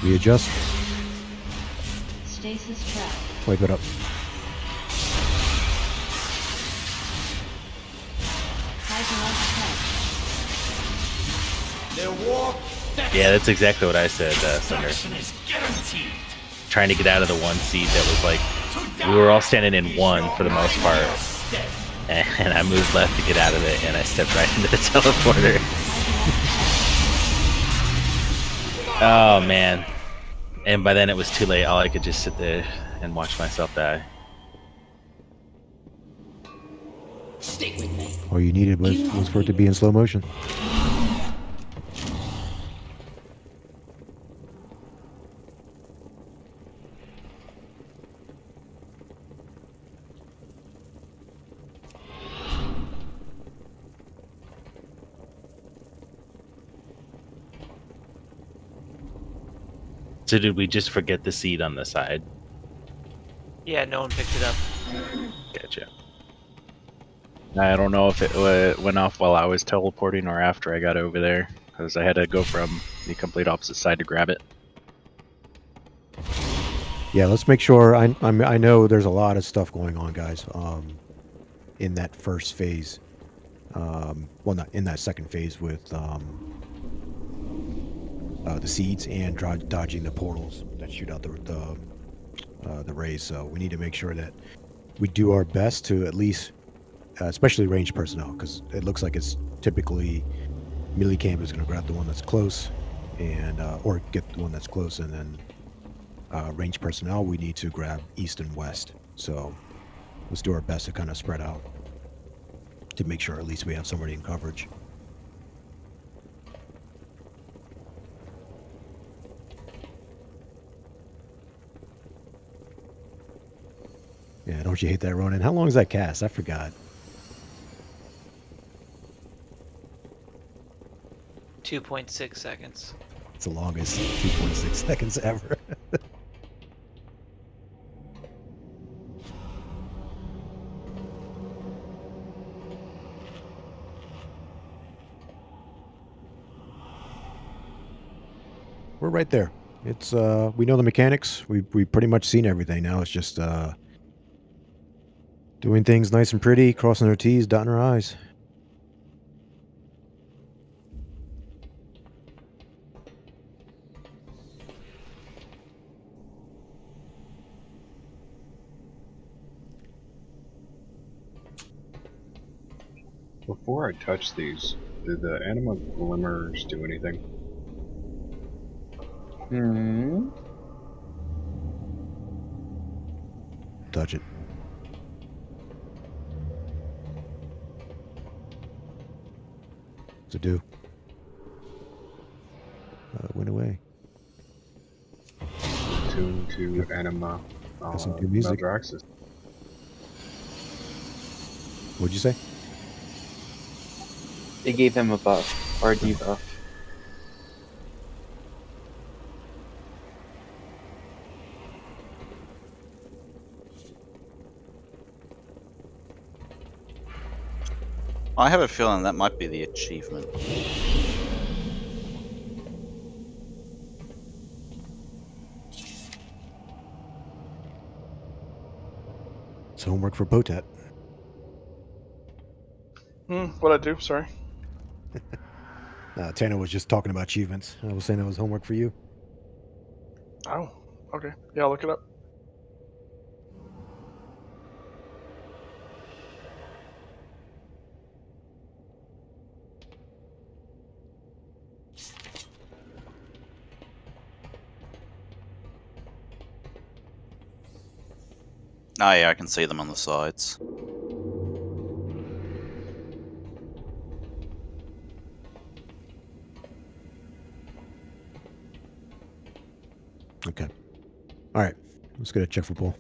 Readjust. Stasis trap. Wipe it up. Hyperlight trap. The war. Yeah, that's exactly what I said, Thunder. Destruction is guaranteed. Trying to get out of the one seed that was like, we were all standing in one for the most part, and I moved left to get out of it, and I stepped right into the teleporter. Oh man. And by then it was too late. All I could just sit there and watch myself die. Stick with me. All you needed was for it to be in slow motion. So did we just forget the seed on the side? Yeah, no one picked it up. Gotcha. I don't know if it went off while I was teleporting or after I got over there, because I had to go from the complete opposite side to grab it. Yeah, let's make sure. I know there's a lot of stuff going on, guys. In that first phase, well, not in that second phase with the seeds and dodging the portals that shoot out the rays. So we need to make sure that we do our best to at least, especially ranged personnel, because it looks like it's typically melee camp is going to grab the one that's close, and or get the one that's close, and then ranged personnel we need to grab east and west. So let's do our best to kind of spread out to make sure at least we have somebody in coverage. Yeah, don't you hate that, Ronan? How long is that cast? I forgot. 2.6 seconds. It's the longest 2.6 seconds ever. We're right there. It's we know the mechanics. We pretty much seen everything now. It's just doing things nice and pretty, crossing our T's, dotting our I's. Before I touch these, do the anima glimmers do anything? Touch it. What's it do? It went away. Tune to anima Listen to music. Maldraxxus. What'd you say? They gave him a buff, or a debuff. I have a feeling that might be the achievement. homework for Potat. What'd I do? Sorry. Tana was just talking about achievements. I was saying that was homework for you. Oh, okay. Yeah, I'll look it up. Oh yeah, I can see them on the sides. Okay. All right. Let's get a check for Paul.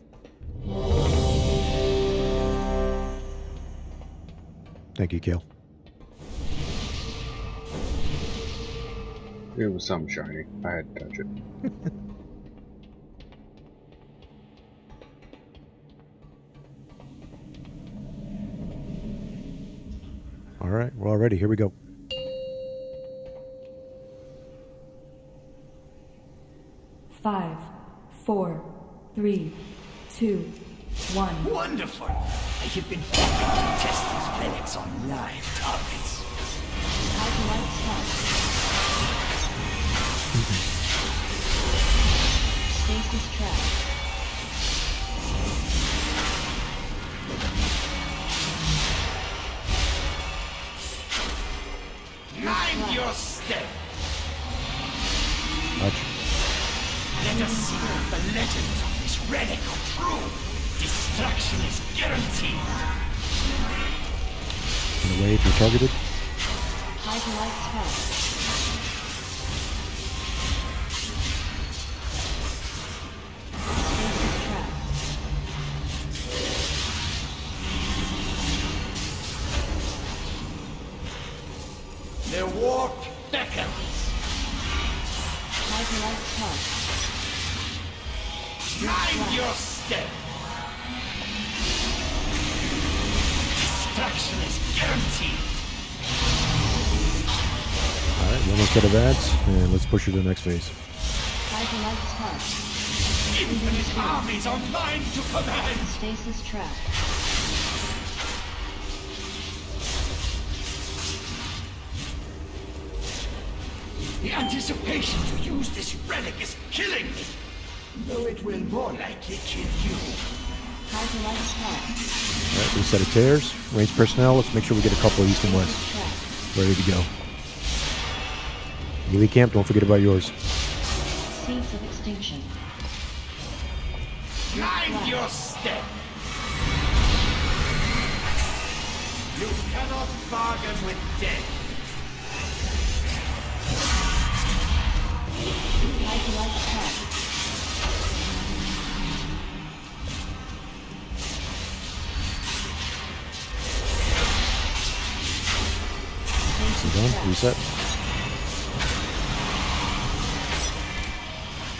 Thank you, Kale. It was something shiny. I had to touch it. All right, we're all ready. Here we go. Five, 4, 3, 2, 1. Wonderful! I have been hoping to test these relics on live targets. Stasis trap. Mind your step! Touch. Let us see if the legends of this relic are true. Destruction is guaranteed. In a way, if you're targeted. Hyperlight trap. Stasis trap. Their walk beckons. Hyperlight touch. Mind your step. Destruction is guaranteed. All right, one more set of ads, and let's push her to the next phase. Hyperlight touch. Infinite armies are mine to command. Stasis trap. The anticipation to use this relic is killing me. Though it will more likely kill you. Hyperlight touch. All right, reset of tears. Range personnel, let's make sure we get a couple of east and west. Ready to go. Melee camp, don't forget about yours. Seeds of extinction. Mind your step. You cannot bargain with death. Hyperlight touch. So done, reset.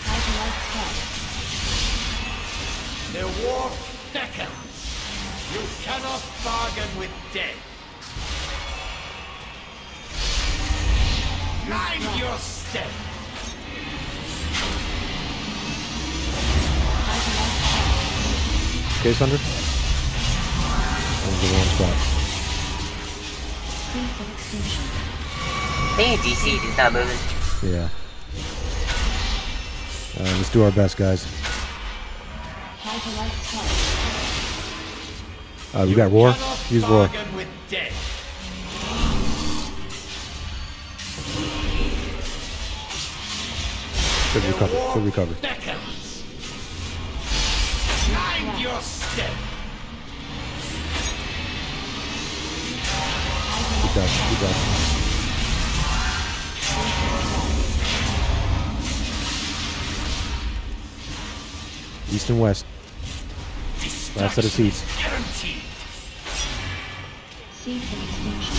Hyperlight touch. Their walk beckons. You cannot bargain with death. Mind your step. Okay, Thunder? That was the wrong spot. Seeds of extinction. Dang, DC, he's not moving. Yeah. Let's do our best, guys. Hyperlight touch. We got Roar. Use Roar. Bargain with death. Good recover. Good recover. Beckons. Mind your step. Good job. Good job. East and west. Last set of seats. Guaranteed. Seeds of extinction.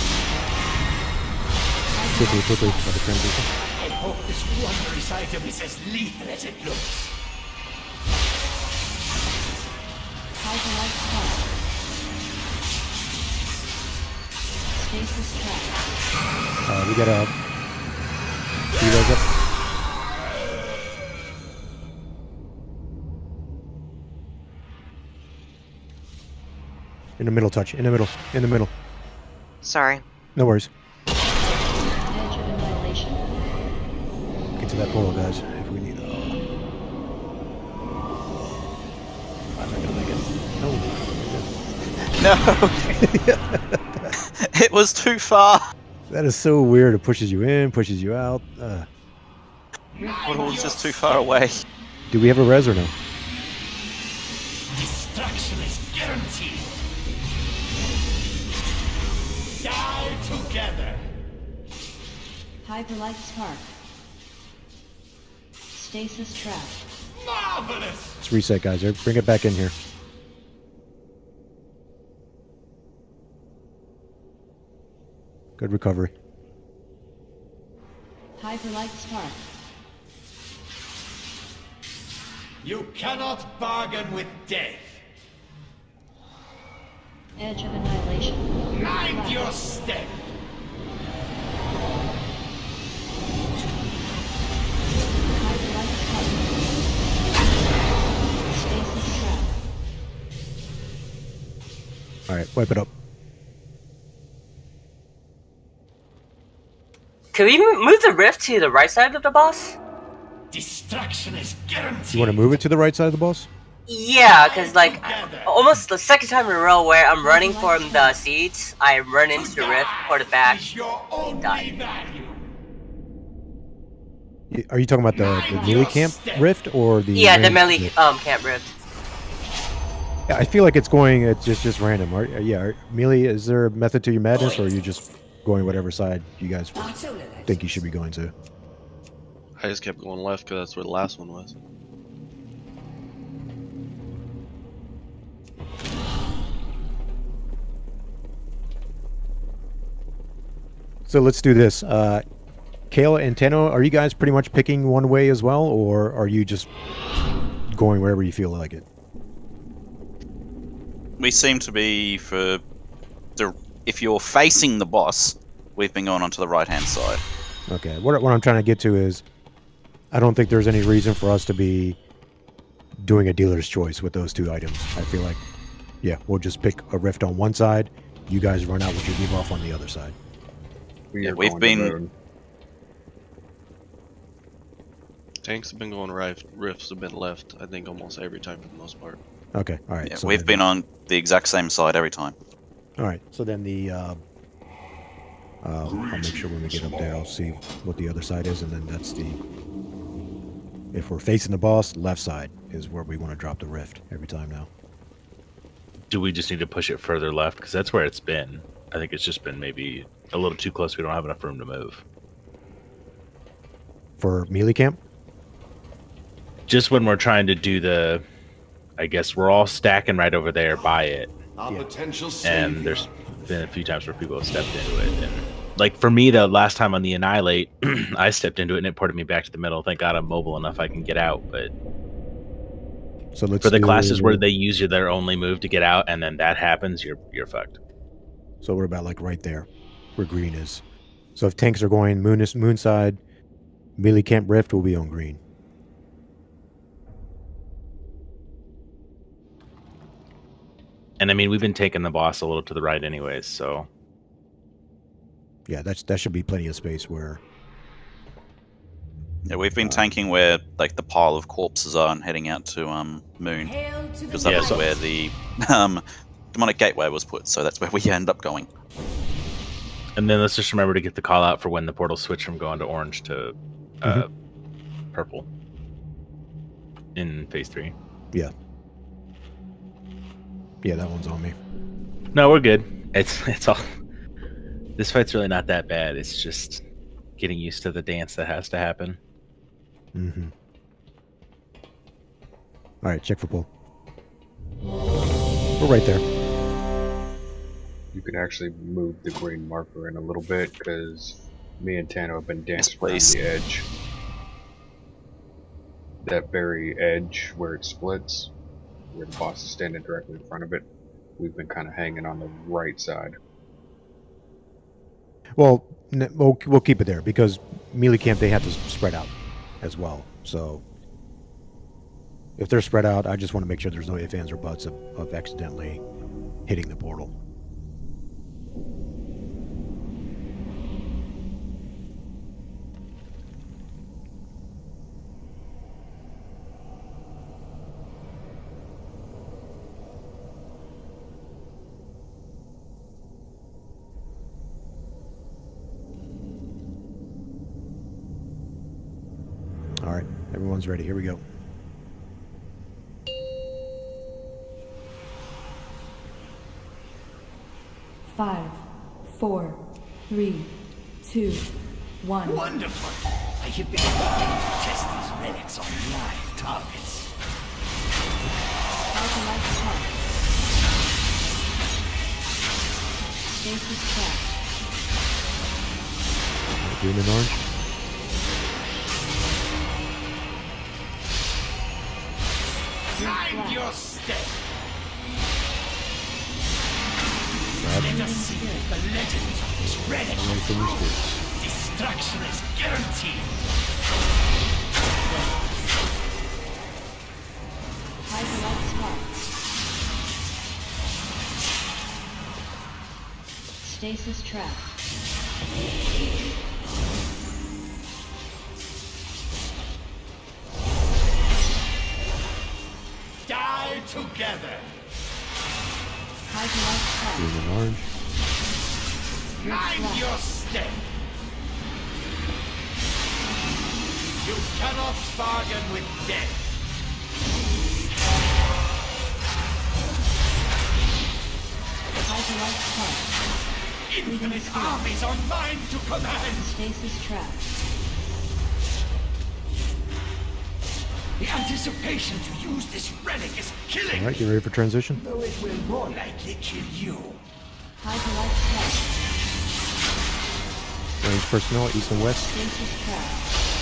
Quickly, another transition. I hope this wondrous item is as lethal as it looks. Hyperlight touch. Stasis trap. We got a. You guys up? In the middle, touch. In the middle. In the middle. Sorry. No worries. Edge of annihilation. Get to that portal, guys. If we need. I'm not gonna make it. No. It was too far. That is so weird. It pushes you in, pushes you out. Portal was just too far away. Do we have a res or no? Destruction is guaranteed. Die together. Hyperlight spark. Stasis trap. Marvelous. Let's reset, guys. Bring it back in here. Good recovery. Hyperlight spark. You cannot bargain with death. Edge of annihilation. Mind your step. Hyperlight spark. Stasis trap. All right, wipe it up. Can we move the rift to the right side of the boss? Destruction is guaranteed. You want to move it to the right side of the boss? Yeah, because like almost the second time in a row where I'm running from the seeds, I run into the rift, put it back, and die. Are you talking about the melee camp rift or the? Yeah, the ranged melee rift? camp rift. Yeah, I feel like it's going. It's just random. Melee. Is there a method to your madness, or are you just going whatever side you guys think you should be going to? I just kept going left because that's where the last one was. So let's do this. Kayla and Tenno, are you guys pretty much picking one way as well, or are you just going wherever you feel like it? We seem to be for the. If you're facing the boss, we've been going onto the right-hand side. Okay. What I'm trying to get to is, I don't think there's any reason for us to be doing a dealer's choice with those two items. I feel like, yeah, we'll just pick a rift on one side. You guys run out with your debuff on the other side. We've been. Tanks have been going right, rifts have been left, I think almost every time for the most part. Okay, alright. Yeah, so we've been on the exact same side every time. Alright, so then the... I'll make sure when we get up there, I'll see what the other side is, and then that's the... If we're facing the boss, left side is where we want to drop the rift every time now. Do we just need to push it further left? Because that's where it's been. I think it's just been maybe a little too close. We don't have enough room to move. For melee camp? Just when we're trying to do the... I guess we're all stacking right over there by it. And there's been a few times where people have stepped into it. And like for me, the last time on the Annihilate, I stepped into it and it ported me back to the middle. Thank God I'm mobile enough I can get out. But so let's for the classes where they use their only move to get out and then that happens, you're fucked. So we're about like right there where green is. So if tanks are going moon side, melee camp rift will be on green. And I mean, we've been taking the boss a little to the right anyways, so... Yeah, that should be plenty of space where... Yeah, we've been tanking where, like, the pile of corpses are and heading out to, Moon. Because that was where the, demonic gateway was put, so that's where we end up going. And then let's just remember to get the call out for when the portal switch from going to orange to, purple. In phase 3. Yeah. Yeah, that one's on me. No, we're good. It's all... This fight's really not that bad. It's just getting used to the dance that has to happen. Mm-hmm. Alright, check for pull. We're right there. You could actually move the green marker in a little bit, because me and Tano have been dancing around the edge. That very edge where it splits, where the boss is standing directly in front of it, we've been kind of hanging on the right side. Well, we'll keep it there, because melee camp, they have to spread out as well. So If they're spread out, I just want to make sure there's no ifs, ands, or buts of accidentally hitting the portal. All right, everyone's ready. Here we go. Five, 4, 3, 2, 1. Wonderful! I have been wanting to test these relics on live targets. Hyperlight spark. Stasis trap. Green and orange. Mind your step! Let us see the legends of this relic. Destruction is guaranteed. Hyperlight spark. Stasis trap. Die together. Hyperlight spark. Green and orange. Mind your step. You cannot bargain with death. Hyperlight spark. Infinite armies are mine to command. Stasis trap. The anticipation to use this relic is killing. All right, get ready for transition. Though it will more likely kill you. Hyperlight spark. Range personnel, east and west. Stasis trap.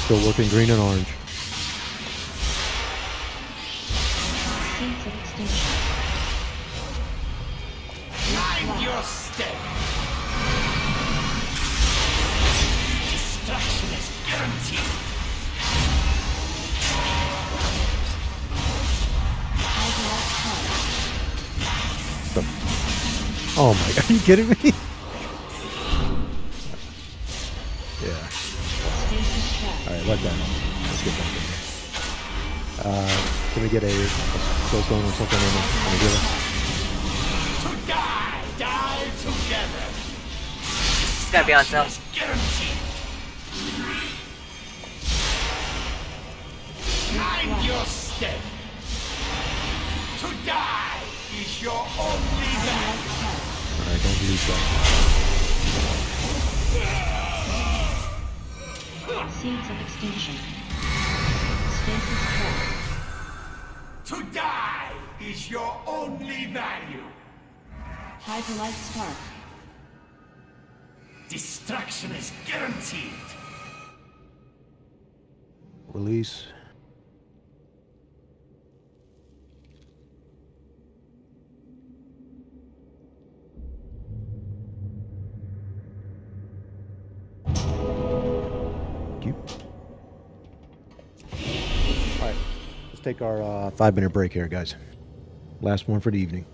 Still working green and orange. Seeds of extinction. Mind your step. Destruction is guaranteed. Hyperlight spark. Oh my! Are you kidding me? Yeah. Stasis trap. All right, let that. Let's get back in there. Can we get a soulstone or something on the dealer? To die together. It's gotta be on sale. Guaranteed. Mind your step. To die is your only life. All right, don't lose that. Seeds of extinction. Stasis trap. To die is your only value. Hyperlight spark. Destruction is guaranteed. Release. Thank you. All right, let's take our 5-minute break here, guys. Last one for the evening.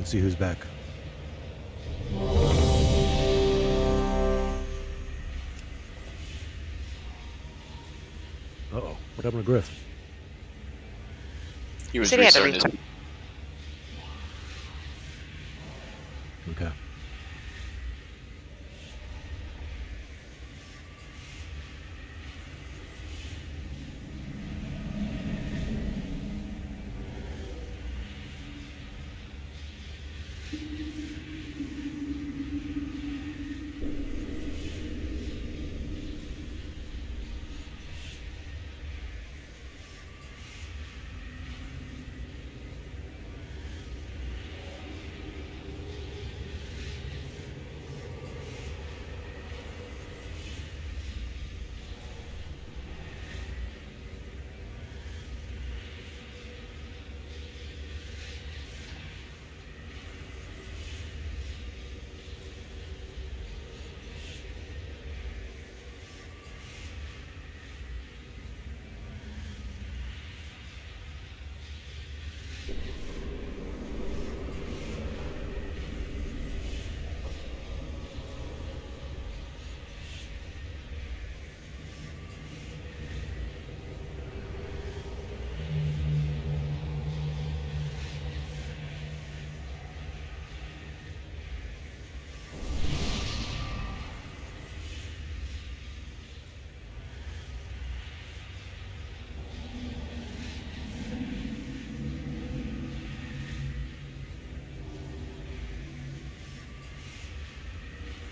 Let's see who's back. Uh-oh. What happened to Griff? He was Said he had to restarting his. Okay.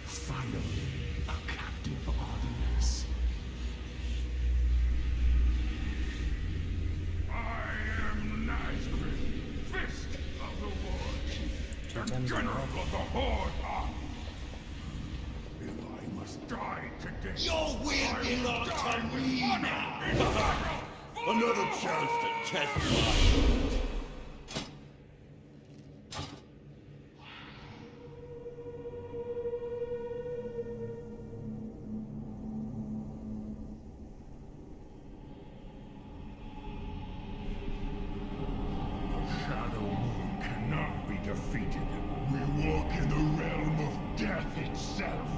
Finally, a captive audience. I am Nazgûl, Fist of the War Chief, and General of the Horde Army. If I must die today, Your will belongs to me now. Another chance to test my word. Shadow Moon cannot be defeated. We walk in the realm of death itself.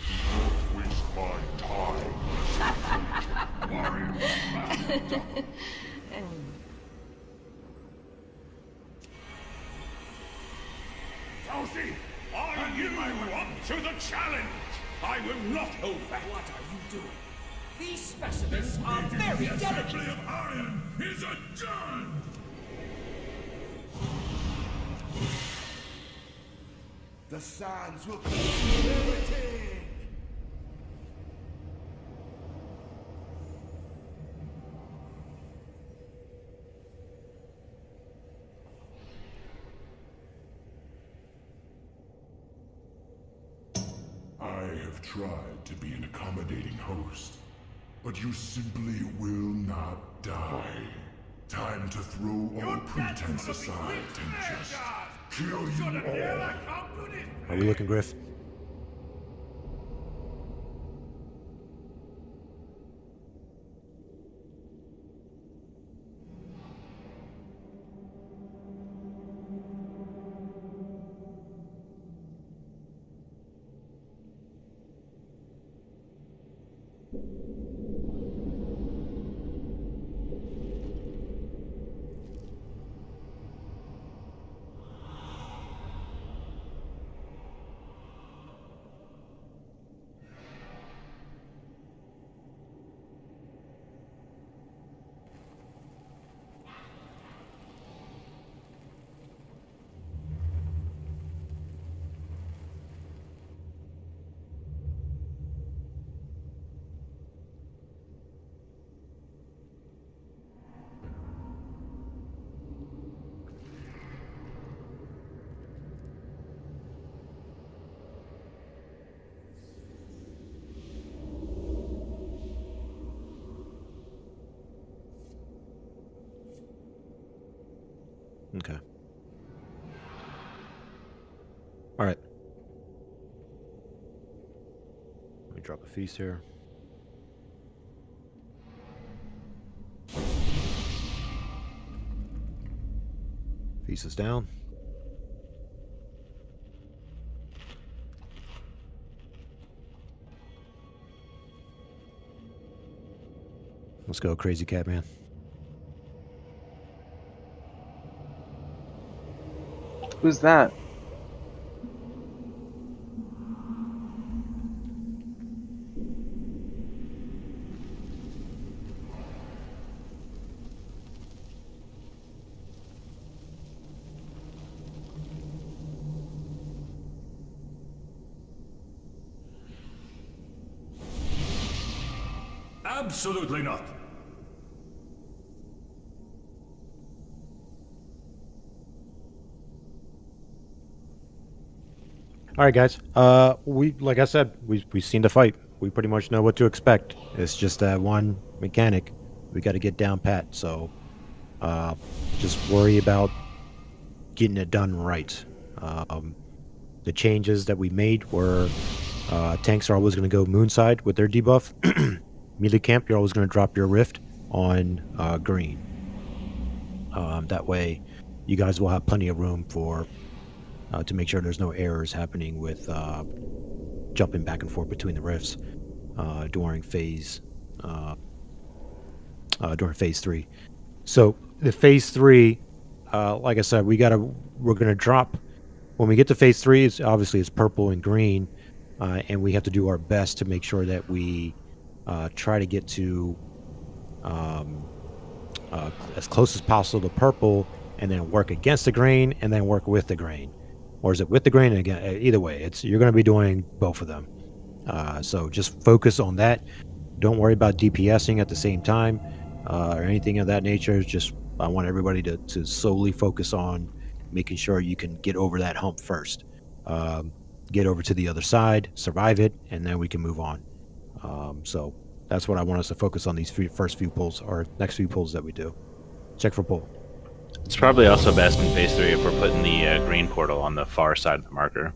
Don't waste my time. Elsie, are you up to the challenge? I will not hold back. What are you doing? These specimens are very delicate. The assembly of iron is adjourned! The sands will consume everything. I have tried to be an accommodating host, but you simply will not die. Time to throw all pretense aside and just kill you all. Are we looking, Griff? Okay. All right. Let me drop a feast here. Feast is down. Let's go, Crazy Cat Man. Who's that? Absolutely not. All right, guys. We like I said, we've seen the fight. We pretty much know what to expect. It's just that one mechanic we got to get down pat. So, just worry about getting it done right. The changes that we made were tanks are always going to go moonside with their debuff. Melee camp, you're always going to drop your rift on green. That way, you guys will have plenty of room for to make sure there's no errors happening with jumping back and forth between the rifts during phase 3. So the phase 3, like I said, we're gonna drop when we get to phase 3. It's obviously it's purple and green, and we have to do our best to make sure that we try to get to as close as possible to purple, and then work against the grain, and then work with the grain. Or is it with the grain? And again, either way, you're going to be doing both of them. So just focus on that. Don't worry about DPSing at the same time or anything of that nature. Just I want everybody to solely focus on making sure you can get over that hump first. Get over to the other side, survive it, and then we can move on. So that's what I want us to focus on these first few pulls or next few pulls that we do. Check for pull. It's probably also best in phase 3 if we're putting the green portal on the far side of the marker.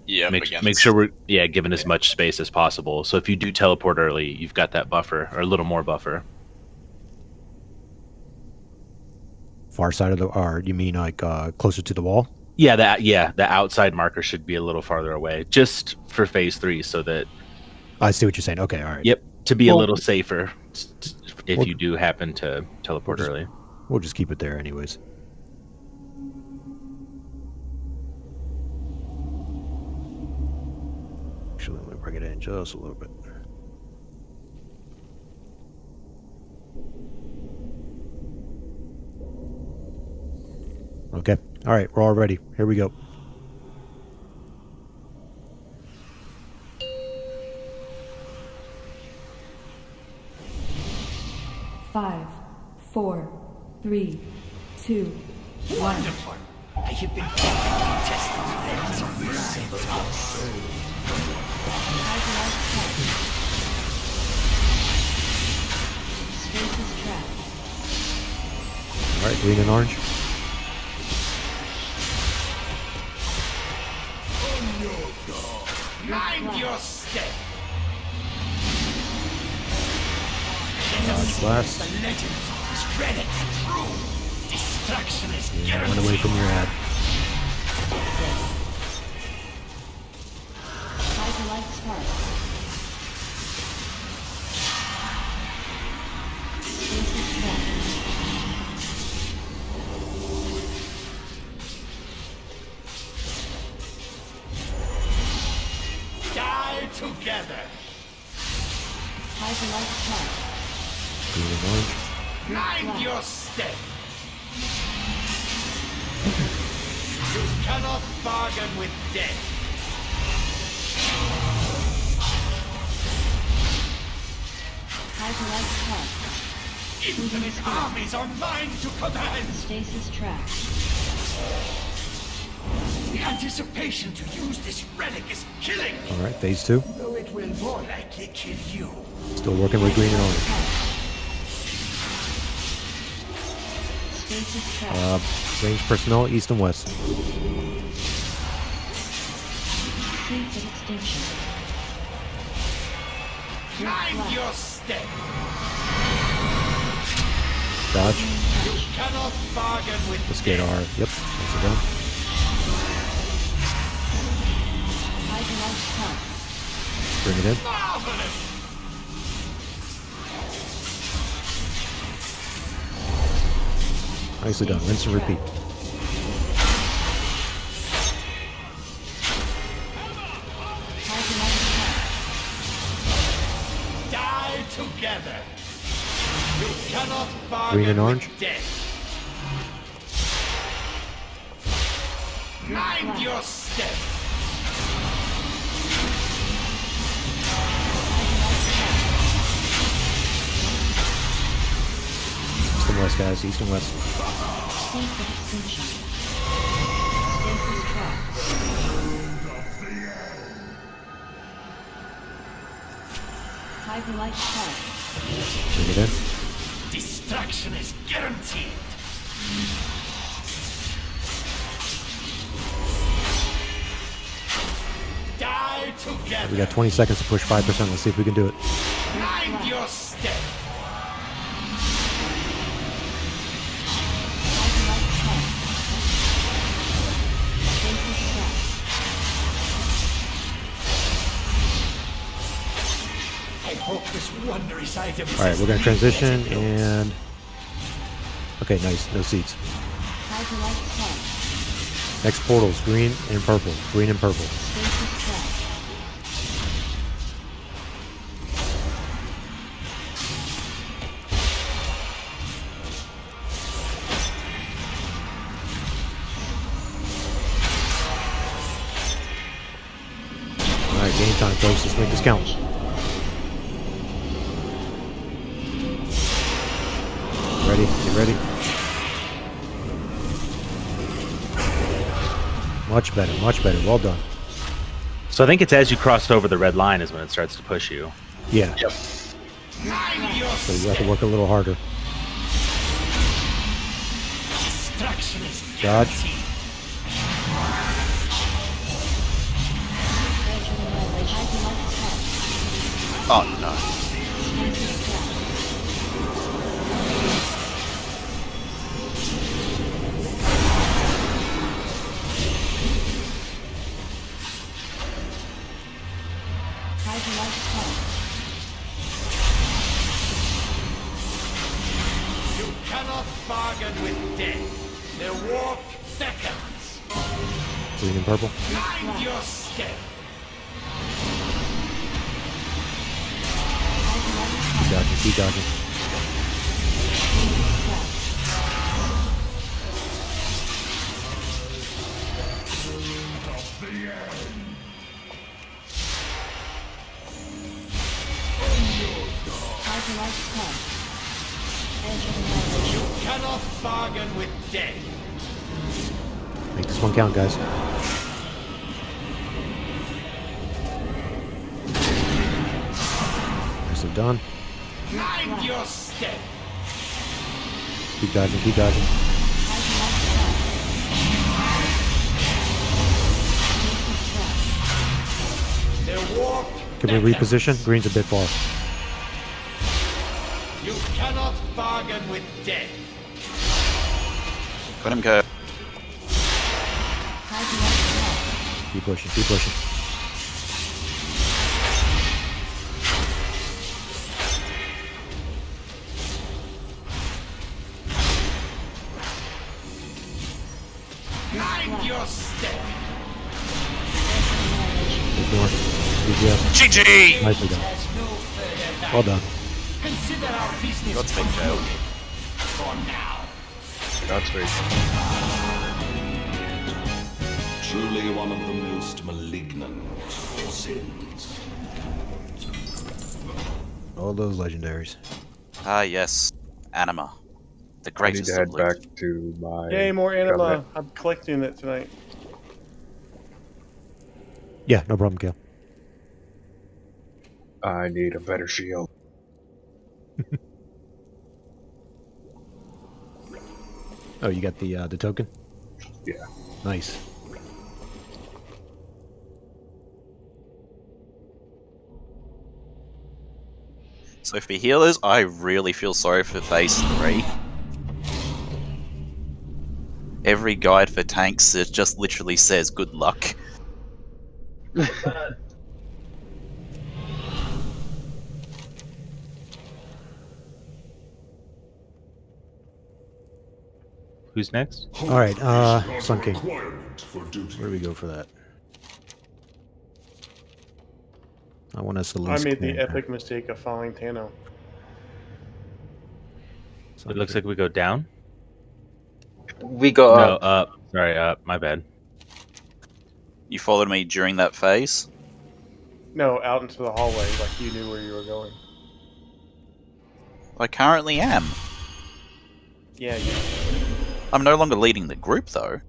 Yeah, make sure we're given as much space as possible. So if you do teleport early, you've got that buffer or a little more buffer. Far side of the, or you mean like closer to the wall? Yeah, the outside marker should be a little farther away, just for phase 3, so that. I see what you're saying. Okay, all right. Yep, to be a little safer if you do happen to teleport early. We'll just keep it there anyways. Actually, let me bring it in just a little bit. Okay. All right, we're all ready. Here we go. Five, 4, 3, 2, 1. Wonderful. I have been testing the limits of my soul. Space is trapped. All right, green and orange. Mind your step. Dodge blast. The legend is dreaded true. Destruction is Yeah, went away from your ad. Hyperlight spark. Space is trapped. Die together. Hyperlight spark. Green and orange. Mind your step. You cannot bargain with death. Hyperlight spark. Infinite armies are mine to command. Stasis trapped. The anticipation to use this relic is killing me. All right, phase 2. Though it will more likely kill you. Still working with green and orange. Space is trapped. Range personnel, east and west. Seeds of extinction. Mind your step. Dodge. You cannot bargain with Let's get our. Yep. That's it done. Hydralight touch. Bring it in. marvelous. Nicely done. Rinse and repeat. Die together. You cannot bargain Green and orange. with death. Mind your step. East and west, guys. East and west. Seeds of extinction. Stasis track. Hydralight touch. Bring it in. Destruction is guaranteed. Die together. We got 20 seconds to push 5%. Let's see if we can do it. Mind your step. Hydralight touch. Stasis track. I hope this wondrous item is. All right, we're gonna transition and. Okay, nice. No seats. Hydralight touch. Next portals, green and purple. Green and purple. Stasis track. All right, game time, folks. Let's make this count. Ready? Get ready. Much better. Much better. Well done. So I think it's as you cross over the red line is when it starts to push you. Yeah. Yep. So you have to work a little harder. Destruction is Dodge. guaranteed. Oh no. You cannot bargain with death. The warp beckons. Green and purple. Mind your step. Keep dodging. Keep dodging. You cannot bargain with death. Make this one count, guys. Nicely done. Mind your step. Keep dodging. Keep dodging. The warp Can we reposition? Green's a bit far. You cannot bargain with death. Let him go. Keep pushing. Keep pushing. Mind your step. Keep going. GGS. GG! Nicely done. Well done. Consider our business Godspeed, Joe. for now. Godspeed. Truly one of the most malignant of sins. All those legendaries. Ah, yes. Anima. The I need greatest to head of back loot. to my. Yay, more anima. covenant. I'm collecting it tonight. Yeah, no problem, Cal. I need a better shield. Oh, you got the token? Yeah. Nice. So for healers, I really feel sorry for phase 3. Every guide for tanks, it just literally says good luck. Who's next? All right, Sun King. Where do we go for that? I want us to I made the epic mistake of following Tano. It looks like we go down. We go No, up. up. Sorry, up. My bad. You followed me during that phase? No, out into the hallway, like you knew where you were going. I currently am. Yeah. I'm no longer leading the group, though.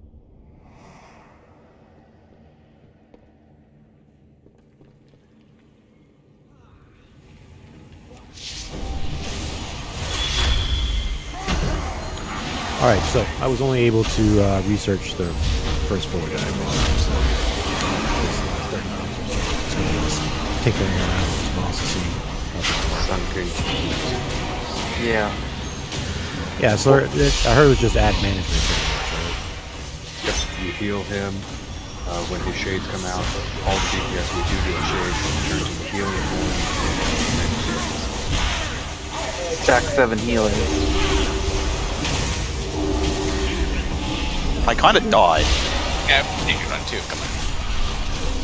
Alright, so I was only able to research the first floor guy. Tinkering around with boss to see. Sun King. Yeah. Yeah, so I heard it was just ad management pretty much, right? Yep, you heal him. When his shades come out, all the DPS we do to a shade turns into healing form. Stack 7 healing. I kind of died. Yeah, you can run too. Come on.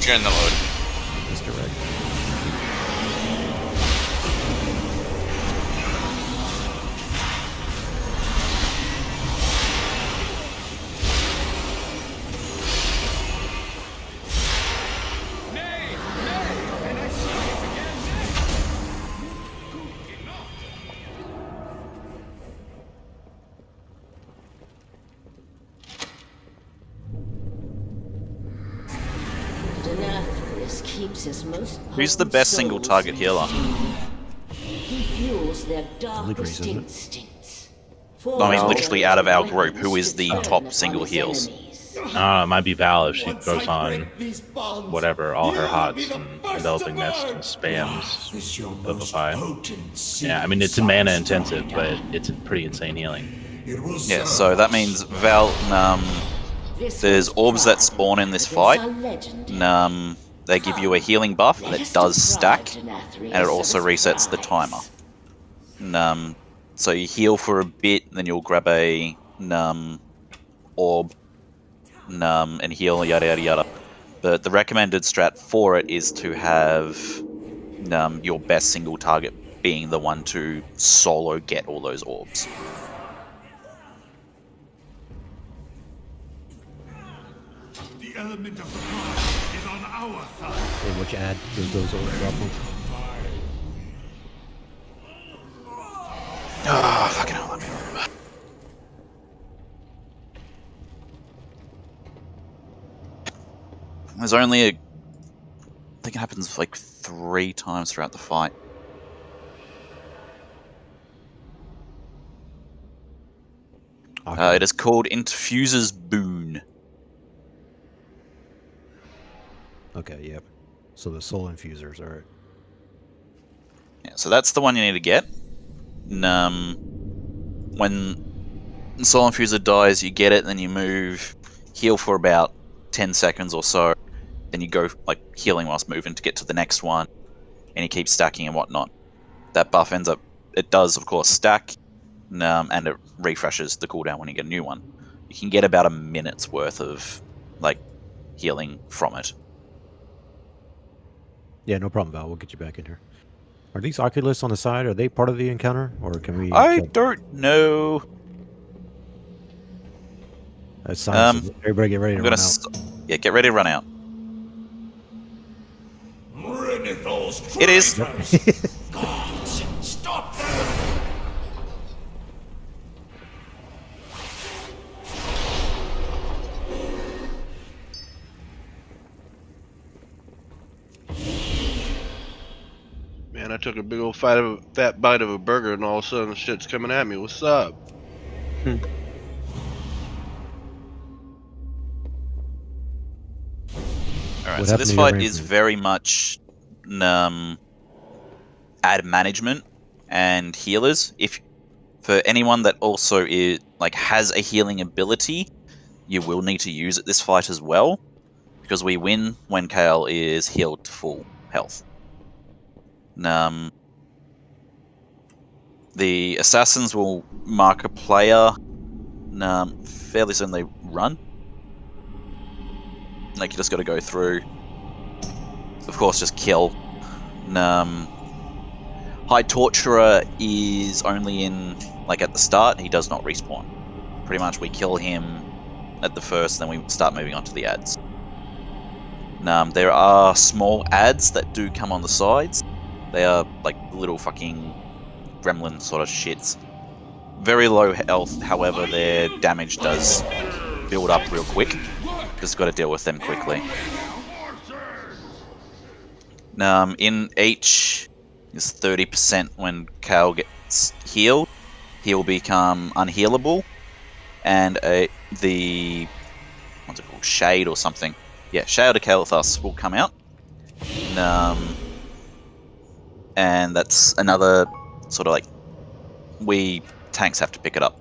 You're in the load. Misdirect. Who's the best single target healer? He fuels their darkest instincts. I mean, literally out of our group, who is the top single heals? It might be Val if she goes on whatever, all her hots and enveloping nest and spams Vivify. Yeah, I mean, it's mana intensive, but it's a pretty insane healing. Yeah, so that means Val, there's orbs that spawn in this fight. They give you a healing buff that does stack, and it also resets the timer. So you heal for a bit, then you'll grab a orb, and heal, yada yada yada. But the recommended strat for it is to have your best single target being the one to solo get all those orbs. The element of the past is on our side. Hey, which ad does those orbs drop on? Oh, fucking hell, let me remember. There's only I think it happens like 3 times throughout the fight. It is called Infuser's Boon. Okay, yep. So the soul infusers, alright. Yeah, so that's the one you need to get. When Soul Infuser dies, you get it, then you move, heal for about 10 seconds or so, then you go like healing whilst moving to get to the next one, and you keep stacking and whatnot. That buff ends up, it does of course stack, and it refreshes the cooldown when you get a new one. You can get about a minute's worth of like healing from it. Yeah, no problem, Val. We'll get you back in here. Are these Oculus on the side? Are they part of the encounter, or can we? I don't know. Everybody, get ready to run out. Yeah, get ready to run out. It is. Gods, stop them! Man, I took a big old fat bite of a burger and all of a sudden shit's coming at me. What's up? Alright, so this fight is very much ad management and healers, if for anyone that also is has a healing ability, you will need to use it this fight as well, because we win when Kale is healed to full health. The assassins will mark a player fairly soon they run. You just got to go through. Of course, just kill. High Torturer is only in at the start. He does not respawn. Pretty much, we kill him at the first, then we start moving on to the ads. There are small ads that do come on the sides. They are little fucking gremlin sort of shits. Very low health, however, their damage does build up real quick. Just got to deal with them quickly. In H is 30% when Kale gets healed. He will become unhealable, and the what's it called, Shade or something? Yeah, Shade of Kalathus will come out, and that's another sort of we tanks have to pick it up.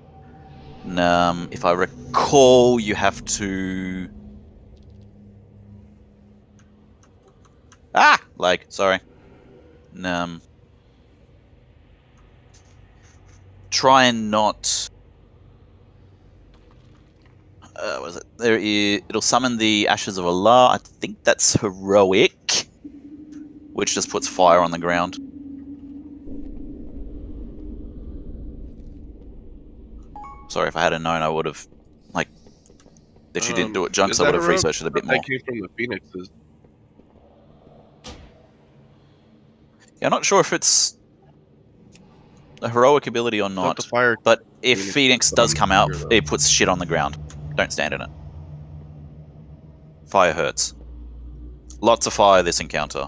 If I recall, you have to sorry. Try and not. Was it? It'll summon the Ashes of Allah. I think that's heroic, which just puts fire on the ground. Sorry, if I had known, I would have that you didn't do it, Junks. I would have researched it a bit more. That came from the Phoenixes. Yeah, I'm not sure if it's a heroic ability or not, but if Phoenix does come out, it puts shit on the ground. Don't stand in it. Fire hurts. Lots of fire this encounter.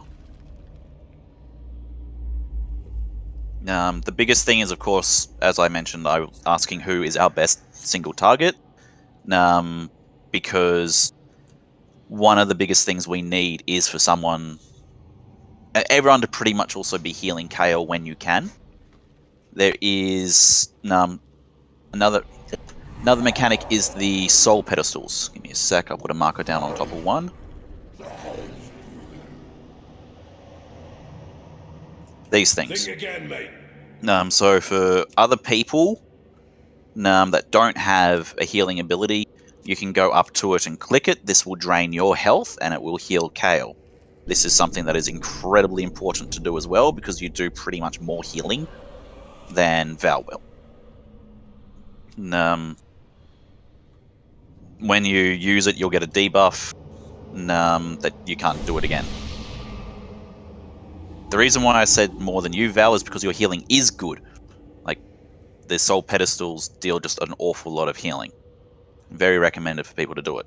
The biggest thing is, of course, as I mentioned, I was asking who is our best single target, because one of the biggest things we need is for everyone to pretty much also be healing Kale when you can. There is another mechanic is the soul pedestals. Give me a sec, I'll put a marker down on top of one. These things. Think again, mate. So for other people that don't have a healing ability, you can go up to it and click it. This will drain your health and it will heal Kale. This is something that is incredibly important to do as well, because you do pretty much more healing than Val will. When you use it, you'll get a debuff that you can't do it again. The reason why I said more than you, Val, is because your healing is good. The soul pedestals deal just an awful lot of healing. Very recommended for people to do it.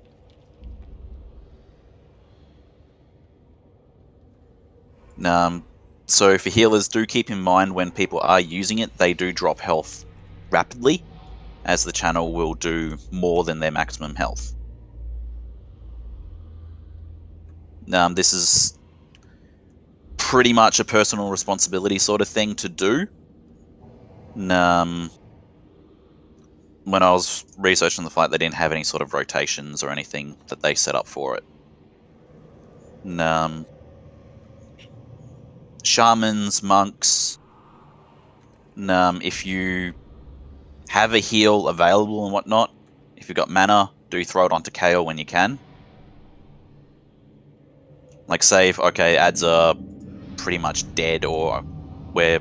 So for healers, do keep in mind when people are using it, they do drop health rapidly, as the channel will do more than their maximum health. This is pretty much a personal responsibility sort of thing to do. When I was researching the fight, they didn't have any sort of rotations or anything that they set up for it. Shamans, monks, if you have a heal available and whatnot, if you've got mana, do throw it onto Kale when you can. Say if, ads are pretty much dead, or we're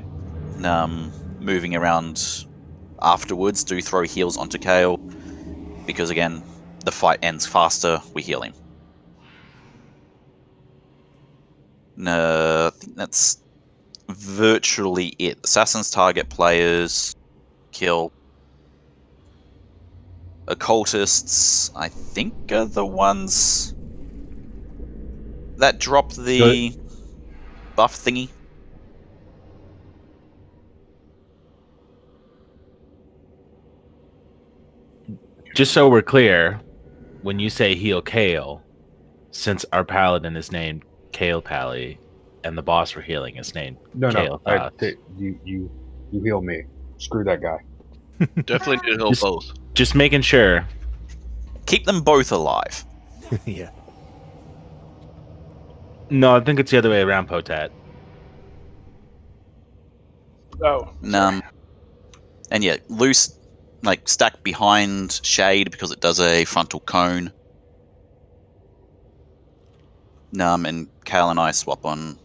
moving around afterwards, do throw heals onto Kale, because again, the fight ends faster, we heal him. I think that's virtually it. Assassins target players, kill. Occultists, I think, are the ones that drop the buff thingy. Just so we're clear, when you say heal Kale, since our paladin is named Kale Pally, and the boss we're healing is named Kale. You You heal me. Screw that guy. Definitely need to heal both. Just making sure. Keep them both alive. Yeah. No, I think it's the other way around, Potat. Oh. And yeah, loose, like stack behind shade because it does a frontal cone. And Kale and I swap on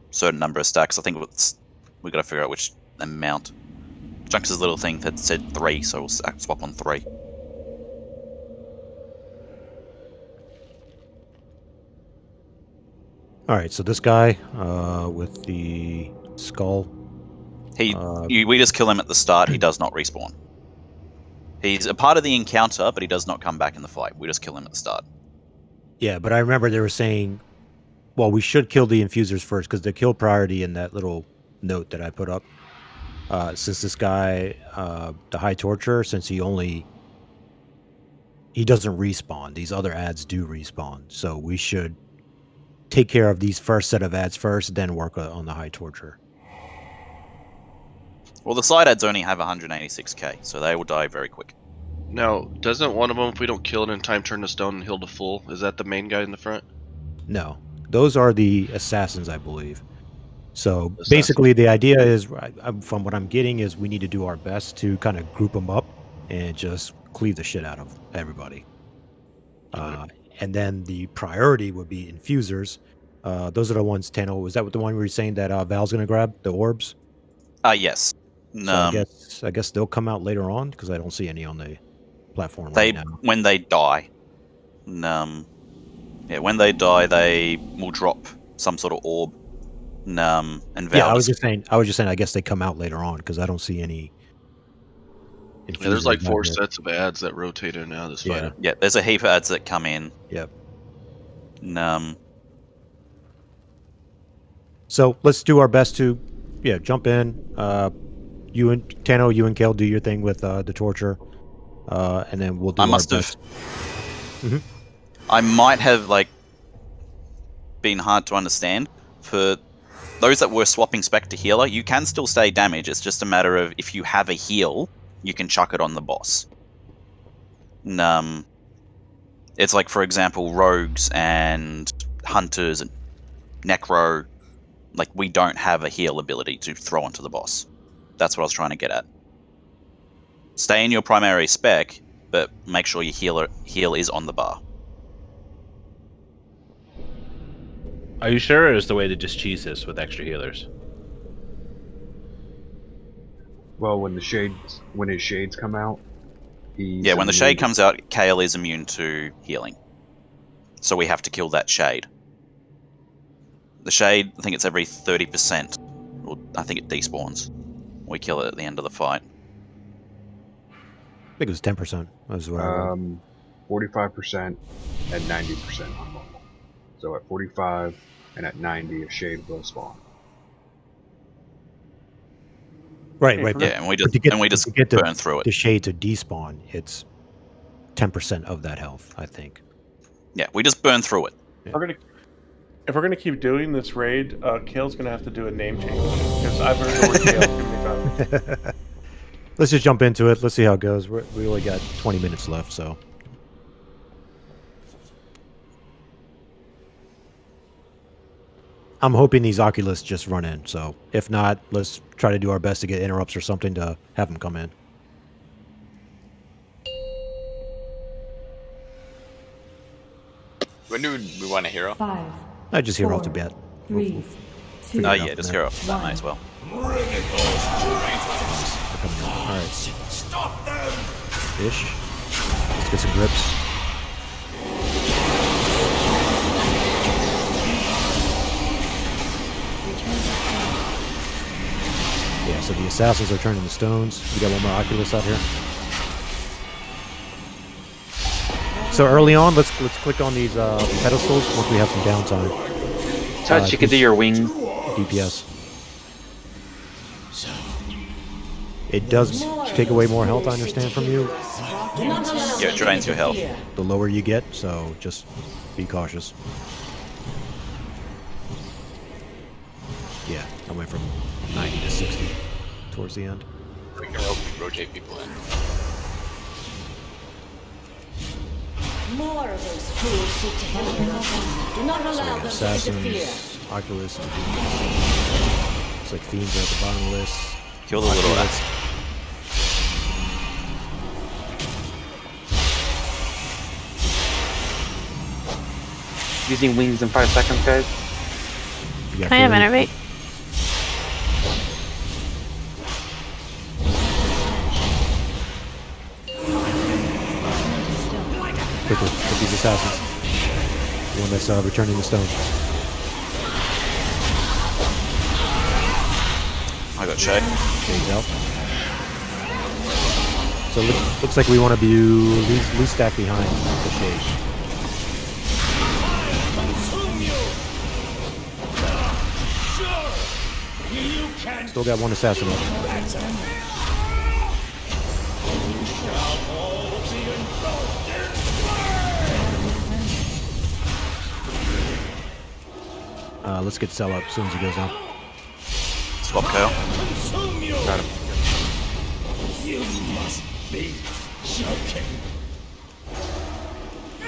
a certain number of stacks. I think we got to figure out which amount. Junks' little thing that said 3, so we'll swap on 3. All right, so this guy with the skull. We just kill him at the start. He does not respawn. He's a part of the encounter, but he does not come back in the fight. We just kill him at the start. Yeah, but I remember they were saying, well, we should kill the infusers first because the kill priority in that little note that I put up. Since this guy, the High Torturer, since he doesn't respawn. These other ads do respawn, so we should take care of these first set of ads first, then work on the High Torturer. Well, the side ads only have 186k, so they will die very quick. Now, doesn't one of them, if we don't kill it in time, turn to stone and heal to full? Is that the main guy in the front? No, those are the assassins, I believe. So basically, the idea is, from what I'm getting, is we need to do our best to kind of group them up and just cleave the shit out of everybody. And then the priority would be infusers. Those are the ones, Tano, was that what the one we were saying that Val's going to grab? The orbs? Yes. So I guess they'll come out later on, because I don't see any on the platform right now. When they die. When they die, they will drop some sort of orb. And Val yeah, I was just saying, I guess they come out later on, because I don't see any. Yeah, there's like 4 sets of ads that rotate in and out of this fighter. Yeah, there's a heap of ads that come in. Yep. So let's do our best to, jump in. You and Tano, you and Kale do your thing with the torture, and then we'll do. I might have been hard to understand for those that were swapping spec to healer. You can still stay damaged. It's just a matter of if you have a heal, you can chuck it on the boss. It's like, for example, rogues and hunters and necro. Like, we don't have a heal ability to throw onto the boss. That's what I was trying to get at. Stay in your primary spec, but make sure your heal is on the bar. Are you sure, or is the way to just cheese this with extra healers? Well, when his shades come out, when the shade comes out, Kale is immune to healing. So we have to kill that shade. The shade, I think it's every 30%. Or I think it despawns. We kill it at the end of the fight. I think it was 10%. That's what I rolled. 45% and 90% on normal. So at 45 and at 90, a shade will spawn. Right. Yeah, and we just burn through it. The shade to despawn, it's 10% of that health, I think. Yeah, we just burn through it. Yeah. If we're gonna keep doing this raid, Kale's gonna have to do a name change because I've heard the word Kale too many times. Let's just jump into it. Let's see how it goes. We only got 20 minutes left, so. I'm hoping these Oculus just run in, so if not, let's try to do our best to get interrupts or something to have them come in. When do we want a hero? 5. I just hero off the bat. 3, 2. Just hero off the bat, might as well. Alright. Ish. Let's get some grips. Yeah, so the assassins are turning to stones. We got one more Oculus out here. So early on, let's click on these pedestals once we have some downtime. Touch, you can do your wing. DPS. It does take away more health, I understand from you. Yeah, it drains your health. The lower you get, so just be cautious. Yeah, I went from 90 to 60. towards the end. We can rotate people in. More of those fools seek to hinder us. Do not allow them to interfere. Assassins, Oculus, it's like Fiends are at the bottom of the list. Kill the little rats. Using wings in 5 seconds, guys. Can I have innervate? Quickly, get these assassins. The one that's returning the stone. I got Shay. Shay's out. So looks like we want to be loose stack behind the Shay. Still got one assassin left. Let's get Cell up as soon as he goes down. Swap KO. Got him. You must be joking. I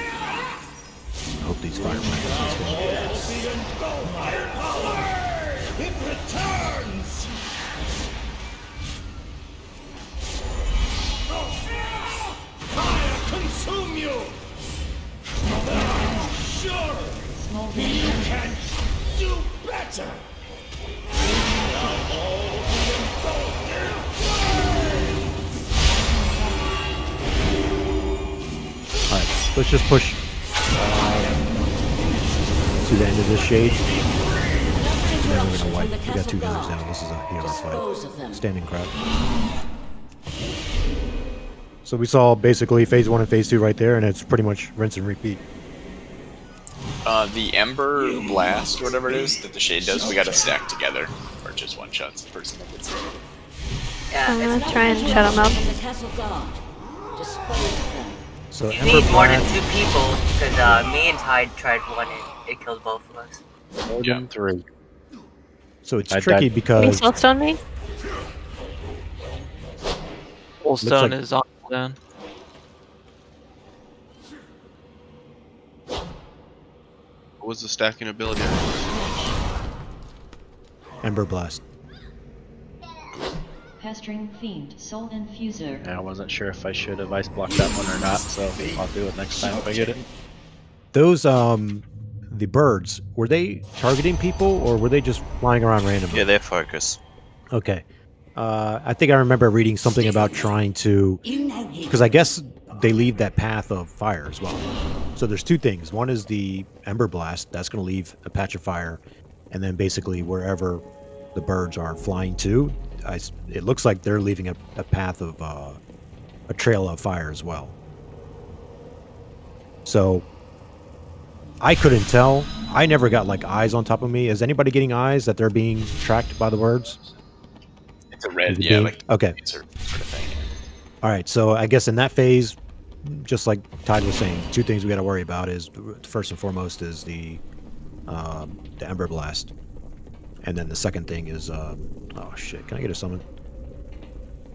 hope these firemen It returns. Fire consume you. Sure, you can do better. Alright, let's just push to the end of this shade. And then we're gonna wipe. We got 2 gunners now. This is a hero fight. Standing crowd. So we saw basically phase 1 and phase 2 right there, and it's pretty much rinse and repeat. The Ember Blast, or whatever it is, that the Shade does, we gotta stack together. Or just one-shots the person that gets it. Yeah, I'm gonna try and shut him up. So you Ember need more than Blast. 2 people, because me and Tide tried one and it killed both of us. More than 3. So it's I tricky died. Can you because soulstone me? Soulstone like- is on down. What was the stacking ability? Ember Blast. Pestering Fiend, Soul Infuser. I wasn't sure if I should have ice blocked that one or not, so I'll do it next time if I get it. Those the birds, were they targeting people or were they just flying around randomly? Yeah, their focus. Okay. I think I remember reading something about trying to, because I guess they leave that path of fire as well. So there's 2 things. One is the Ember Blast. That's going to leave a patch of fire. And then basically wherever the birds are flying to, it looks like they're leaving a path of a trail of fire as well. So I couldn't tell. I never got like eyes on top of me. Is anybody getting eyes that they're being tracked by the birds? It's a red, The yeah, game? like Okay. sort of thing. All right, so I guess in that phase, just like Tide was saying, 2 things we got to worry about is first and foremost is the Ember Blast, and then the second thing is oh shit, can I get a summon?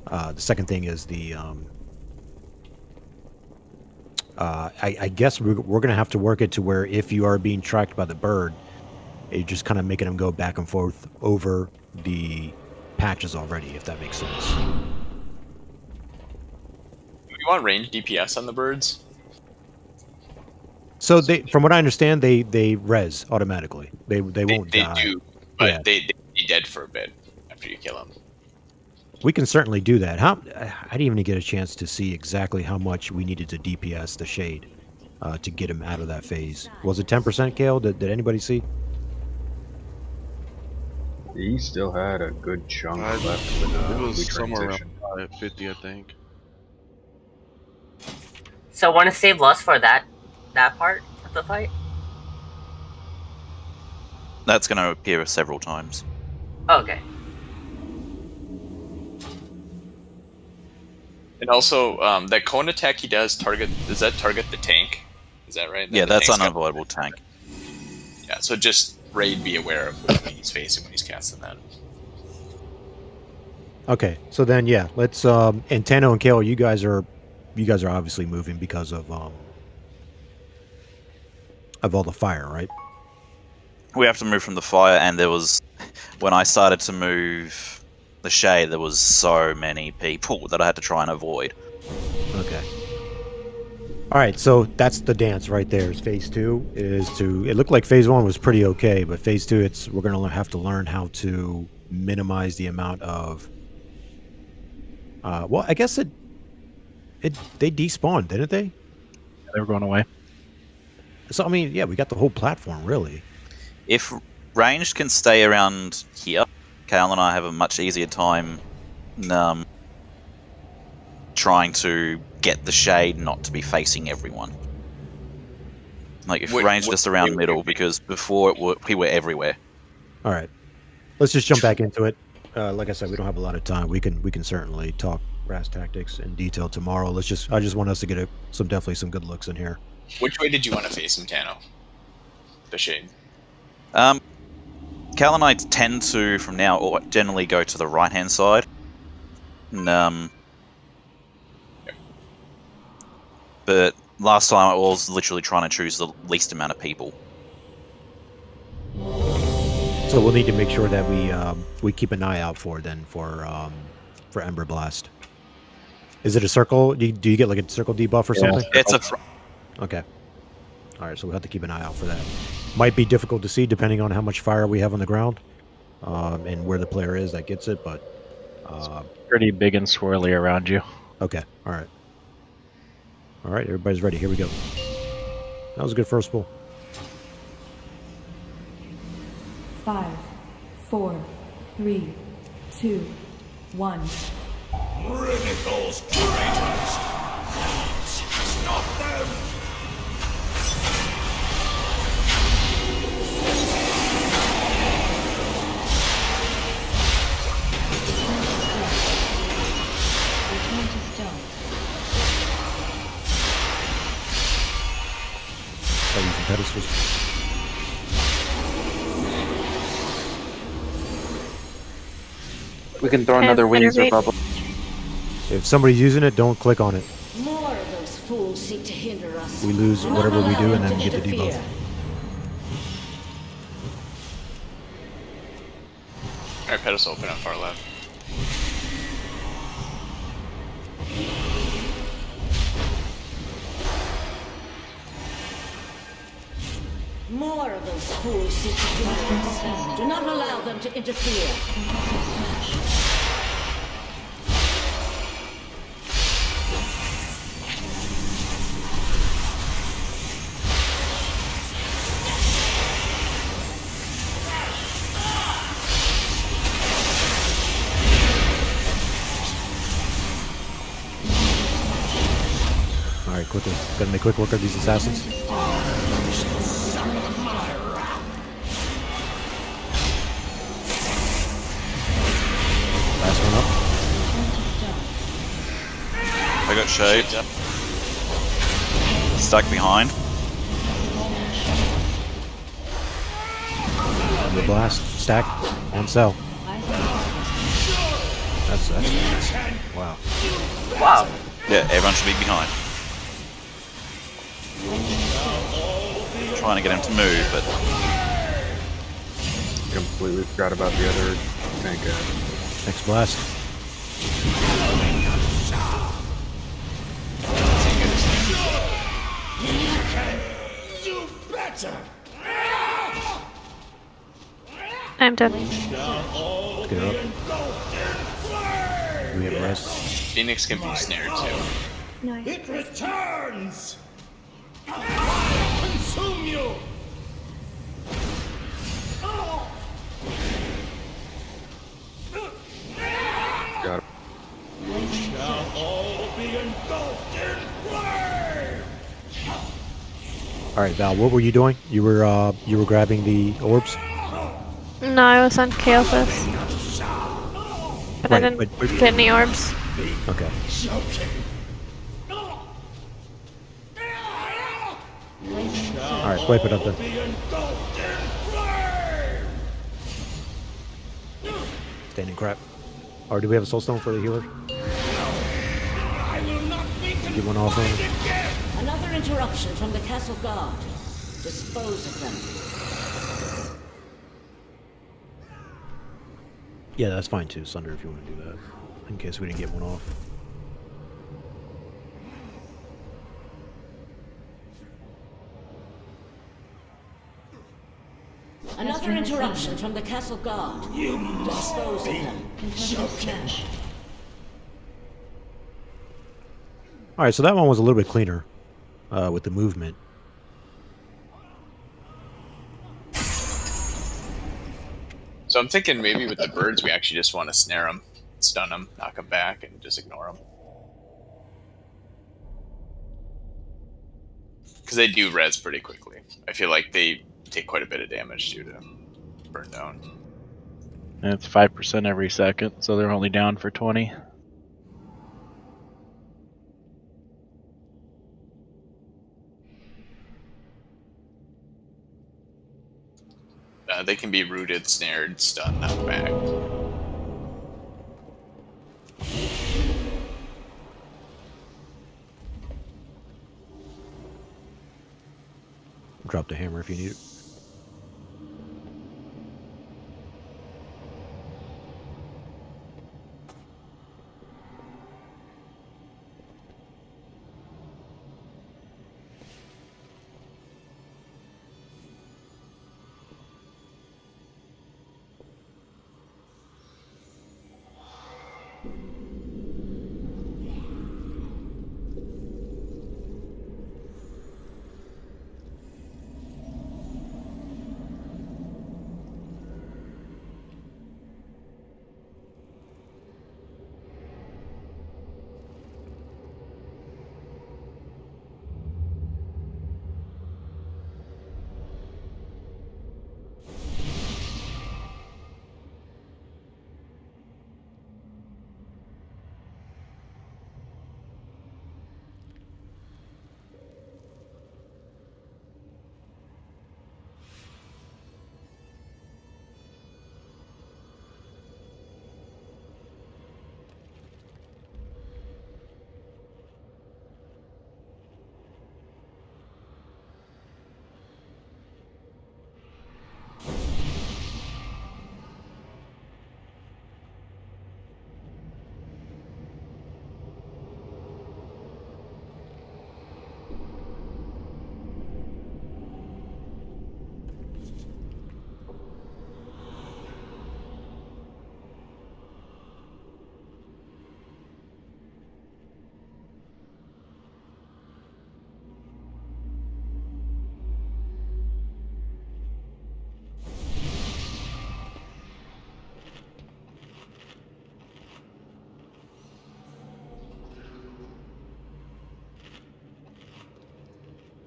The second thing is the I guess we're gonna have to work it to where if you are being tracked by the bird, you're just kind of making them go back and forth over the patches already, if that makes sense. You want range DPS on the birds? So they, from what I understand, they res automatically. They won't They die. do, but Yeah. they be dead for a bit after you kill them. We can certainly do that. I didn't even get a chance to see exactly how much we needed to DPS the Shade to get him out of that phase. Was it 10%, Kale? Did anybody see? He still had a good chunk left when It we was somewhere transitioned. around 50, I think. So want to save Lust for that part of the fight? That's going to appear several times. Okay. And also, that cone attack he does does that target the tank? Is that right? Yeah, The that's tank's got- unavoidable tank. Yeah, so just Raid be aware of what he's facing when he's casting that. Okay, so then yeah, let's and Tano and Kale, you guys are obviously moving because of all the fire, right? We have to move from the fire, and there was when I started to move the shade, there was so many people that I had to try and avoid. Okay. All right, so that's the dance right there. Is phase 2 is to. It looked like phase 1 was pretty okay, but phase 2, we're gonna have to learn how to minimize the amount of. Well, I guess they despawned, didn't they? They were going away. So I mean, yeah, we got the whole platform really. If ranged can stay around here, Kale and I have a much easier time trying to get the shade not to be facing everyone. Like, if ranged just around middle, because before we were everywhere. All right, let's just jump back into it. Like I said, we don't have a lot of time. We can certainly talk RAS tactics in detail tomorrow. I just want us to get definitely some good looks in here. Which way did you want to face him, Tano? The shade. Cal and I tend to, from now, generally go to the right-hand side. And, but last time I was literally trying to choose the least amount of people. So we'll need to make sure that we keep an eye out for Ember Blast. Is it a circle? Do you get like a circle debuff or something? It's a. Okay. All right, so we'll have to keep an eye out for that. Might be difficult to see depending on how much fire we have on the ground, and where the player is that gets it. But pretty big and swirly around you. Okay. All right. All right, everybody's ready. Here we go. That was a good first pull. 5, 4, 3, 2, 1. Ridicles traitors! Stop them! Return to stone. Start using pedestals. We can throw another Windsor bubble. If somebody's using it, don't click on it. More of those fools seek to hinder us. We lose whatever we do and then get the debuff. Alright, pedestal open on far left. More of those fools seek to hinder us. Do not allow them to interfere. Alright, quickly. Gotta make quick work of these assassins. Last one up. I got shade. Stuck behind. The blast. Stack. On cell. That's wow. Wow. Yeah, everyone should be behind. Trying to get him to move, but Completely forgot about the other tank. Next blast. Do better! I'm dead. Let's get her up. We have a rest. Phoenix can be snared too. It returns! Consume you! Got it. We shall all be engulfed in flame! All right, Val. What were you doing? You were grabbing the orbs. No, I was on Kael'thas. But I didn't get any orbs. Okay. Alright, wipe it up then. Standing crap. Or do we have a soul stone for the healer? Get one off on him. Another interruption from the castle guard. Dispose of them. Yeah, that's fine too, Sunder, if you want to do that. In case we didn't get one off. Another interruption from the castle guard. Dispose of them. Alright, so that one was a little bit cleaner with the movement. So I'm thinking maybe with the birds, we actually just want to snare them, stun them, knock them back, and just ignore them. Because they do res pretty quickly. I feel like they take quite a bit of damage too to burn down. And it's 5% every second, so they're only down for 20. They can be rooted, snared, stunned, knocked back. Drop the hammer if you need it.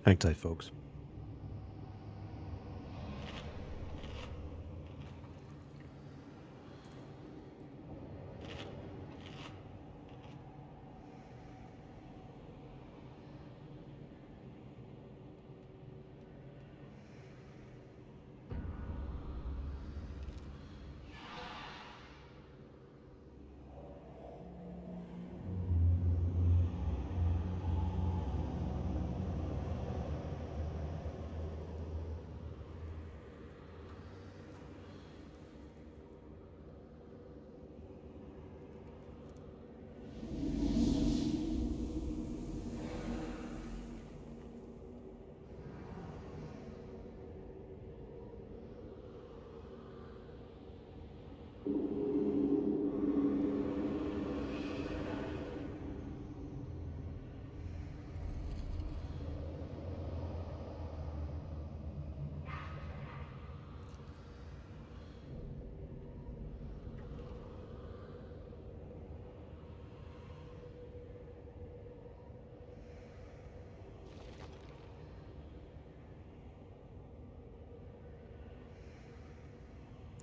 Hang tight, folks.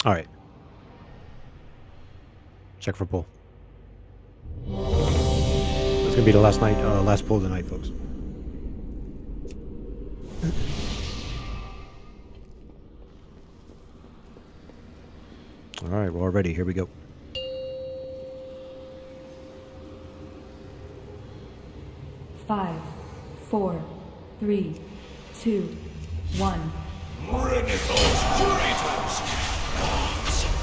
All right. Check for pull. It's gonna be the last pull of the night, folks. All right, we're all ready. Here we go. 5, 4, 3, 2, 1. Bring it, those traitors!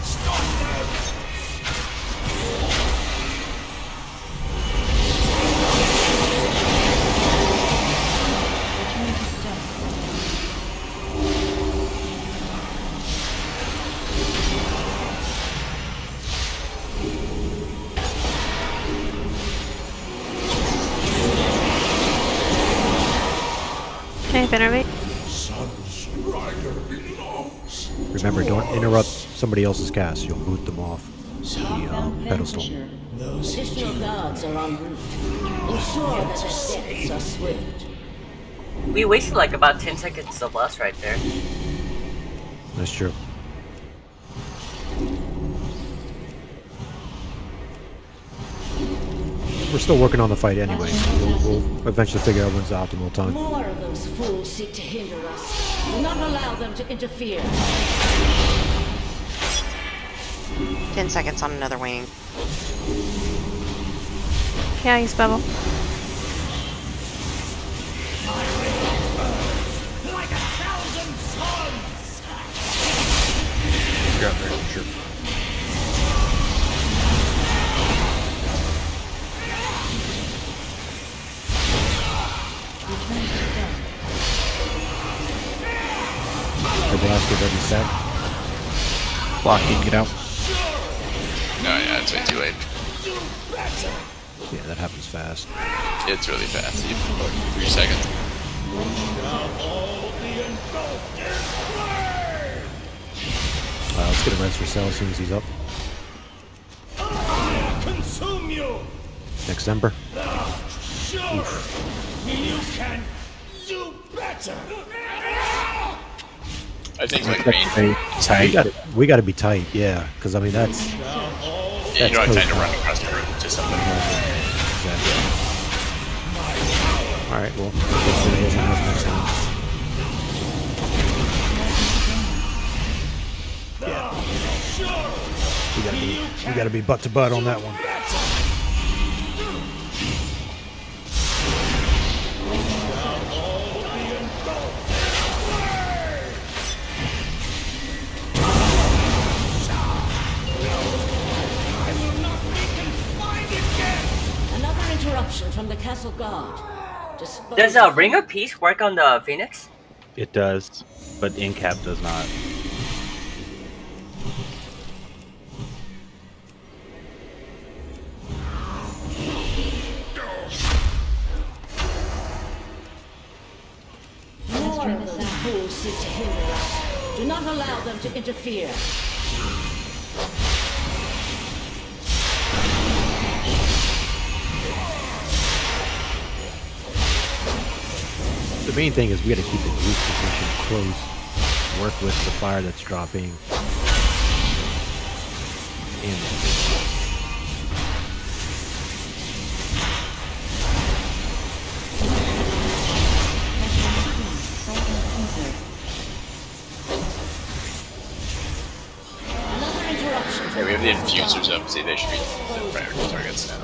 Stop them! Return to stone. Okay, Venerate. Remember, don't interrupt somebody else's cast. You'll boot them off the pedestal. Additional guards are en route. Ensure that their deaths are swift. We wasted like about 10 seconds of us right there. That's true. We're still working on the fight anyway. We'll eventually figure out when's the optimal time. More of those fools seek to hinder us. Do not allow them to interfere. 10 seconds on another wing. Yeah, use bubble. Like 1,000 suns! Got there, sure. I blasted every set. Blocking, get out. No, yeah, it's way too late. Yeah, that happens fast. It's really fast. You have like 3 seconds. Let's get a res for Cell as soon as he's up. Consume you! Next Ember. Sure! You can do better! I think like range. We gotta be tight, yeah. Because I mean that's. Yeah, you don't have time to run across the room to something. Exactly. All right, well, hopefully he has next time. We gotta be butt to butt on that one. Another interruption from the castle guard. Does a Ring of Peace work on the Phoenix? It does, but Incap does not. More of those fools seek to hinder us. Do not allow them to interfere. The main thing is we gotta keep the group position close. Work with the fire that's dropping. And Another interruption. Okay, we have the infusers up. See, they should be the priority targets now.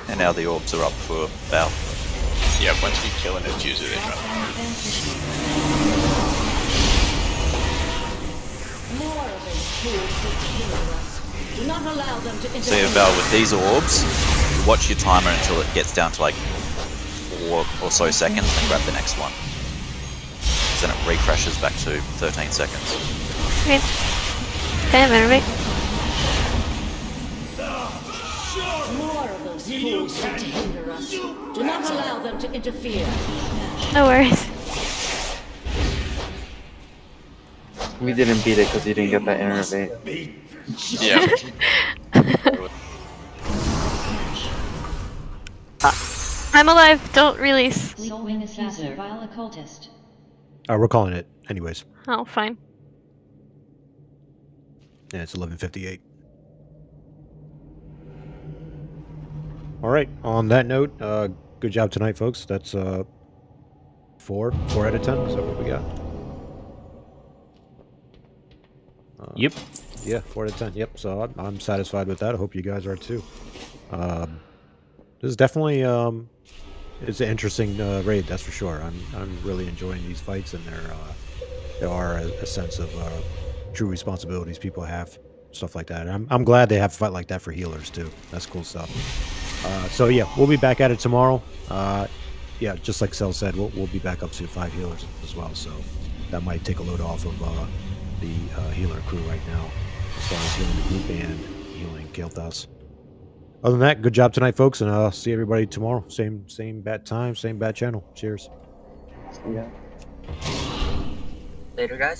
And now the orbs are up for Val. Yeah, once we kill an infuser, they drop. More of those fools seek to hinder us. Do not allow them to So yeah, interfere. Val, with these orbs, watch your timer until it gets down to like 4 or so seconds, and grab the next one. Then it refreshes back to 13 seconds. Okay. Okay, Venerate. More of those fools seek to hinder us. Do not allow them to interfere. No worries. We didn't beat it because you didn't get that innervate. Yeah. I'm alive. Don't release. Soul Wing Assassin, Vile Occultist. we're calling it anyways. Oh, fine. Yeah, it's 11:58. All right. On that note, good job tonight, folks. That's 4 out of 10. Is that what we got? Yep. Yeah, 4 out of 10. Yep. So I'm satisfied with that. I hope you guys are too. this is definitely it's an interesting raid, that's for sure. I'm really enjoying these fights, and there are a sense of true responsibilities people have, stuff like that. I'm glad they have a fight like that for healers too. That's cool stuff. So yeah, we'll be back at it tomorrow. Yeah, just like Cell said, we'll be back up to 5 healers as well. So that might take a load off of the healer crew right now, as far as healing the group and healing Kael'thas. Other than that, good job tonight, folks, and I'll see everybody tomorrow. Same bad time, same bad channel. Cheers. Yeah. Later, guys.